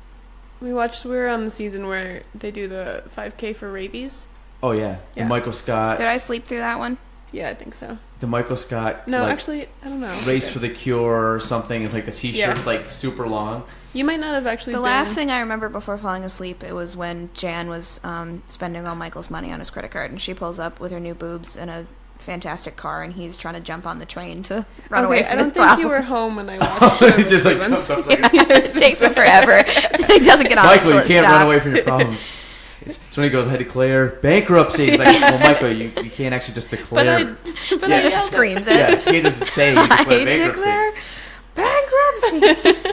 We were on the season where they do the 5K for rabies. oh yeah, the Yeah. Michael Scott, Did I sleep through that one? Yeah, I think so. the Michael Scott. No, like, actually, I don't know. Race for the Cure or something, and like the T-shirt's Yeah. like super long. You might not have actually The been... last thing I remember before falling asleep, it was when Jan was spending all Michael's money on his credit card, and she pulls up with her new boobs in a fantastic car, and he's trying to jump on the train to run away from I don't his think you problems. were home when I watched it. He just like jumps up like It takes him forever. He doesn't get on Michael, until you it can't stops. run away from your problems. So when he goes, I declare bankruptcy. He's like, well, Michael, you can't actually just declare. But Yeah. He just screams it. Yeah, you can't just say you declare I bankruptcy. declare bankruptcy.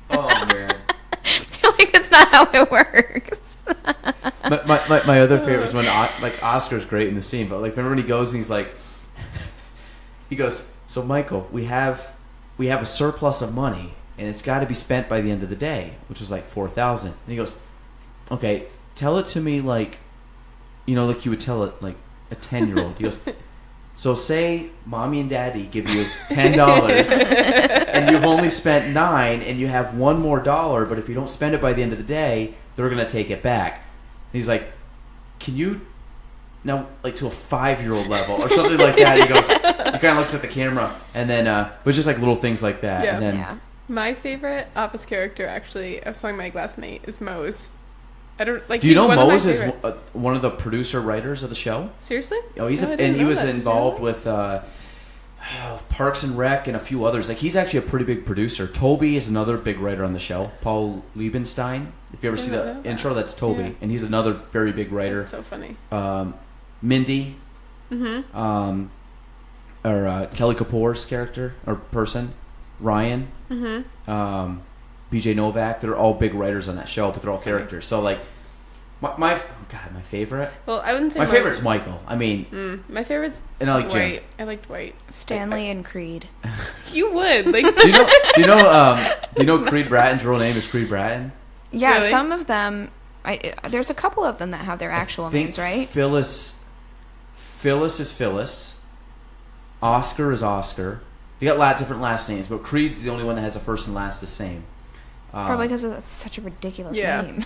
Oh man. Like, that's not how it works. My other favorite was when like Oscar's great in the scene, but like remember when he goes and he's like, he goes, so Michael, we have a surplus of money and it's got to be spent by the end of the day, which was like 4,000. And he goes, okay, tell it to me like, like you would tell it like a 10-year-old. He goes, so say mommy and daddy give you $10 and you've only spent $9 and you have $1 more, but if you don't spend it by the end of the day, they're gonna take it back. And he's like, can you now like to a 5-year-old level or something like that? He goes, he kind of looks at the camera, and then it was just like little things like that. Yeah. And then Yeah. My favorite Office character, actually, I was telling Mike last night, is Mose. I don't like. do you he's know one of my Mose is favorite- one of the producer writers of the show? Seriously? Oh, he's No, I and didn't he know was that. Did you involved know with Parks and Rec and a few others. Like he's actually a pretty big producer. Toby is another big writer on the show. Paul Liebenstein. If you ever see Didn't the know that. intro, that's Toby, Yeah. and he's another very big writer. That's so funny. Mindy, or Kelly Kapoor's character or person, Ryan, BJ Novak. They're all big writers on that show, but they're all That's funny. characters. So like, my favorite. Well, I wouldn't say My favorite's Michael. I mean, My favorite's and I like Jim. Dwight. I like Dwight. Stanley and Creed. You would like. Do you know Creed Bratton's real name is Creed Bratton? Yeah, Really? some of them. There's a couple of them that have their actual I think names, right? Phyllis is Phyllis, Oscar is Oscar. They got a lot of different last names, but Creed's the only one that has a first and last the same. Probably because that's such a ridiculous name.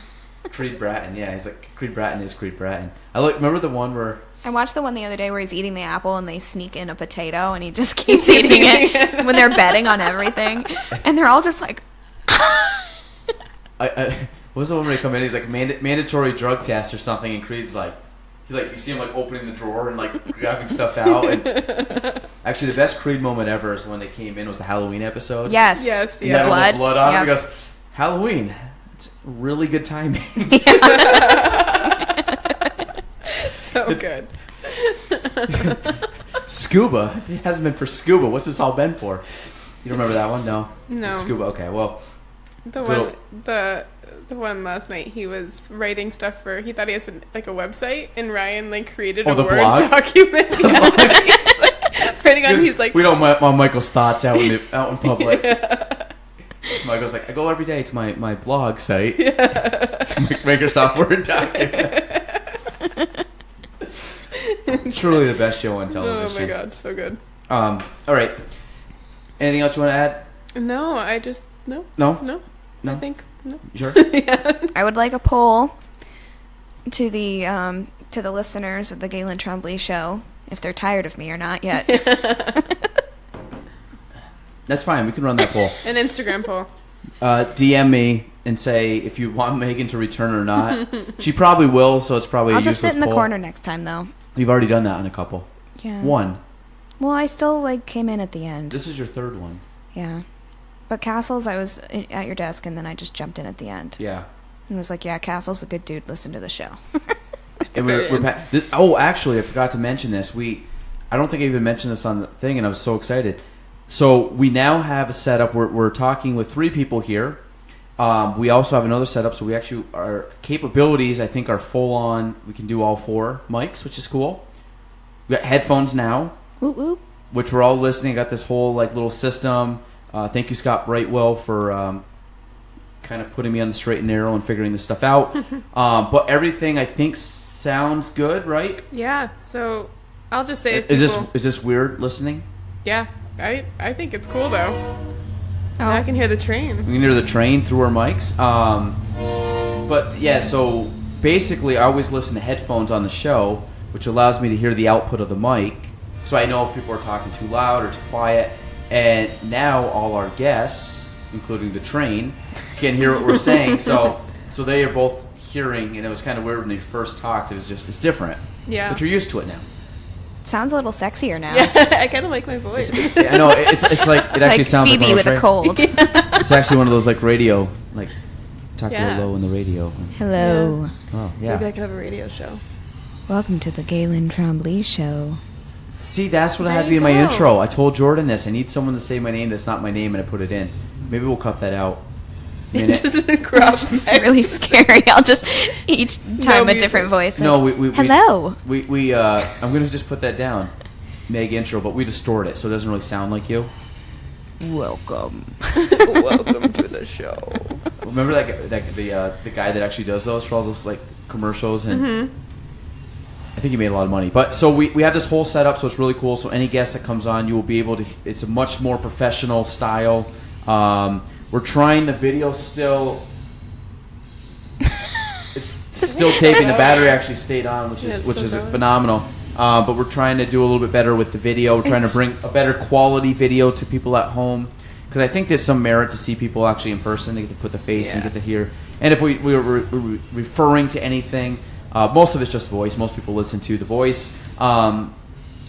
Creed Bratton, yeah. He's like, Creed Bratton is Creed Bratton. Remember the one where... I watched the one the other day where he's eating the apple and they sneak in a potato and he just keeps eating it when they're betting on everything. And they're all just like... what was the one where he come in? He's like, mandatory drug test or something, and Creed's like... you see him like opening the drawer and like grabbing stuff out. And actually, the best Creed moment ever is when they came in was the Halloween episode. Yes. The blood on him. He goes, Halloween. It's really good timing. So good. Scuba. If it hasn't been for scuba, what's this all been for? You remember that one? No. Scuba. Okay. Well. The one last night, he was writing stuff for. He thought he had a website, and Ryan created a Word document. Writing on. He's like, we don't want Michael's thoughts out in public. Yeah. Michael's like, I go every day to my blog site. Yeah. Microsoft Word document. It's truly the best show on television. Oh my god, so good. All right. Anything else you want to add? No, I just no. I think no. Sure. Yeah. I would like a poll to the listeners of the Gaelan Trombley show if they're tired of me or not yet. That's fine. We can run that poll. An Instagram poll. DM me and say if you want Meghan to return or not. She probably will, so it's probably I'll a just useless sit in the poll. corner next time, though. You've already done that on a couple. Yeah. One. Well, I still came in at the end. This is your third one. Yeah. But Castles, I was at your desk, and then I just jumped in at the end. Yeah. And was like, yeah, Castle's a good dude. Listen to the show. And actually, I forgot to mention this. I don't think I even mentioned this on the thing, and I was so excited. So we now have a setup. We're talking with 3 people here. We also have another setup, so we actually our capabilities I think are full on. We can do all 4 mics, which is cool. We got headphones now, Whoop, whoop. which we're all listening. Got this whole little system. Thank you, Scott Brightwell, for kind of putting me on the straight and narrow and figuring this stuff out. But everything I think sounds good, right? Yeah. So I'll just say, is this weird listening? Yeah, I think it's cool though. Oh. I can hear the train. We can hear the train through our mics. But yeah, so basically I always listen to headphones on the show, which allows me to hear the output of the mic. So I know if people are talking too loud or too quiet. And now all our guests, including the train, can hear what we're saying. So they are both hearing, and it was kind of weird when they first talked. It's different. Yeah. But you're used to it now. Sounds a little sexier now. Yeah, I kind of like my voice. I know it's like it actually sounds Phoebe like with a cold. It's actually one of those radio, talk real low in the radio. Hello. Yeah. Oh yeah. Maybe I could have a radio show. Welcome to the Gaelan Trombley show. See, that's what I had to be in my intro. I told Jordan this. I need someone to say my name that's not my name, and I put it in. Maybe we'll cut that out. Just It's really scary. I'll just each time a different voice. No, hello. We I'm gonna just put that down. Meg intro, but we distort it so it doesn't really sound like you. Welcome. Welcome to the show. Remember the guy that actually does those for all those commercials and. I think he made a lot of money. But so we have this whole setup, so it's really cool. So any guest that comes on, you will be able to. It's a much more professional style. We're trying the video still. It's still taping. The battery actually stayed on, which is phenomenal. But we're trying to do a little bit better with the video. We're trying to bring a better quality video to people at home, because I think there's some merit to see people actually in person. They get to put the face and get to hear. And if we're referring to anything. Most of it's just voice. Most people listen to the voice. I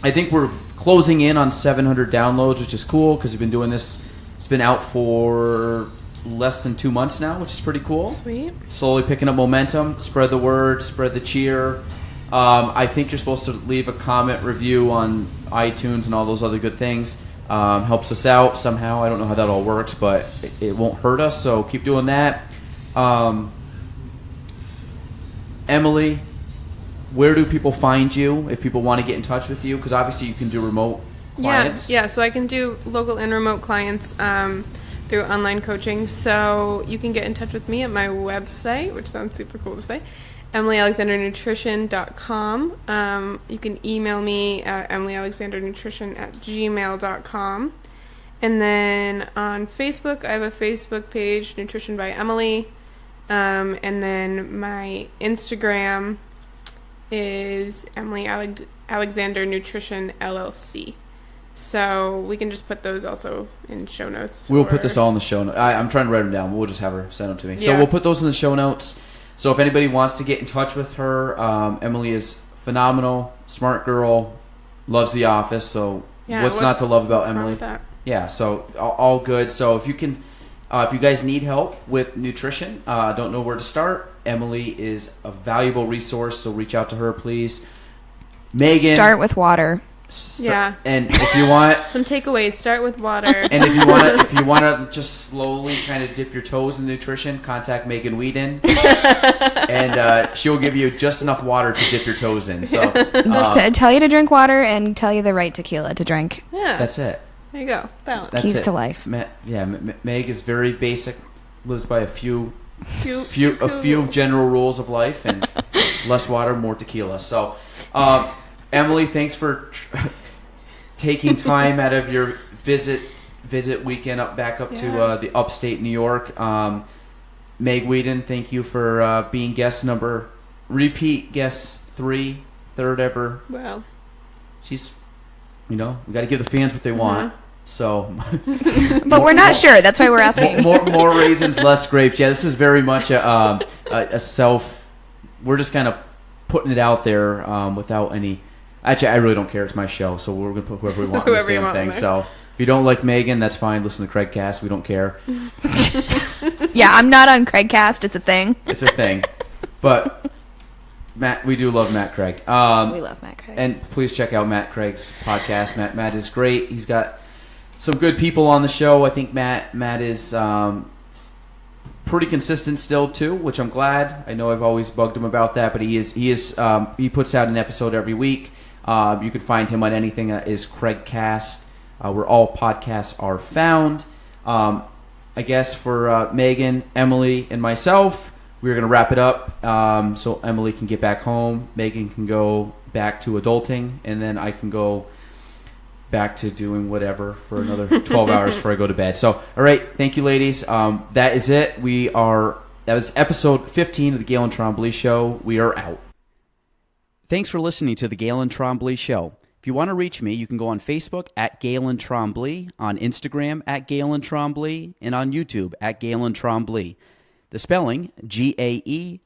think we're closing in on 700 downloads, which is cool because we've been doing this. It's been out for less than 2 months now, which is pretty cool. Sweet. Slowly picking up momentum. Spread the word. Spread the cheer. I think you're supposed to leave a comment, review on iTunes and all those other good things. Helps us out somehow. I don't know how that all works, but it won't hurt us, so keep doing that. Emily, where do people find you if people want to get in touch with you? Because obviously you can do remote clients. Yeah, so I can do local and remote clients through online coaching. So you can get in touch with me at my website, which sounds super cool to say, EmilyAlexanderNutrition.com. You can email me at EmilyAlexanderNutrition@gmail.com. And then on Facebook, I have a Facebook page, Nutrition by Emily. And then my Instagram is Emily Alexander Nutrition LLC. So we can just put those also in show notes. We'll put this all in the show notes. I'm trying to write them down. We'll just have her send them to me. Yeah. So we'll put those in the show notes. So if anybody wants to get in touch with her, Emily is phenomenal, smart girl, loves The Office. So what's not to love about Emily? Yeah, so all good. So if you can, if you guys need help with nutrition, don't know where to start, Emily is a valuable resource. So reach out to her, please. Megan, start with water. Yeah. And if you want some takeaways, start with water. And if you want to just slowly kind of dip your toes in nutrition, contact Meghan Weeden, and she'll give you just enough water to dip your toes in. So just tell you to drink water and tell you the right tequila to drink. Yeah, that's it. There you go. Balance. That's Keys it. to life. Meg is very basic, lives by a few rules. general rules of life, and less water, more tequila. So. Emily, thanks for taking time out of your visit weekend back up to the upstate New York. Meg Weeden, thank you for being repeat guest 3, third ever. Wow. She's, we got to give the fans what they want. So, but we're not sure. That's why we're asking. More raisins, less grapes. Yeah, this is very much a self. We're just kind of putting it out there without any. Actually, I really don't care. It's my show, so we're going to put whoever we want in this damn thing. So if you don't like Megan, that's fine. Listen to Craigcast. We don't care. Yeah, I'm not on Craigcast. It's a thing. It's a thing. But Matt, we do love Matt Craig. We love Matt Craig. And please check out Matt Craig's podcast. Matt is great. He's got some good people on the show. I think Matt is pretty consistent still too, which I'm glad. I know I've always bugged him about that, but he puts out an episode every week. You can find him on anything that is Craigcast, where all podcasts are found. I guess for Megan, Emily, and myself, we're going to wrap it up so Emily can get back home, Megan can go back to adulting, and then I can go back to doing whatever for another 12 hours before I go to bed. So, all right, thank you, ladies. That is it. That was episode 15 of the Gaelan Trombley Show. We are out. Thanks for listening to the Gaelan Trombley Show. If you want to reach me, you can go on Facebook at Gaelan Trombley, on Instagram at Gaelan Trombley, and on YouTube at Gaelan Trombley. The spelling, GaelanTrombley.